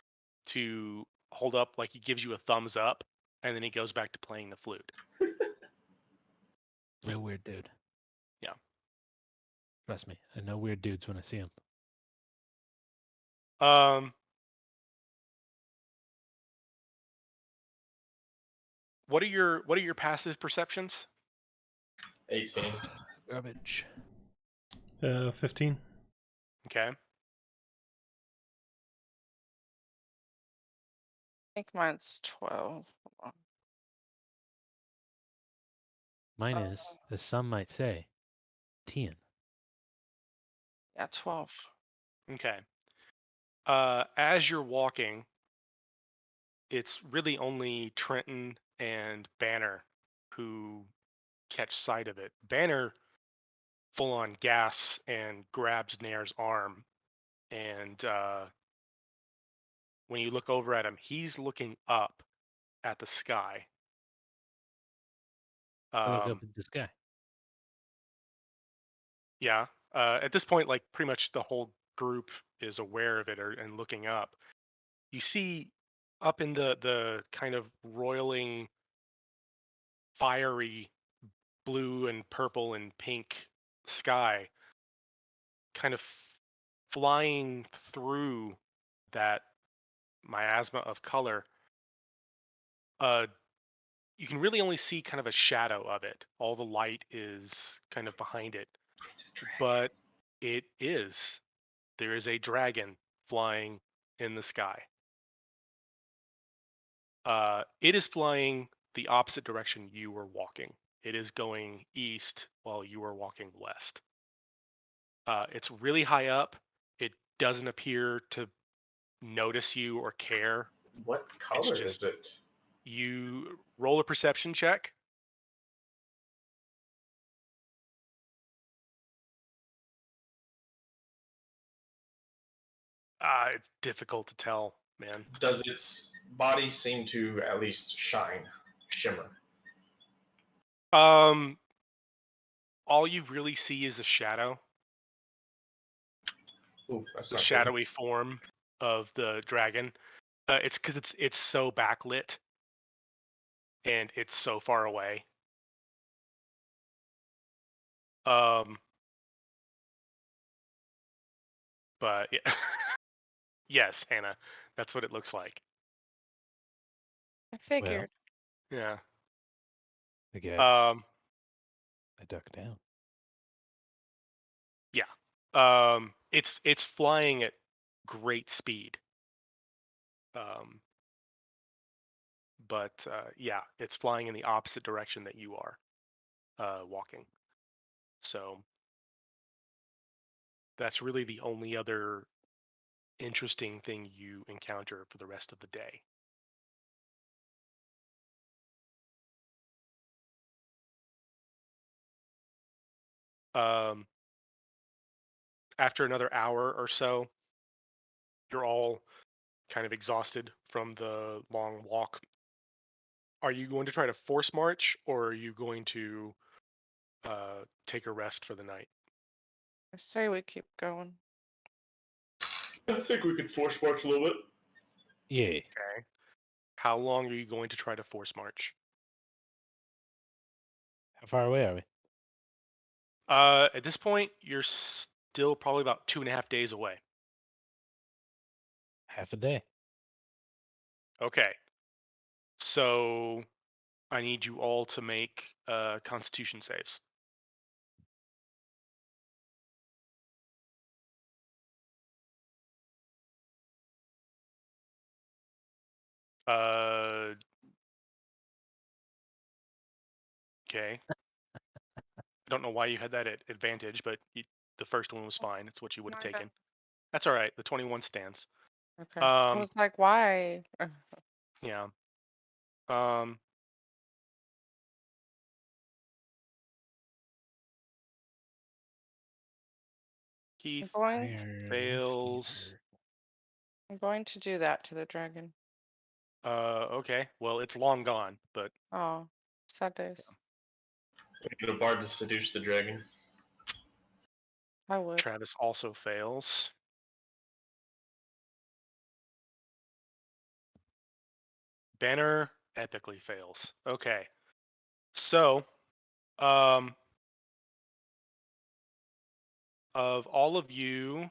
Speaker 2: to hold up, like he gives you a thumbs up, and then he goes back to playing the flute.
Speaker 4: Real weird dude.
Speaker 2: Yeah.
Speaker 4: Trust me, I know weird dudes when I see them.
Speaker 2: Um, what are your passive perceptions?
Speaker 3: 18.
Speaker 4: Garbage.
Speaker 1: 15.
Speaker 2: Okay.
Speaker 5: I think mine's 12. Hold on.
Speaker 4: Mine is, as some might say, 10.
Speaker 5: Yeah, 12.
Speaker 2: Okay. As you're walking, it's really only Trenton and Banner who catch sight of it. Banner full on gasps and grabs Nair's arm, and when you look over at him, he's looking up at the sky.
Speaker 4: I look up
Speaker 2: Um,
Speaker 4: at this guy.
Speaker 2: yeah. At this point, like pretty much the whole group is aware of it and looking up. You see up in the kind of roiling, fiery blue and purple and pink sky, kind of flying through that miasma of color, a you can really only see kind of a shadow of it. All the light is kind of behind it,
Speaker 3: It's a dragon.
Speaker 2: but it is. There is a dragon flying in the sky. It is flying the opposite direction you were walking. It is going east while you are walking west. It's really high up. It doesn't appear to notice you or care.
Speaker 3: What color is it?
Speaker 2: You roll a perception check. It's difficult to tell, man.
Speaker 3: Does its body seem to at least shimmer?
Speaker 2: All you really see is a shadow,
Speaker 3: Ooh, that's
Speaker 2: the
Speaker 3: not good.
Speaker 2: shadowy form of the dragon. It's because it's so backlit, and it's so far away. But yeah. Yes, Hannah, that's what it looks like.
Speaker 5: I figured.
Speaker 2: Yeah.
Speaker 4: I guess
Speaker 2: I
Speaker 4: duck down.
Speaker 2: Yeah. It's flying at great speed. But yeah, it's flying in the opposite direction that you are walking. So that's really the only other interesting thing you encounter for the rest of the day. Um, After another hour or so, you're all kind of exhausted from the long walk. Are you going to try to force march, or are you going to take a rest for the night?
Speaker 5: I say we keep going.
Speaker 3: I think we could force march a little bit.
Speaker 4: Yeah.
Speaker 2: Okay. How long are you going to try to force march?
Speaker 4: How far away are we?
Speaker 2: At this point, you're still probably about 2.5 days away.
Speaker 4: Half a day.
Speaker 2: Okay. So I need you all to make Constitution saves. Okay. I don't know why you had that at advantage, but the first one was fine. It's what you would have
Speaker 5: Mine
Speaker 2: taken. That's all right. The 21 stands.
Speaker 5: Okay. I was like, why?
Speaker 2: Yeah. Um, Keith
Speaker 4: Iron
Speaker 2: fails.
Speaker 4: feeder.
Speaker 5: I'm going to do that to the dragon.
Speaker 2: Okay. Well, it's long gone, but
Speaker 5: Oh, sad days.
Speaker 3: We get a bard to seduce the dragon.
Speaker 5: I would.
Speaker 2: Travis also fails. Banner epically fails. Okay. So, of all of you,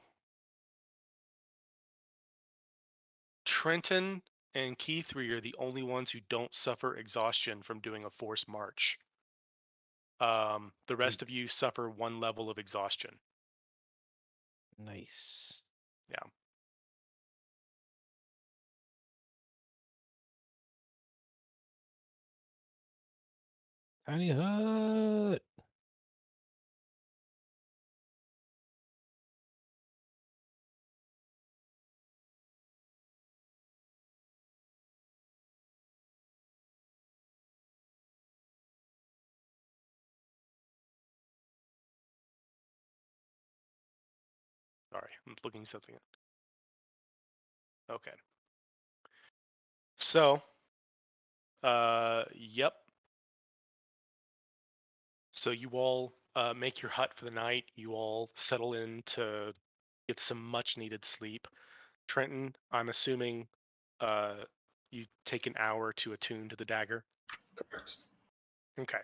Speaker 2: Trenton and Keith are the only ones who don't suffer exhaustion from doing a forced march. The rest of you suffer 1 level of exhaustion.
Speaker 4: Nice.
Speaker 2: Yeah.
Speaker 4: Tiny hut.
Speaker 2: Sorry, I'm looking something up. Okay. So, yep. So you all make your hut for the night. You all settle in to get some much needed sleep. Trenton, I'm assuming you take an hour to attune to the dagger.
Speaker 3: Correct.
Speaker 2: Okay.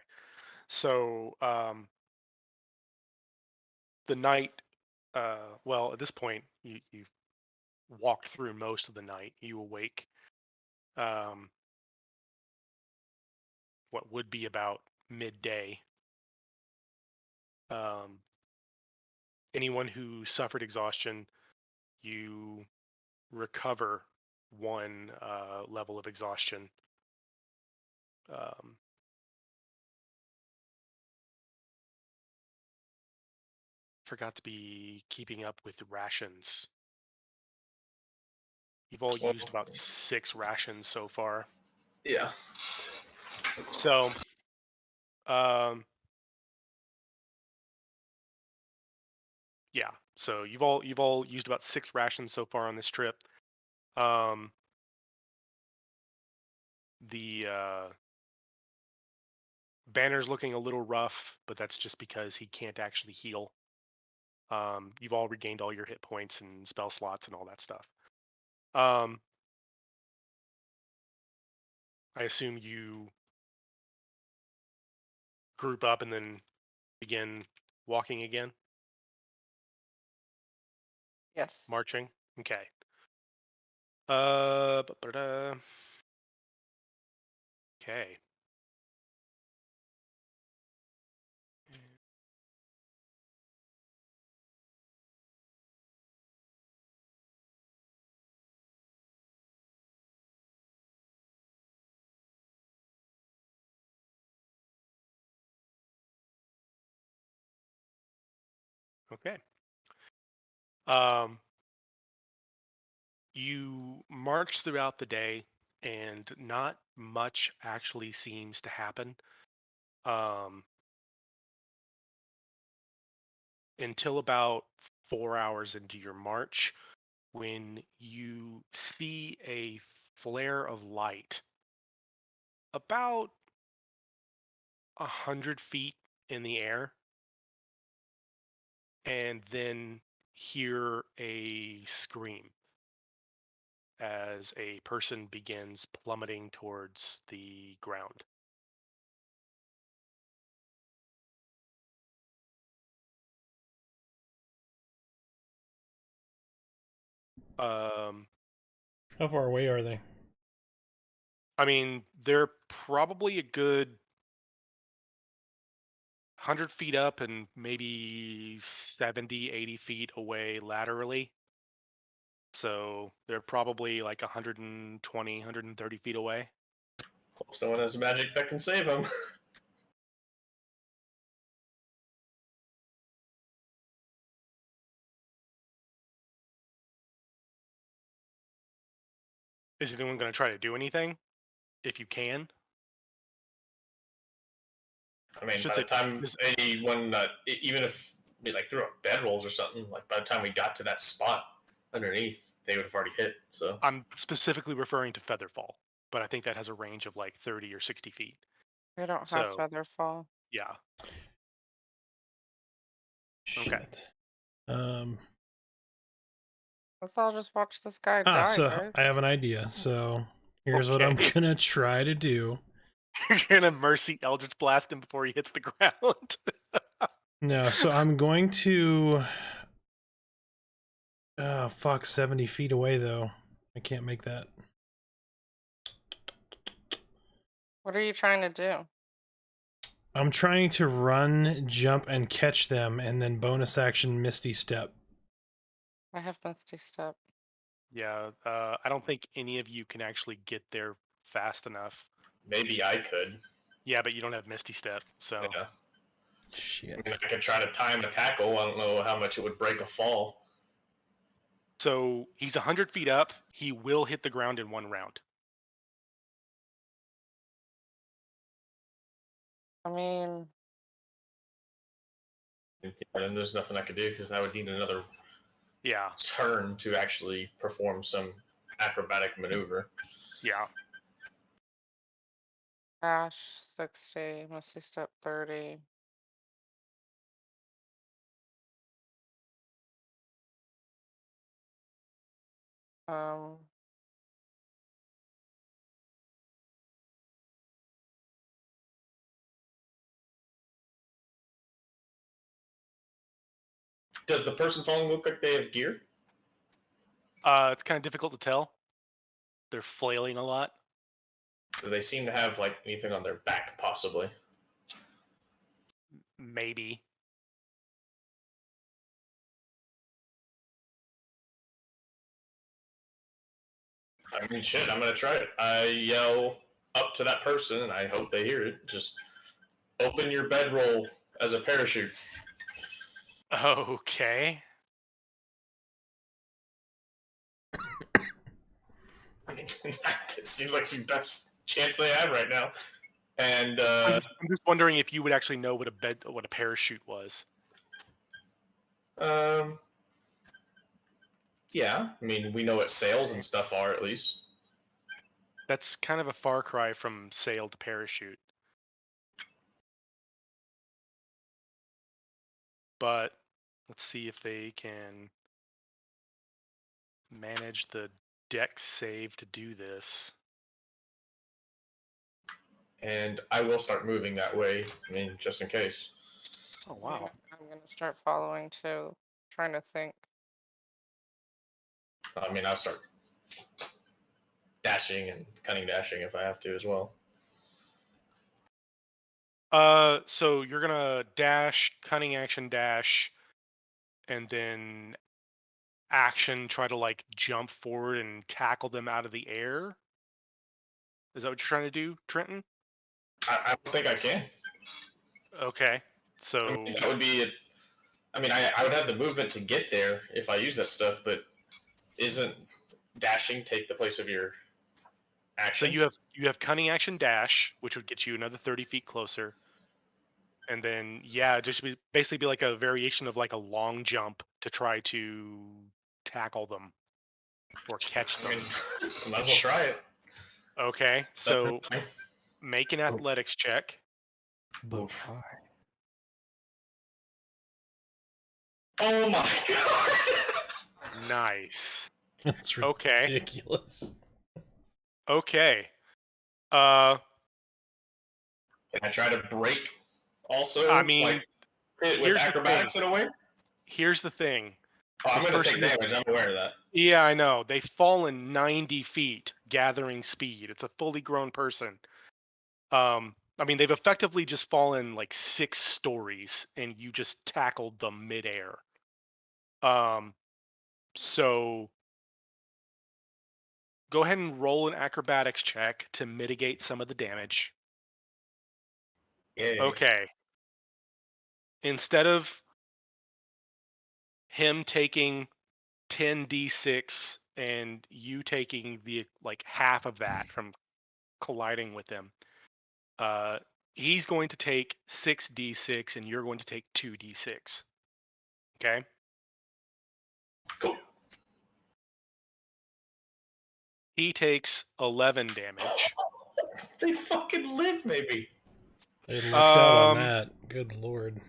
Speaker 2: So the night, well, at this point, you've walked through most of the night. You awake. what would be about midday. Anyone who suffered exhaustion, you recover 1 level of exhaustion. Forgot to be keeping up with rations. You've all
Speaker 3: Well,
Speaker 2: used about 6 rations so far.
Speaker 3: Yeah.
Speaker 2: So, yeah. So you've all used about 6 rations so far on this trip. The Banner's looking a little rough, but that's just because he can't actually heal. You've all regained all your hit points and spell slots and all that stuff. I assume you group up and then begin walking again,
Speaker 5: Yes.
Speaker 2: marching. Okay. Okay. Okay. You march throughout the day, and not much actually seems to happen. Until about 4 hours into your march, when you see a flare of light about 100 feet in the air, and then hear a scream as a person begins plummeting towards the ground.
Speaker 1: How far away are they?
Speaker 2: I mean, they're probably a good 100 feet up and maybe 70, 80 feet away laterally. So they're probably like 120, 130 feet away.
Speaker 3: Hope someone has magic that can save him.
Speaker 2: Is anyone going to try to do anything? If you can?
Speaker 3: I mean,
Speaker 2: Should
Speaker 3: by
Speaker 2: say,
Speaker 3: the time anyone, even if we like threw up bedrolls or something, like by the time we got to that spot underneath, they would have already hit. So
Speaker 2: I'm specifically referring to Featherfall, but I think that has a range of like 30 or 60 feet.
Speaker 5: We don't have
Speaker 2: So,
Speaker 5: Featherfall.
Speaker 2: yeah.
Speaker 1: Shit. Okay.
Speaker 5: Let's all just watch this guy die,
Speaker 1: So
Speaker 5: guys.
Speaker 1: I have an idea. So here's what I'm
Speaker 2: Okay.
Speaker 1: gonna try to do.
Speaker 2: You're going to Mercy Eldritch Blast him before he hits the ground.
Speaker 1: No, so I'm going to. Oh fuck, 70 feet away though. I can't make that.
Speaker 5: What are you trying to do?
Speaker 1: I'm trying to run, jump, and catch them, and then bonus action Misty Step.
Speaker 5: I have Misty Step.
Speaker 2: Yeah, I don't think any of you can actually get there fast enough.
Speaker 3: maybe I could.
Speaker 2: Yeah, but you don't have Misty Step, so.
Speaker 3: Yeah.
Speaker 1: Shit.
Speaker 3: I mean, I could try to time a tackle. I don't know how much it would break a fall.
Speaker 2: So he's 100 feet up. He will hit the ground in 1 round.
Speaker 5: I mean,
Speaker 3: And then there's nothing I could do because I would need another
Speaker 2: Yeah,
Speaker 3: turn to actually perform some acrobatic maneuver.
Speaker 2: yeah.
Speaker 5: Ash 60, Misty Step 30. Um,
Speaker 3: Does the person falling look like they have gear?
Speaker 2: It's kind of difficult to tell. They're flailing a lot.
Speaker 3: Do they seem to have like anything on their back, possibly?
Speaker 2: Maybe.
Speaker 3: I mean, shit, I'm gonna try it. I yell up to that person, and I hope they hear it. Just open your bedroll as a parachute.
Speaker 2: Okay.
Speaker 3: I mean, it seems like the best chance they have right now. And
Speaker 2: I'm just wondering if you would actually know what a parachute was.
Speaker 3: Yeah, I mean, we know what sails and stuff are at least.
Speaker 2: That's kind of a far cry from sail to parachute. But let's see if they can manage the deck save to do this.
Speaker 3: And I will start moving that way. I mean, just in case.
Speaker 2: Oh wow.
Speaker 5: I'm gonna start following too. Trying to think.
Speaker 3: I mean, I'll start dashing and cunning dashing if I have to as well.
Speaker 2: So you're gonna dash, cunning action dash, and then action try to like jump forward and tackle them out of the air. Is that what you're trying to do, Trenton?
Speaker 3: I don't think I can.
Speaker 2: Okay.
Speaker 3: I
Speaker 2: So
Speaker 3: mean, that would be it. I mean, I would have the movement to get there if I use that stuff, but isn't dashing take the place of your action?
Speaker 2: so you have cunning action dash, which would get you another 30 feet closer. And then yeah, just basically be like a variation of like a long jump to try to tackle them or catch
Speaker 3: I
Speaker 2: them.
Speaker 3: mean, might as well try it.
Speaker 2: Okay. So make an athletics check.
Speaker 4: But
Speaker 3: Oof.
Speaker 4: why?
Speaker 3: Oh my god!
Speaker 2: Nice.
Speaker 1: That's
Speaker 2: Okay.
Speaker 1: ridiculous.
Speaker 2: Okay.
Speaker 3: Can I try to break also?
Speaker 2: I mean,
Speaker 3: like, hit with
Speaker 2: here's the
Speaker 3: acrobatics in a way?
Speaker 2: here's the thing.
Speaker 3: Oh, I'm
Speaker 2: This
Speaker 3: going to take
Speaker 2: person is-
Speaker 3: damage. I'm aware of that.
Speaker 2: Yeah, I know. They've fallen 90 feet gathering speed. It's a fully grown person. I mean, they've effectively just fallen like 6 stories and you just tackled them midair. So go ahead and roll an acrobatics check to mitigate some of the damage.
Speaker 3: Yay.
Speaker 2: Okay. Instead of him taking 10d6 and you taking the like half of that from colliding with him, he's going to take 6d6 and you're going to take 2d6. Okay.
Speaker 3: Cool.
Speaker 2: He takes 11 damage.
Speaker 3: They fucking live, maybe.
Speaker 1: They lucked out on that. Good lord.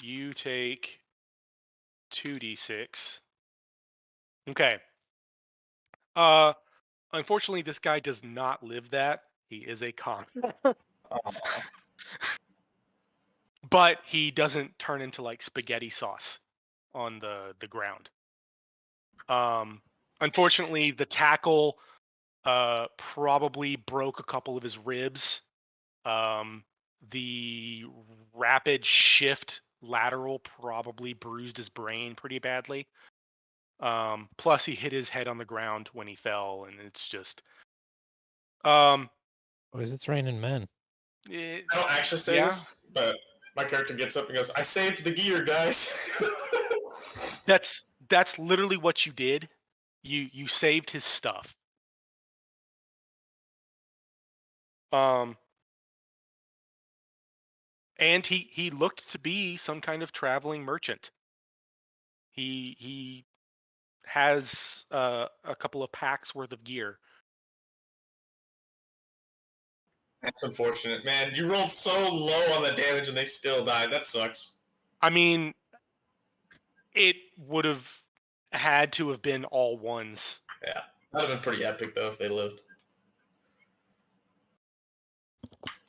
Speaker 2: You take 2d6. Okay. Unfortunately, this guy does not live that. He is a con. But he doesn't turn into like spaghetti sauce on the ground. Unfortunately, the tackle probably broke a couple of his ribs. The rapid shift lateral probably bruised his brain pretty badly. Plus he hit his head on the ground when he fell, and it's just
Speaker 4: Or is it raining men?
Speaker 3: I don't actually say
Speaker 2: yeah.
Speaker 3: this, but my character gets up and goes, "I saved the gear, guys."
Speaker 2: That's literally what you did. You saved his stuff. And he looked to be some kind of traveling merchant. He has a couple of packs worth of gear.
Speaker 3: That's unfortunate, man. You rolled so low on the damage and they still died. That sucks.
Speaker 2: I mean, it would have had to have been all ones.
Speaker 3: Yeah, that'd have been pretty epic though if they lived.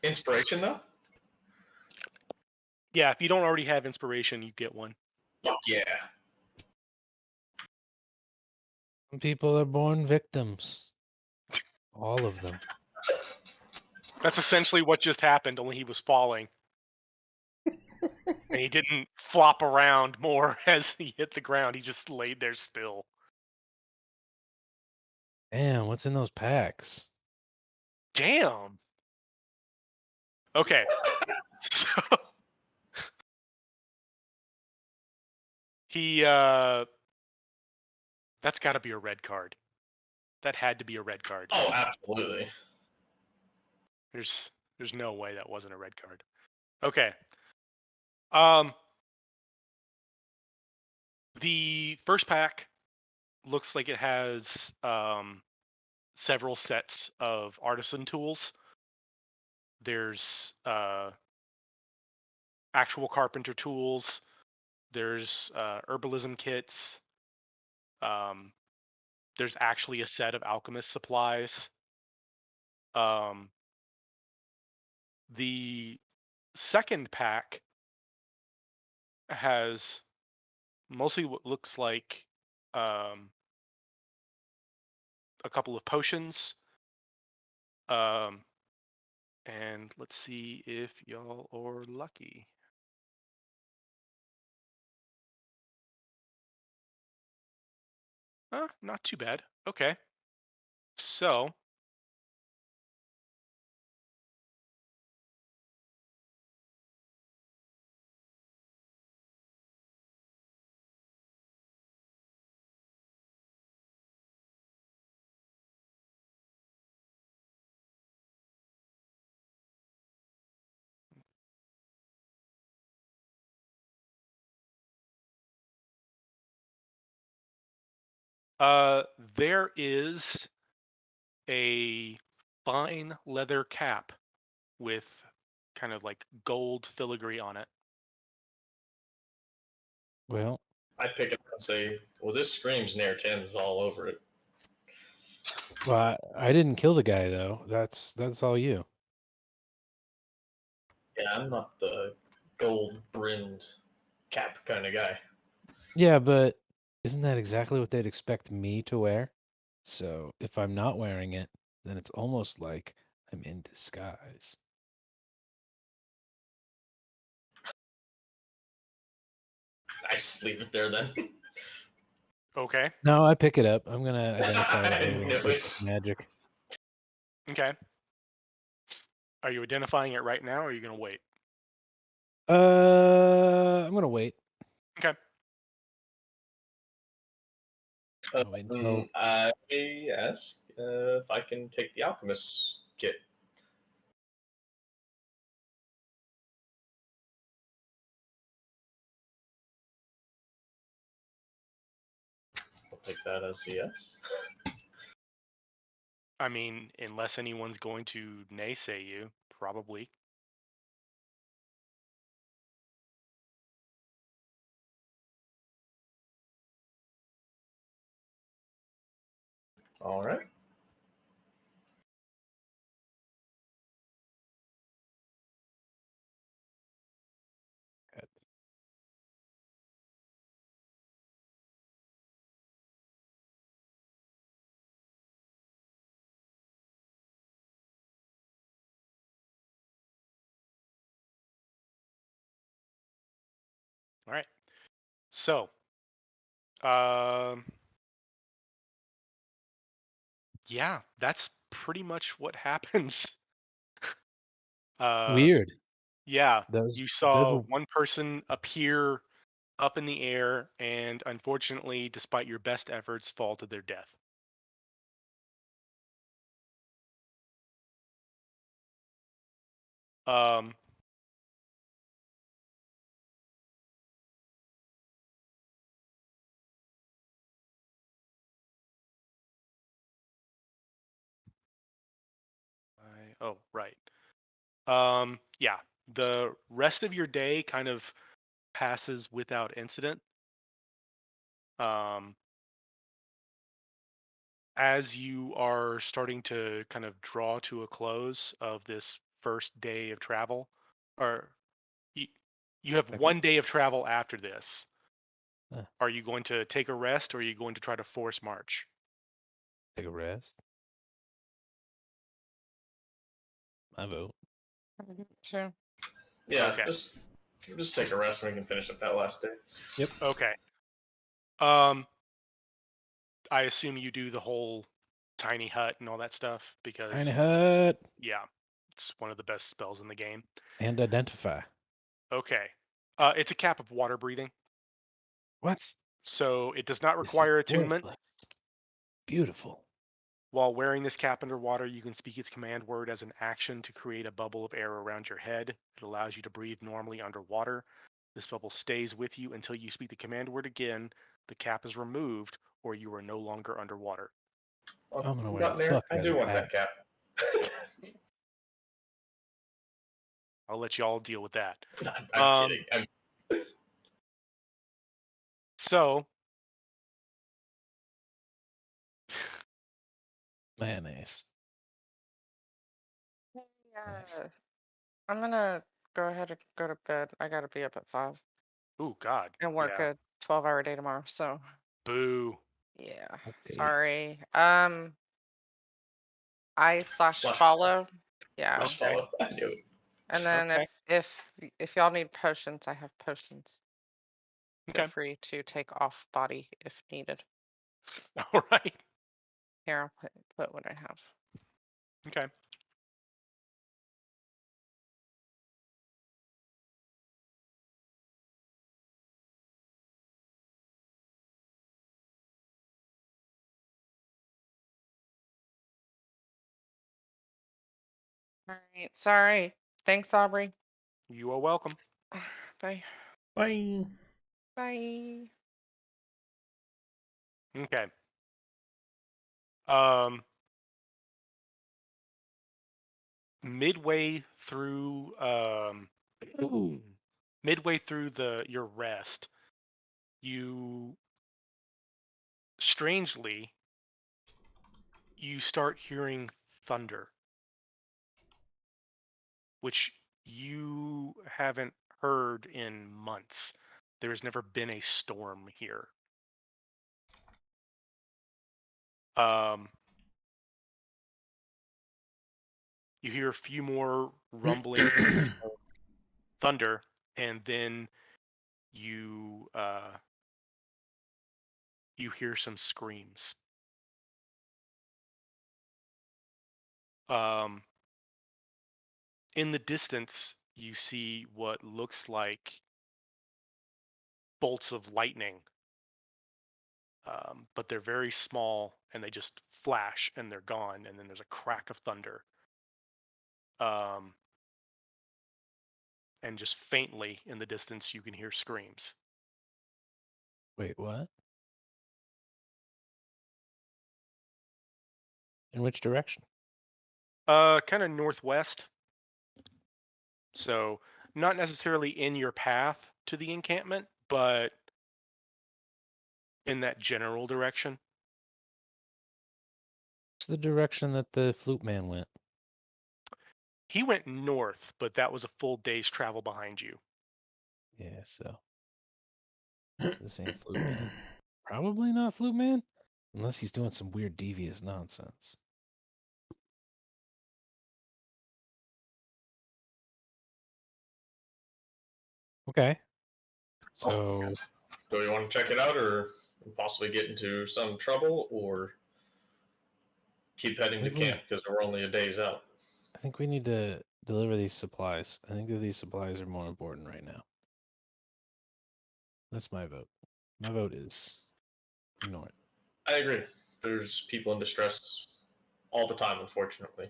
Speaker 3: Inspiration though?
Speaker 2: Yeah, if you don't already have inspiration, you get one.
Speaker 3: Fuck yeah.
Speaker 4: Some people are born victims. All of them.
Speaker 2: That's essentially what just happened, only he was falling. And he didn't flop around more as he hit the ground. He just laid there still.
Speaker 4: Damn, what's in those packs?
Speaker 2: Damn. Okay. So he that's got to be a red card. That had to be a red card.
Speaker 3: Oh, absolutely.
Speaker 2: There's no way that wasn't a red card. Okay. The first pack looks like it has several sets of artisan tools. There's actual carpenter tools. There's herbalism kits. There's actually a set of alchemist supplies. The second pack has mostly what looks like a couple of potions. And let's see if y'all are lucky. Not too bad. Okay. So there is a fine leather cap with kind of like gold filigree on it.
Speaker 4: Well,
Speaker 3: I pick it up and say, well, this screams Nair Tim's all over it.
Speaker 4: well, I didn't kill the guy though. That's all you.
Speaker 3: Yeah, I'm not the gold brimmed cap kind of guy.
Speaker 4: Yeah, but isn't that exactly what they'd expect me to wear? So if I'm not wearing it, then it's almost like I'm in disguise.
Speaker 3: I just leave it there then.
Speaker 2: Okay.
Speaker 4: No, I pick it up. I'm gonna identify it
Speaker 3: I
Speaker 4: later
Speaker 3: knew
Speaker 4: in case
Speaker 3: it.
Speaker 4: it's magic.
Speaker 2: Okay. Are you identifying it right now or are you going to wait?
Speaker 4: I'm gonna wait.
Speaker 2: Okay.
Speaker 4: I'll wait until
Speaker 3: Yes, if I can take the alchemist kit. I'll take that as a yes.
Speaker 2: I mean, unless anyone's going to naysay you, probably.
Speaker 3: All right.
Speaker 2: All right. So, um, yeah, that's pretty much what happens.
Speaker 4: weird.
Speaker 2: Yeah,
Speaker 4: Those
Speaker 2: you
Speaker 4: those
Speaker 2: saw
Speaker 4: were
Speaker 2: one person appear up in the air and unfortunately, despite your best efforts, fall to their death. Um, oh, right. Yeah, the rest of your day kind of passes without incident. Um, as you are starting to kind of draw to a close of this first day of travel, or you, you have
Speaker 4: Okay.
Speaker 2: one day of travel after this.
Speaker 4: Huh.
Speaker 2: Are you going to take a rest or are you going to try to force march?
Speaker 4: take a rest. my vote.
Speaker 5: Two.
Speaker 3: Yeah,
Speaker 2: Okay.
Speaker 3: just take a rest and we can finish up that last day.
Speaker 2: Okay. I assume you do the whole tiny hut and all that stuff because
Speaker 4: Tiny hut
Speaker 2: yeah, it's one of the best spells in the game.
Speaker 4: and identify.
Speaker 2: Okay. It's a cap of water breathing,
Speaker 4: What?
Speaker 2: so it does not
Speaker 4: This is
Speaker 2: require attunement.
Speaker 4: worthless. Beautiful.
Speaker 2: While wearing this cap underwater, you can speak its command word as an action to create a bubble of air around your head. It allows you to breathe normally underwater. This bubble stays with you until you speak the command word again, the cap is removed, or you are no longer underwater.
Speaker 3: Well,
Speaker 4: I'm gonna wear
Speaker 3: gotten
Speaker 4: the
Speaker 3: there.
Speaker 4: fuck
Speaker 3: I
Speaker 4: out
Speaker 3: do
Speaker 4: of
Speaker 3: want
Speaker 4: that.
Speaker 3: that cap.
Speaker 2: I'll let you all deal with that.
Speaker 3: I'm kidding.
Speaker 2: So,
Speaker 4: Mayonnaise.
Speaker 5: Yeah.
Speaker 4: Nice.
Speaker 5: I'm gonna go ahead and go to bed. I gotta be up at 5
Speaker 2: ooh, God.
Speaker 5: and work
Speaker 2: Yeah.
Speaker 5: a 12-hour day tomorrow. So
Speaker 2: Boo.
Speaker 5: yeah,
Speaker 4: Okay.
Speaker 5: sorry. I slash
Speaker 3: Slash-
Speaker 5: follow. Yeah,
Speaker 3: Just
Speaker 2: Okay.
Speaker 3: follow. I knew it.
Speaker 5: and then
Speaker 2: Okay.
Speaker 5: if y'all need potions, I have potions. Feel
Speaker 2: Okay.
Speaker 5: free to take off body if needed.
Speaker 2: All right.
Speaker 5: Here, I'll put what I have.
Speaker 2: Okay.
Speaker 5: All right, sorry. Thanks, Aubrey.
Speaker 2: You are welcome.
Speaker 5: Bye.
Speaker 1: Bye.
Speaker 5: Bye.
Speaker 2: Okay. Midway through midway through your rest, you strangely you start hearing thunder, which you haven't heard in months. There's never been a storm here. You hear a few more rumblings of thunder, and then you you hear some screams. In the distance, you see what looks like bolts of lightning, but they're very small and they just flash and they're gone. And then there's a crack of thunder, and just faintly in the distance, you can hear screams.
Speaker 4: Wait, what? In which direction?
Speaker 2: Kind of northwest. So not necessarily in your path to the encampment, but in that general direction.
Speaker 4: It's the direction that the flute man went.
Speaker 2: He went north, but that was a full day's travel behind you.
Speaker 4: Yeah, so this ain't flute man. Probably not flute man, unless he's doing some weird devious nonsense. Okay. So
Speaker 3: Do we want to check it out or possibly get into some trouble or keep heading to camp because we're only a days out?
Speaker 4: I think we need to deliver these supplies. I think that these supplies are more important right now. That's my vote. My vote is ignore it.
Speaker 3: I agree. There's people in distress all the time, unfortunately.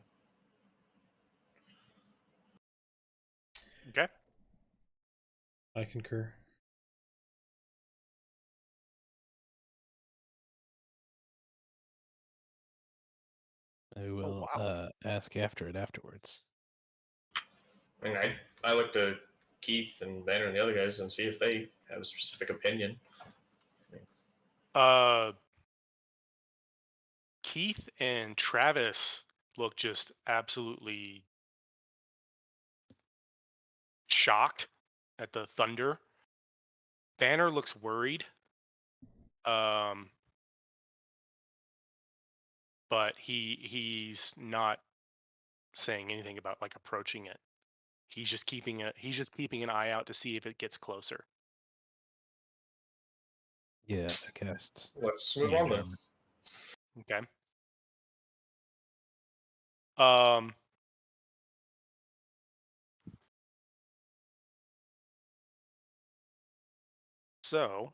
Speaker 2: Okay.
Speaker 1: I concur.
Speaker 4: I will
Speaker 2: wow.
Speaker 4: ask after it afterwards.
Speaker 3: I mean, I look to Keith and Banner and the other guys and see if they have a specific opinion.
Speaker 2: Keith and Travis look just absolutely shocked at the thunder. Banner looks worried. But he's not saying anything about like approaching it. He's just keeping an eye out to see if it gets closer.
Speaker 4: Yeah, I cast.
Speaker 3: Let's move
Speaker 4: Mage
Speaker 3: on then.
Speaker 4: Armor.
Speaker 2: Okay. Um. So,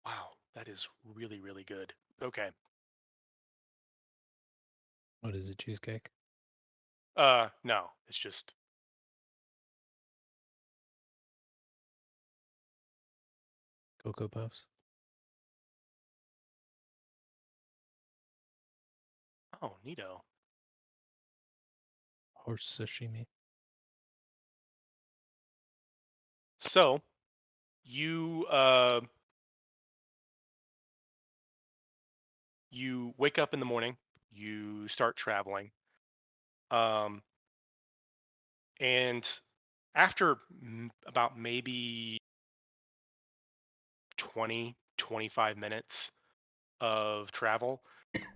Speaker 2: wow, that is really, really good. Okay.
Speaker 4: What is it, cheesecake?
Speaker 2: No, it's just
Speaker 4: Cocoa Puffs?
Speaker 2: oh, neato.
Speaker 4: Horse sashimi?
Speaker 2: So, you you wake up in the morning, you start traveling, um, and after about maybe 20-25 minutes of travel,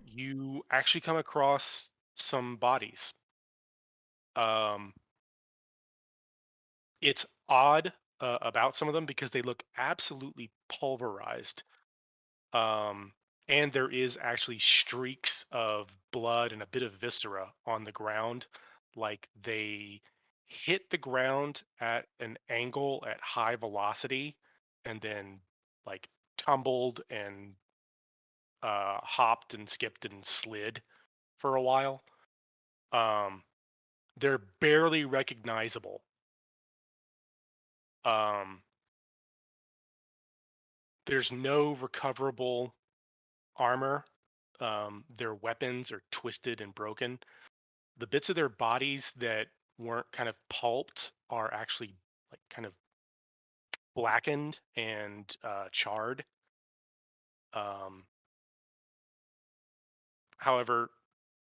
Speaker 2: you actually come across some bodies. Um, it's odd about some of them because they look absolutely pulverized. Um, and there is actually streaks of blood and a bit of viscera on the ground, like they hit the ground at an angle at high velocity and then like tumbled and hopped and skipped and slid for a while. Um, they're barely recognizable. Um, there's no recoverable armor. Their weapons are twisted and broken. The bits of their bodies that weren't kind of pulped are actually like kind of blackened and charred. Um, however,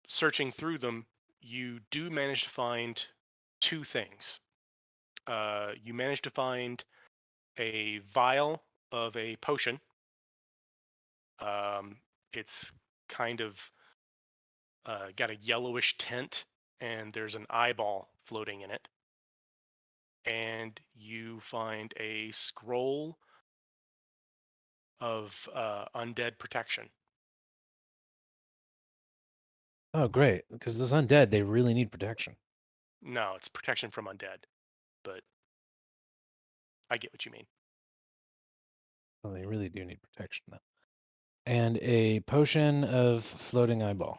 Speaker 2: searching through them, you do manage to find two things. You manage to find a vial of a potion. Um, it's kind of got a yellowish tint, and there's an eyeball floating in it. And you find a scroll of undead protection.
Speaker 4: Oh, great. Because this undead, they really need protection.
Speaker 2: No, it's protection from undead, but I get what you mean.
Speaker 4: Well, they really do need protection, though. And a potion of floating eyeball.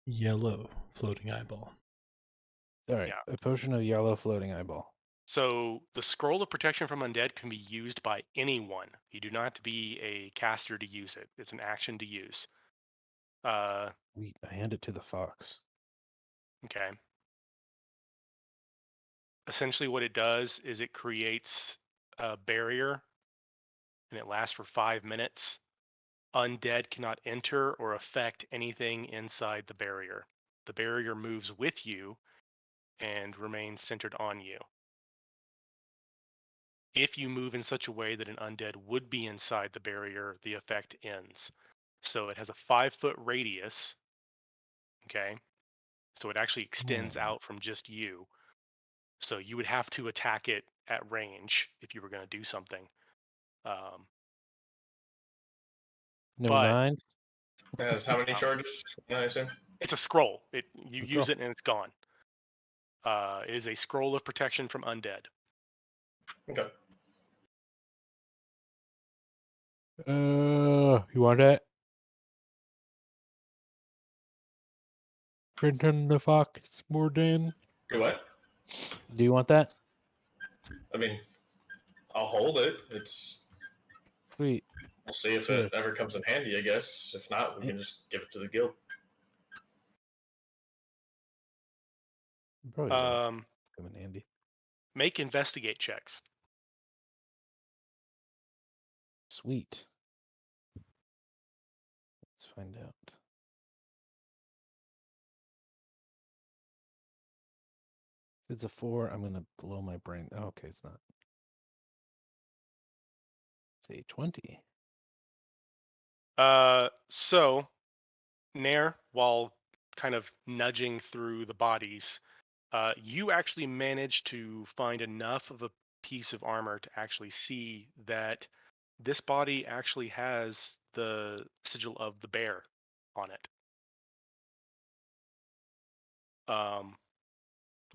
Speaker 1: Yellow floating eyeball.
Speaker 4: All right,
Speaker 2: Yeah.
Speaker 4: a potion of yellow floating eyeball.
Speaker 2: So the scroll of protection from undead can be used by anyone. You do not have to be a caster to use it. It's an action to use. Uh,
Speaker 4: I hand it to the fox.
Speaker 2: okay. Essentially, what it does is it creates a barrier, and it lasts for 5 minutes. Undead cannot enter or affect anything inside the barrier. The barrier moves with you and remains centered on you. If you move in such a way that an undead would be inside the barrier, the effect ends. So it has a 5-foot radius. Okay. So it actually extends out from just you. So you would have to attack it at range if you were going to do something. Um,
Speaker 4: Never
Speaker 2: but
Speaker 4: mind.
Speaker 3: It has how many
Speaker 2: um,
Speaker 3: charges? I assume.
Speaker 2: it's a scroll. You
Speaker 4: Scroll.
Speaker 2: use it and it's gone. It is a scroll of protection from undead.
Speaker 3: Okay.
Speaker 4: You want that? Brenton the fox, Morden.
Speaker 3: Do what?
Speaker 4: Do you want that?
Speaker 3: I mean, I'll hold it.
Speaker 4: Sweet.
Speaker 3: We'll see if
Speaker 4: Here.
Speaker 3: it ever comes in handy. I guess. If not, we can just give it to the guild.
Speaker 4: Probably will
Speaker 2: Um,
Speaker 4: come in handy.
Speaker 2: make investigate checks.
Speaker 4: Sweet. Let's find out. If it's a 4, I'm gonna blow my brain. Oh, okay, it's not. Say 20.
Speaker 2: So Nair, while kind of nudging through the bodies, you actually manage to find enough of a piece of armor to actually see that this body actually has the sigil of the bear on it.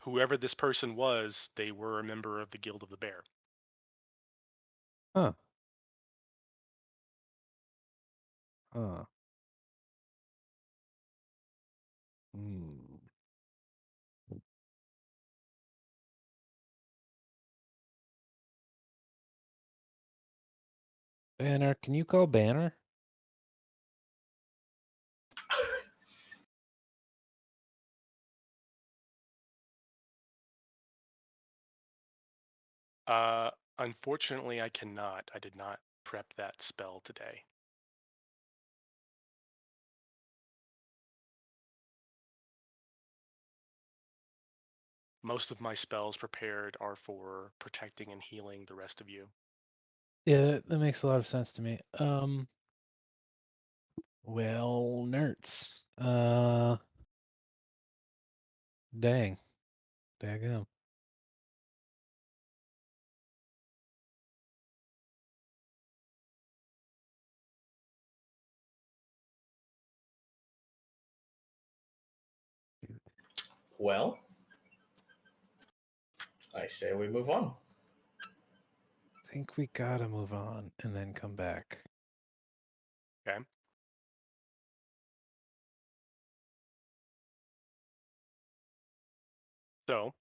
Speaker 2: Whoever this person was, they were a member of the Guild of the Bear.
Speaker 4: Huh. Huh. Hmm. Banner, can you call Banner?
Speaker 2: Unfortunately, I cannot. I did not prep that spell today. Most of my spells prepared are for protecting and healing the rest of you.
Speaker 4: Yeah, that makes a lot of sense to me. Well, nerds. Dang. Daggum.
Speaker 3: Well, I say we move on.
Speaker 4: I think we gotta move on and then come back.
Speaker 2: Okay. So,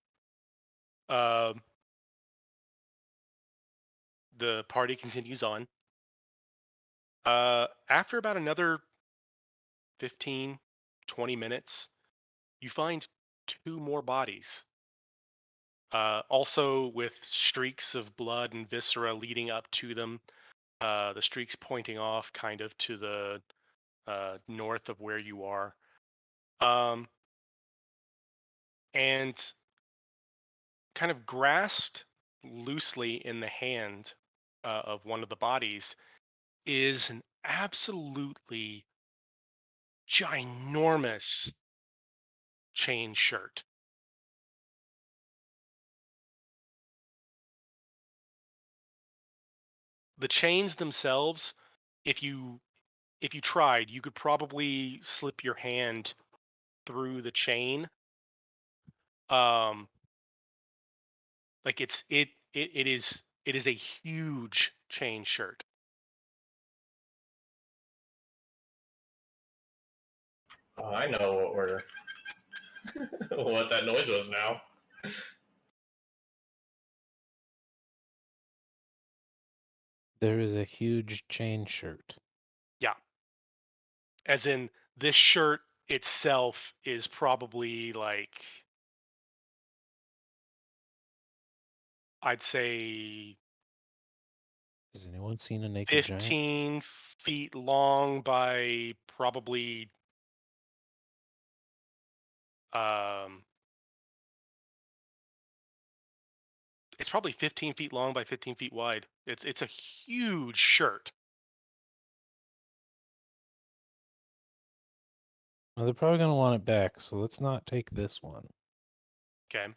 Speaker 2: the party continues on. After about another 15, 20 minutes, you find two more bodies. Also with streaks of blood and viscera leading up to them. The streaks pointing off kind of to the north of where you are. And kind of grasped loosely in the hand of one of the bodies is an absolutely ginormous chain shirt. The chains themselves, if you tried, you could probably slip your hand through the chain. Like it is a huge chain shirt.
Speaker 3: I know what we're what that noise was now.
Speaker 4: There is a huge chain shirt.
Speaker 2: Yeah. As in this shirt itself is probably like, I'd say
Speaker 4: Has anyone seen a naked giant?
Speaker 2: 15 feet long by probably it's probably 15 feet long by 15 feet wide. It's a huge shirt.
Speaker 4: Well, they're probably gonna want it back, so let's not take this one.
Speaker 2: Okay.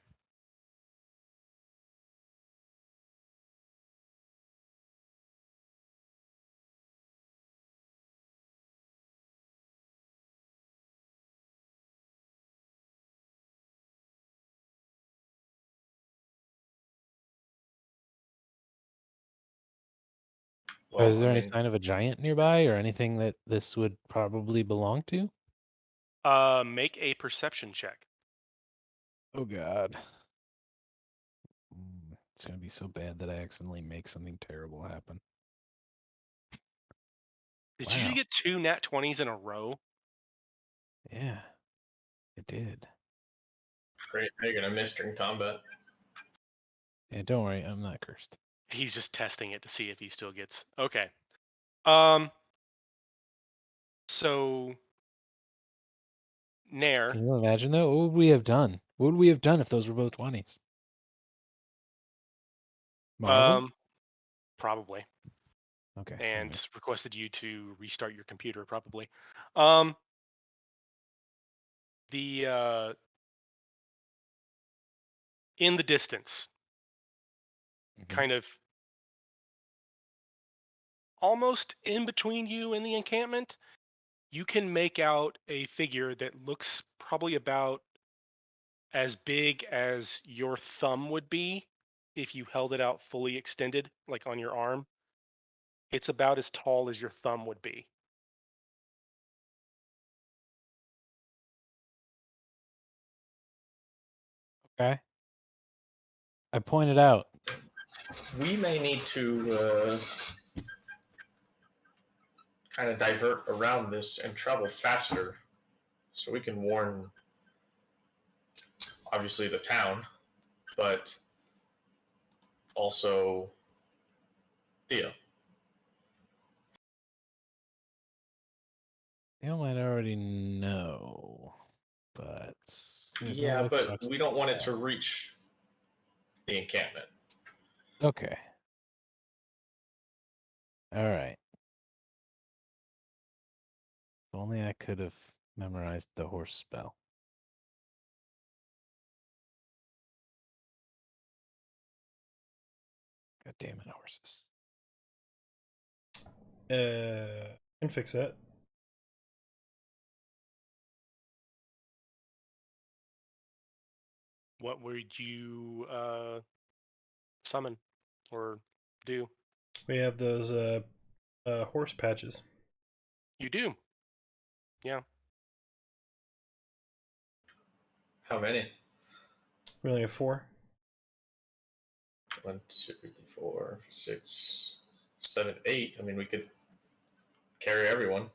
Speaker 3: Well,
Speaker 4: Is there
Speaker 3: I
Speaker 4: any
Speaker 3: mean,
Speaker 4: sign of a giant nearby or anything that this would probably belong to?
Speaker 2: Make a perception check.
Speaker 4: Oh God. It's gonna be so bad that I accidentally make something terrible happen.
Speaker 2: Did you
Speaker 4: Wow.
Speaker 2: get 2 nat 20s in a row?
Speaker 4: Yeah, it did.
Speaker 3: great, you're gonna miss during combat.
Speaker 4: Yeah, don't worry, I'm not cursed.
Speaker 2: He's just testing it to see if he still gets. Okay. Um so Nair,
Speaker 4: Can you imagine though? What would we have done? What would we have done if those were both 20s? Marvel?
Speaker 2: probably.
Speaker 4: Okay.
Speaker 2: and
Speaker 4: alright.
Speaker 2: requested you to restart your computer, probably. The in the distance,
Speaker 4: Mhm.
Speaker 2: kind of almost in between you and the encampment, you can make out a figure that looks probably about as big as your thumb would be if you held it out fully extended, like on your arm. It's about as tall as your thumb would be.
Speaker 4: Okay. I pointed out.
Speaker 3: We may need to kind of divert around this and travel faster so we can warn, obviously, the town, but also Theo.
Speaker 4: You might already know, but there's no
Speaker 3: Yeah,
Speaker 4: way
Speaker 3: but
Speaker 4: Fox
Speaker 3: we don't want it
Speaker 4: can
Speaker 3: to reach the encampment.
Speaker 4: tell. Okay. All right. If only I could have memorized the horse spell. God damn it, horses.
Speaker 1: Can fix that.
Speaker 2: What would you summon or do?
Speaker 1: We have those horse patches.
Speaker 2: You do. Yeah.
Speaker 3: How many?
Speaker 1: We only have 4.
Speaker 3: 1, 2, 3, 4, 6, 7, 8. I mean, we could carry everyone.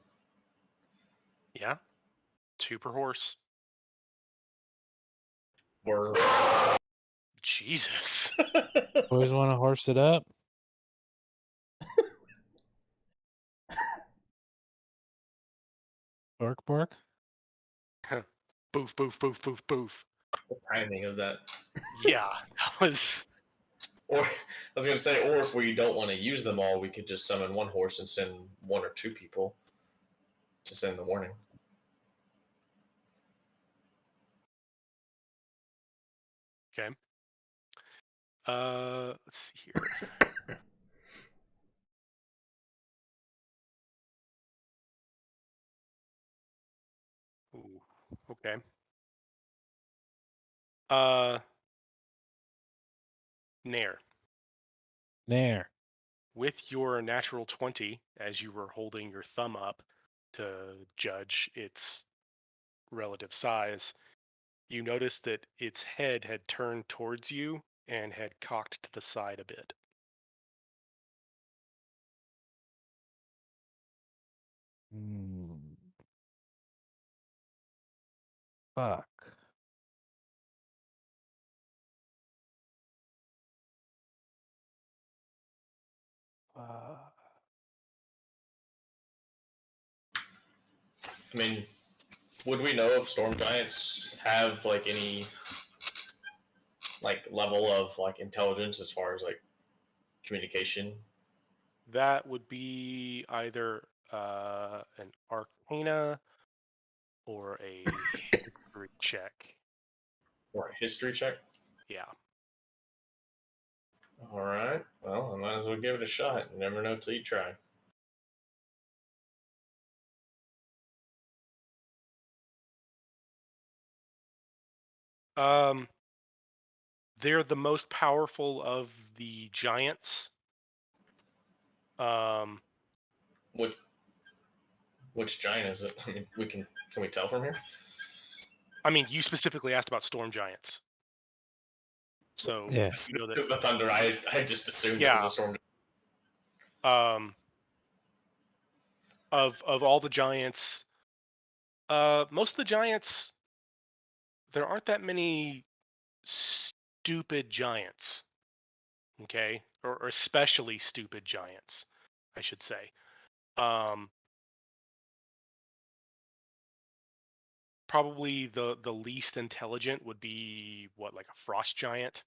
Speaker 2: Yeah. 2 per horse.
Speaker 3: We're
Speaker 2: Jesus.
Speaker 4: Boys want to horse it up? Bark, bark.
Speaker 2: Boof, boof, boof, boof, boof.
Speaker 3: the timing of that.
Speaker 2: Yeah, that was.
Speaker 3: Or I was going to say, or if we don't want to use them all, we could just summon one horse and send 1 or 2 people to send the warning.
Speaker 2: Okay. Let's see here. Ooh, okay. Nair,
Speaker 4: Nair.
Speaker 2: with your natural 20, as you were holding your thumb up to judge its relative size, you noticed that its head had turned towards you and had cocked to the side a bit.
Speaker 4: Fuck.
Speaker 3: I mean, would we know if storm giants have like any like level of like intelligence as far as like communication?
Speaker 2: That would be either an Arcana or a history check.
Speaker 3: Or a history check?
Speaker 2: Yeah.
Speaker 3: All right. Well, I might as well give it a shot. You never know till you try.
Speaker 2: They're the most powerful of the giants.
Speaker 3: Which giant is it? I mean, can we tell from here?
Speaker 2: I mean, you specifically asked about storm giants. So
Speaker 4: Yes.
Speaker 2: you know that.
Speaker 3: Because the thunder, I just assumed it was
Speaker 2: Yeah.
Speaker 3: a storm.
Speaker 2: Of all the giants, most of the giants, there aren't that many stupid giants. Okay, or especially stupid giants, I should say. Probably the least intelligent would be what, like a frost giant.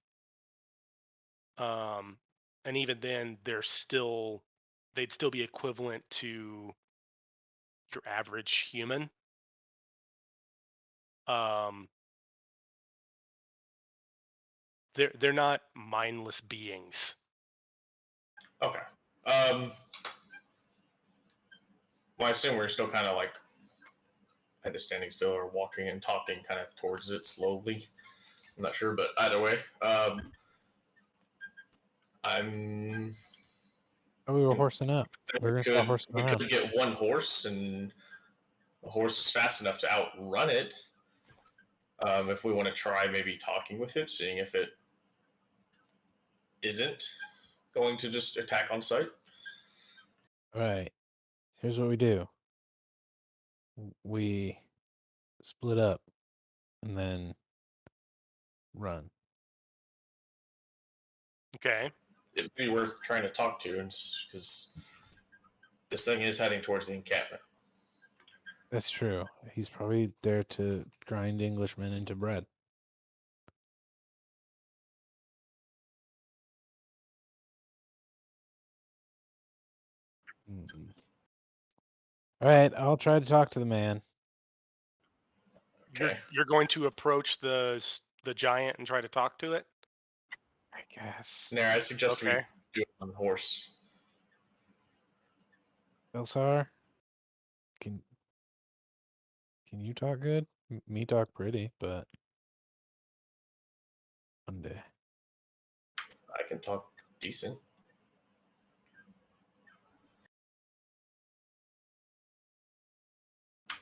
Speaker 2: And even then, they're they'd still be equivalent to your average human. They're not mindless beings.
Speaker 3: Okay. Well, I assume we're still kind of like either standing still or walking and talking kind of towards it slowly. I'm not sure, but either way, I'm.
Speaker 4: Oh, we were horsing up. We're gonna start horsing
Speaker 3: We
Speaker 4: around.
Speaker 3: could get one horse, and the horse is fast enough to outrun it. If we want to try maybe talking with it, seeing if it isn't going to just attack on sight.
Speaker 4: All right. Here's what we do. We split up and then run.
Speaker 2: Okay.
Speaker 3: It'd be worth trying to talk to, because this thing is heading towards the encampment.
Speaker 4: That's true. He's probably there to grind Englishmen into bread. Mm-mm. All right, I'll try to talk to the man.
Speaker 3: Okay.
Speaker 2: You're going to approach the giant and try to talk to it?
Speaker 4: I guess.
Speaker 3: Nair, I suggest we
Speaker 2: Okay.
Speaker 3: do it on horse.
Speaker 4: Elsar, can you talk good? Me talk pretty, but one day.
Speaker 3: I can talk decent.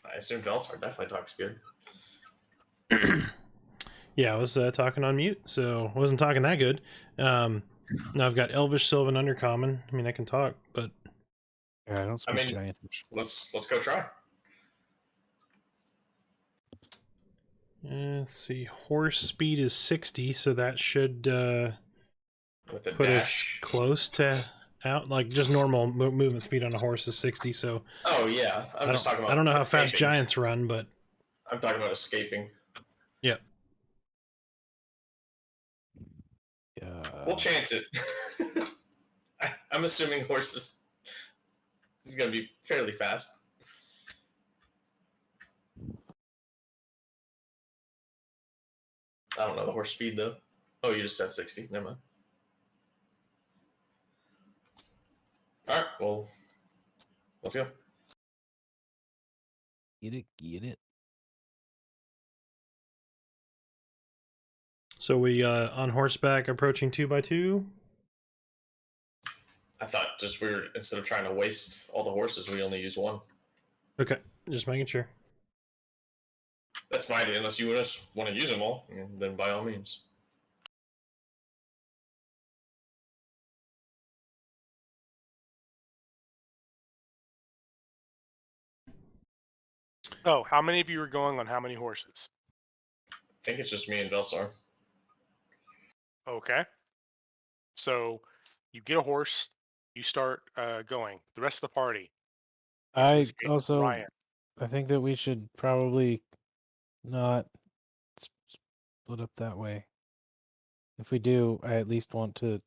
Speaker 3: I assume Velsar definitely talks good.
Speaker 1: Yeah, I was talking on mute, so I wasn't talking that good. Now I've got Elvish, Sylvan, Undercommon. I mean, I can talk, but
Speaker 4: Yeah, I don't speak
Speaker 3: mean,
Speaker 4: giantish.
Speaker 3: Let's go try.
Speaker 1: let's see. Horse speed is 60, so that should
Speaker 3: With the
Speaker 1: put us
Speaker 3: dash.
Speaker 1: close to out. Like just normal movement speed on a horse is 60. So
Speaker 3: Oh yeah, I'm just talking about.
Speaker 1: I don't know how
Speaker 3: escaping.
Speaker 1: fast giants run, but
Speaker 3: I'm talking about escaping.
Speaker 1: yeah.
Speaker 4: Yeah.
Speaker 3: We'll chance it. I'm assuming horses is going to be fairly fast. I don't know the horse speed though. Oh, you just said 60. Never mind. All right, well, let's go.
Speaker 4: Get it, get it.
Speaker 1: So we on horseback approaching 2x2.
Speaker 3: I thought just we were, instead of trying to waste all the horses, we only use one.
Speaker 1: Okay, just making sure.
Speaker 3: That's fine, unless you just want to use them all, then by all means.
Speaker 2: Oh, how many of you are going on how many horses?
Speaker 3: I think it's just me and Velsar.
Speaker 2: Okay. So you get a horse, you start going. The rest of the party.
Speaker 4: I
Speaker 2: Uses
Speaker 4: also,
Speaker 2: Ryan.
Speaker 4: I think that we should probably not split up that way. If we do, I at least want to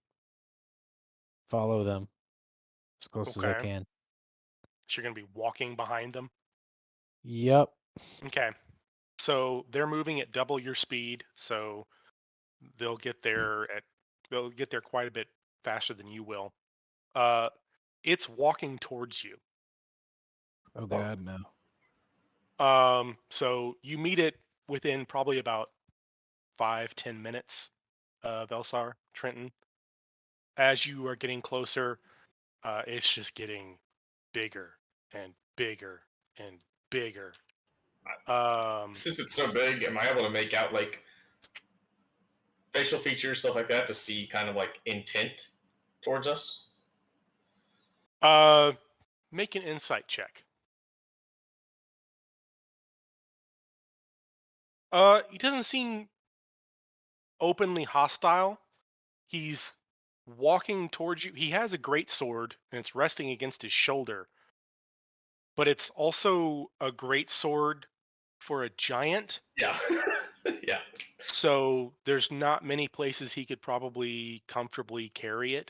Speaker 4: follow them as close as I
Speaker 2: Okay.
Speaker 4: can.
Speaker 2: So you're going to be walking behind them.
Speaker 4: Yep.
Speaker 2: Okay. So they're moving at double your speed, so they'll get there quite a bit faster than you will. It's walking towards you.
Speaker 4: Oh God, no.
Speaker 2: So you meet it within probably about 5-10 minutes of Elsar, Trenton. As you are getting closer, it's just getting bigger and bigger and bigger.
Speaker 3: Since it's so big, am I able to make out like facial features, stuff like that, to see kind of like intent towards us?
Speaker 2: Make an insight check. He doesn't seem openly hostile. He's walking towards you. He has a great sword and it's resting against his shoulder. But it's also a great sword for a giant.
Speaker 3: Yeah. Yeah.
Speaker 2: So there's not many places he could probably comfortably carry it.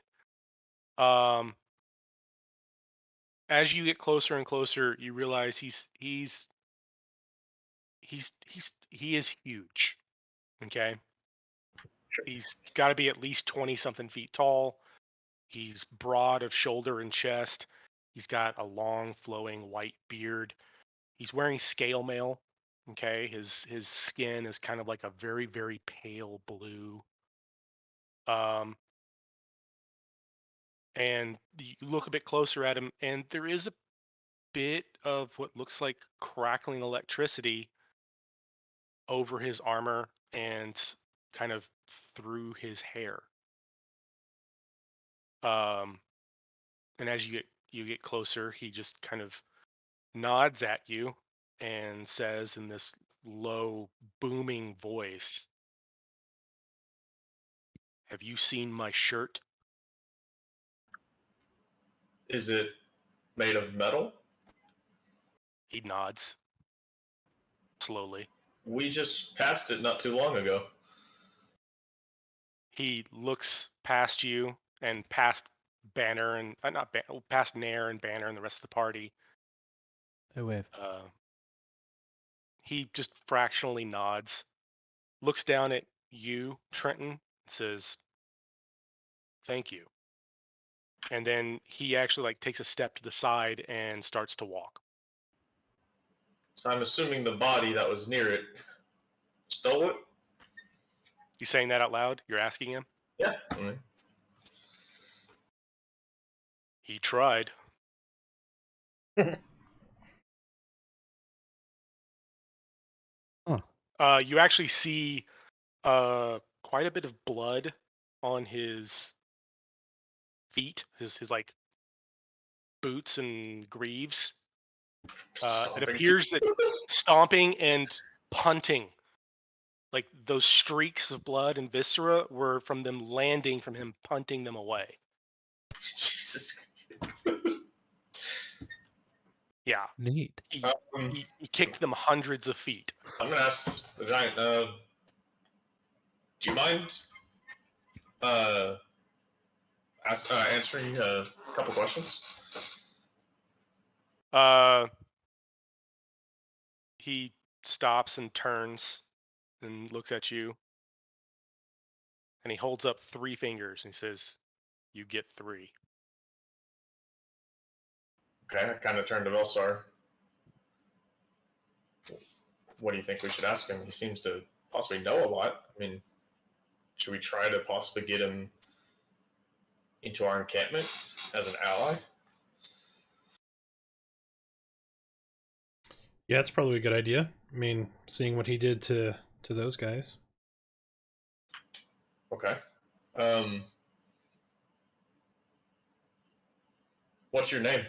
Speaker 2: as you get closer and closer, you realize he is huge. Okay,
Speaker 3: Sure.
Speaker 2: he's got to be at least 20 something feet tall. He's broad of shoulder and chest. He's got a long flowing white beard. He's wearing scale mail. Okay, his skin is kind of like a very, very pale blue. And you look a bit closer at him, and there is a bit of what looks like crackling electricity over his armor and kind of through his hair. Um, and as you get closer, he just kind of nods at you and says in this low, booming voice, "Have you seen my shirt?"
Speaker 3: Is it made of metal?
Speaker 2: He nods slowly.
Speaker 3: We just passed it not too long ago.
Speaker 2: He looks past you and past Banner and not past Nair and Banner and the rest of the party.
Speaker 4: I wave.
Speaker 2: He just fractionally nods, looks down at you, Trenton, and says, "Thank you." And then he actually like takes a step to the side and starts to walk.
Speaker 3: So I'm assuming the body that was near it stole it?
Speaker 2: You saying that out loud? You're asking him?
Speaker 3: Yeah. I mean,
Speaker 2: He tried.
Speaker 4: Huh.
Speaker 2: You actually see quite a bit of blood on his feet, his like boots and greaves. It
Speaker 3: stomping
Speaker 2: appears that stomping and punting, like those streaks of blood and viscera, were from them landing from him punting them away.
Speaker 3: Jesus.
Speaker 2: Yeah,
Speaker 4: Neat.
Speaker 2: he,
Speaker 3: Um,
Speaker 2: he kicked them hundreds of feet.
Speaker 3: I'm gonna ask the giant. Do you mind answering a couple questions?
Speaker 2: He stops and turns and looks at you, and he holds up 3 fingers and he says, "You get 3."
Speaker 3: Okay, I kind of turned to Velsar. What do you think we should ask him? He seems to possibly know a lot. I mean, should we try to possibly get him into our encampment as an ally?
Speaker 1: Yeah, it's probably a good idea. I mean, seeing what he did to those guys.
Speaker 3: Okay. What's your name?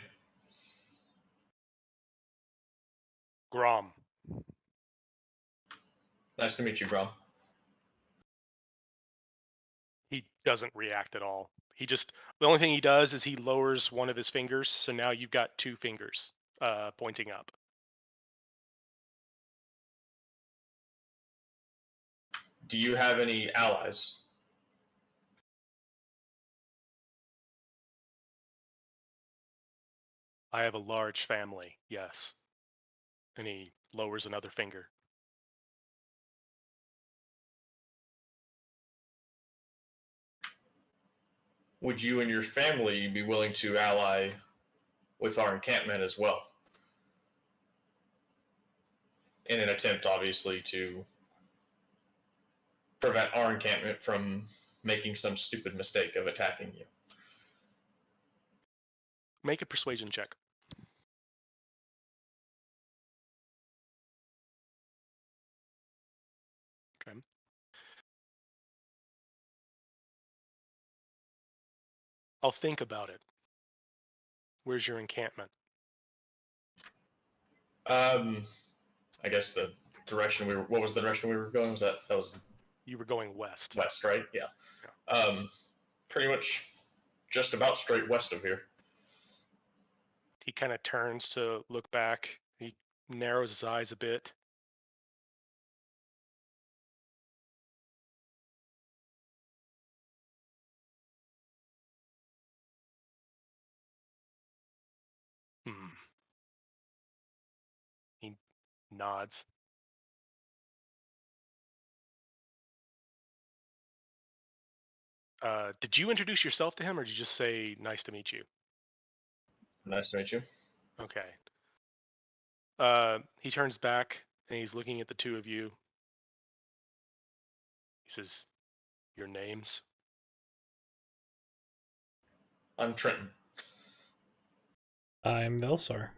Speaker 2: Grom.
Speaker 3: Nice to meet you, Grom.
Speaker 2: He doesn't react at all. The only thing he does is he lowers one of his fingers, so now you've got 2 fingers pointing up.
Speaker 3: Do you have any allies?
Speaker 2: I have a large family, yes. And he lowers another finger.
Speaker 3: Would you and your family be willing to ally with our encampment as well? In an attempt, obviously, to prevent our encampment from making some stupid mistake of attacking you.
Speaker 2: Make a persuasion check. Okay. I'll think about it. Where's your encampment?
Speaker 3: I guess the direction we were. What was the direction we were going? Was that was
Speaker 2: You were going west.
Speaker 3: west, right? Yeah. Pretty much just about straight west of here.
Speaker 2: He kind of turns to look back. He narrows his eyes a bit. nods. Did you introduce yourself to him, or did you just say "nice to meet you"?
Speaker 3: Nice to meet you.
Speaker 2: Okay. He turns back and he's looking at the two of you. He says, "Your names?"
Speaker 3: I'm Trenton.
Speaker 1: I'm Velsar.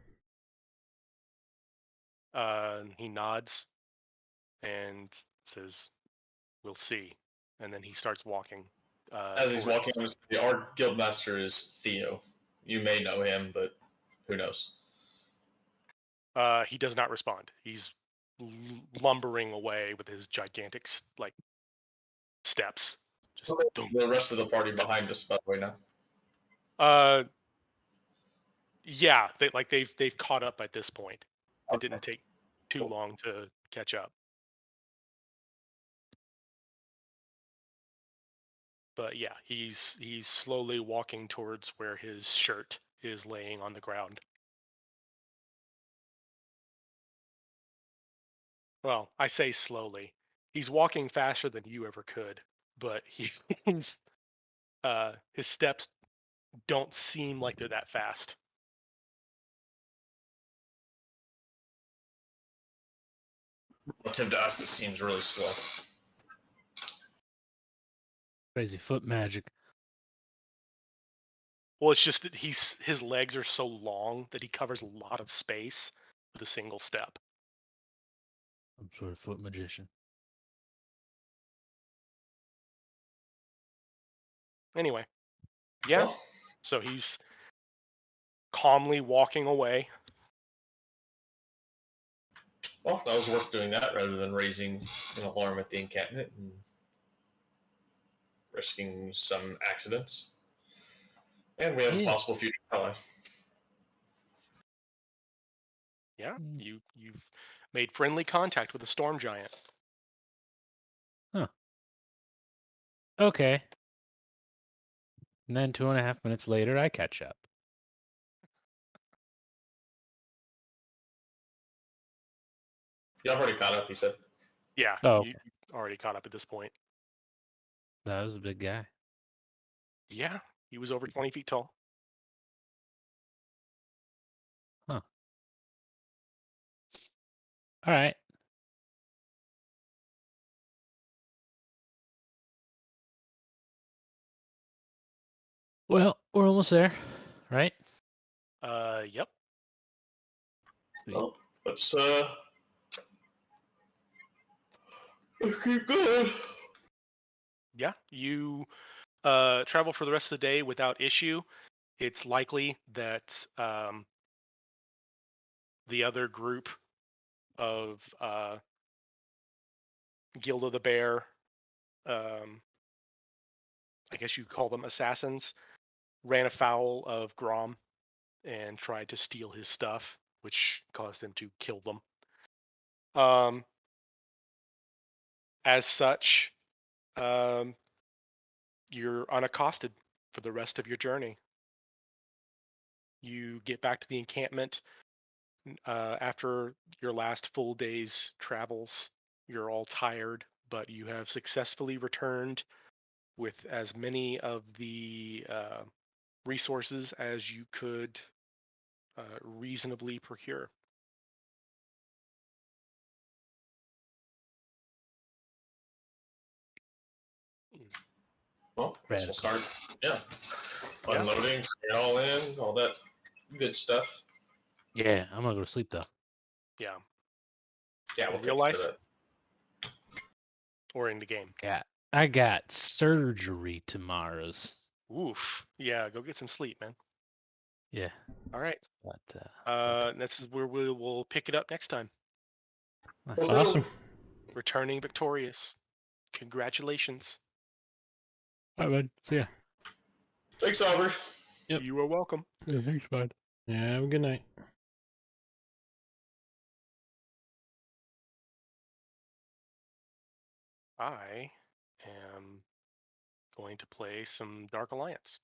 Speaker 2: He nods and says, "We'll see." And then he starts walking.
Speaker 3: As he's
Speaker 2: around.
Speaker 3: walking, our guildmaster is Theo. You may know him, but who knows?
Speaker 2: He does not respond. He's lumbering away with his gigantic steps. Just
Speaker 3: Okay.
Speaker 2: dum.
Speaker 3: The rest of the party behind us, by the way, now.
Speaker 2: Yeah, they've caught up at this point. It
Speaker 3: Okay.
Speaker 2: didn't take too
Speaker 3: Cool.
Speaker 2: long to catch up. But yeah, he's slowly walking towards where his shirt is laying on the ground. Well, I say slowly. He's walking faster than you ever could, but he's his steps don't seem like they're that fast.
Speaker 3: Relative to us, it seems really slow.
Speaker 4: Crazy foot magic.
Speaker 2: Well, it's just that his legs are so long that he covers a lot of space with a single step.
Speaker 4: Some sort of foot magician.
Speaker 2: Anyway, yeah.
Speaker 3: Well,
Speaker 2: So he's calmly walking away.
Speaker 3: that was worth doing that rather than raising an alarm at the encampment and risking some accidents. And we have a
Speaker 4: Yeah.
Speaker 3: possible future ally.
Speaker 2: Yeah, you've made friendly contact with a storm giant.
Speaker 4: Okay. And then 2.5 minutes later, I catch up.
Speaker 3: Y'all already caught up, he said.
Speaker 2: Yeah,
Speaker 4: Oh,
Speaker 2: you already caught up at this point.
Speaker 4: that was a big guy.
Speaker 2: Yeah, he was over 20 feet tall.
Speaker 4: All right. Well, we're almost there, right?
Speaker 2: Yep.
Speaker 4: Sweet.
Speaker 3: Well, let's keep going.
Speaker 2: Yeah, you travel for the rest of the day without issue. It's likely that the other group of Guild of the Bear, I guess you call them assassins, ran afoul of Grom and tried to steal his stuff, which caused him to kill them. As such, you're unaccosted for the rest of your journey. You get back to the encampment after your last full day's travels. You're all tired, but you have successfully returned with as many of the resources as you could reasonably procure.
Speaker 3: Well, I guess we'll start. Yeah.
Speaker 2: Yeah.
Speaker 3: Unloading, bring it all in, all that good stuff.
Speaker 4: Yeah, I'm gonna go to sleep though.
Speaker 2: Yeah.
Speaker 3: Yeah, we'll
Speaker 2: In
Speaker 3: take
Speaker 2: real
Speaker 3: care
Speaker 2: life
Speaker 3: of that.
Speaker 2: or in the game?
Speaker 4: I got surgery tomorrow's.
Speaker 2: Oof. Yeah, go get some sleep, man.
Speaker 4: Yeah.
Speaker 2: All right.
Speaker 4: But
Speaker 2: This is where we will pick it up next time.
Speaker 4: nice.
Speaker 1: Awesome.
Speaker 2: Returning victorious. Congratulations.
Speaker 4: All right, bud. See ya.
Speaker 3: Thanks, Albert.
Speaker 1: Yep.
Speaker 2: You are welcome.
Speaker 4: Yeah, thanks, bud.
Speaker 1: Yeah, have a good night.
Speaker 2: I am going to play some Dark Alliance.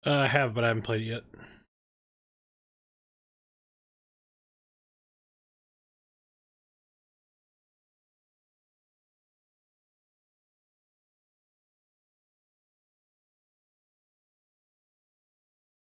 Speaker 1: I have, but I haven't played it yet.